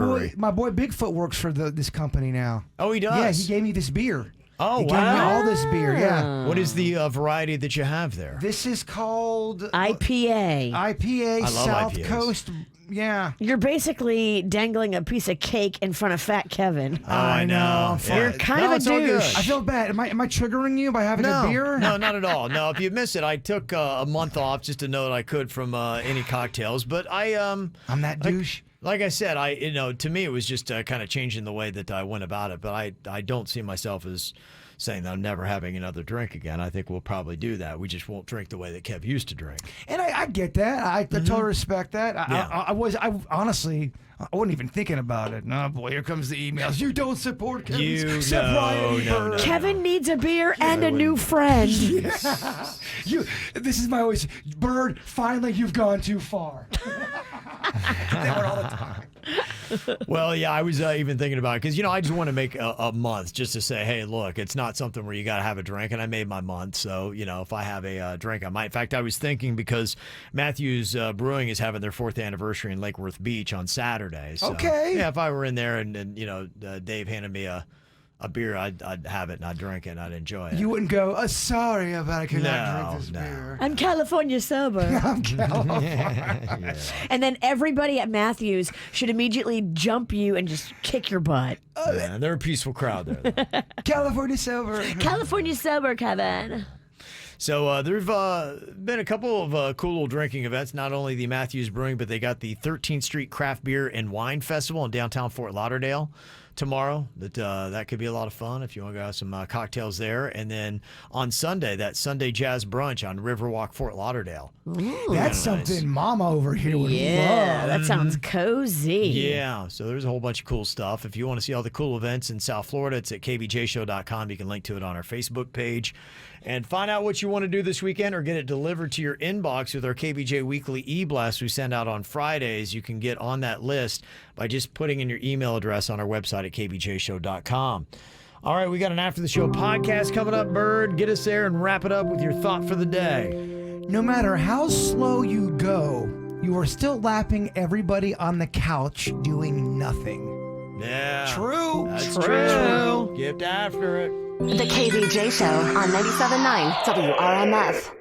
boy Bigfoot works for this company now. Oh, he does? Yeah, he gave me this beer. Oh, he gave me all this beer, yeah. What is the variety that you have there? This is called IPA. IPA, South IPAs. Coast. Yeah. You're basically dangling a piece of cake in front of Fat Kevin. Oh, I know. You're kind of a douche. I feel bad. Am I triggering you by having a beer? No, not at all. No, if you miss it, I took a month off just to know that I could from any cocktails. But I'm that douche. Like I said, to me it was just kind of changing the way that I went about it. But I don't see myself as saying that I'm never having another drink again. I think we'll probably do that. We just won't drink the way that Kev used to drink. And I get that. I totally respect that. I honestly, I wasn't even thinking about it. No, boy, here comes the emails. You don't support Kevin. No. Kevin needs a beer and a new friend. Yeah. This is my always, Bird, finally you've gone too far. They were all the time. Well, yeah, I was even thinking about it because, I just want to make a month just to say, hey, look, it's not something where you got to have a drink, and I made my month. So, if I have a drink, I might. In fact, I was thinking because Matthews Brewing is having their 4th anniversary in Lake Worth Beach on Saturday. So, okay. Yeah, if I were in there and Dave handed me a beer, I'd have it and I'd drink it and I'd enjoy it. You wouldn't go, sorry, but I cannot drink this beer. I'm California sober. I'm California. Yeah. And then everybody at Matthews should immediately jump you and just kick your butt. Yeah, they're a peaceful crowd there. California sober. California sober, Kevin. So there have been a couple of cool little drinking events, not only the Matthews Brewing, but they got the 13th Street Craft Beer and Wine Festival in downtown Fort Lauderdale. tomorrow. That could be a lot of fun if you want to go have some cocktails there. And then on Sunday, that Sunday Jazz Brunch on Riverwalk, Fort Lauderdale. That's something Mama over here would love. That sounds cozy. Yeah, so there's a whole bunch of cool stuff. If you want to see all the cool events in South Florida, it's at kvjshow.com. You can link to it on our Facebook page. And find out what you want to do this weekend or get it delivered to your inbox with our KVJ Weekly E-Blast we send out on Fridays. You can get on that list by just putting in your email address on our website at kvjshow.com. All right, we got an After the Show podcast coming up, Bird. Get us there and wrap it up with your thought for the day. No matter how slow you go, you are still lapping everybody on the couch doing nothing. Yeah. True. That's True. Get after it. The KVJ Show on 97.9 WRMF.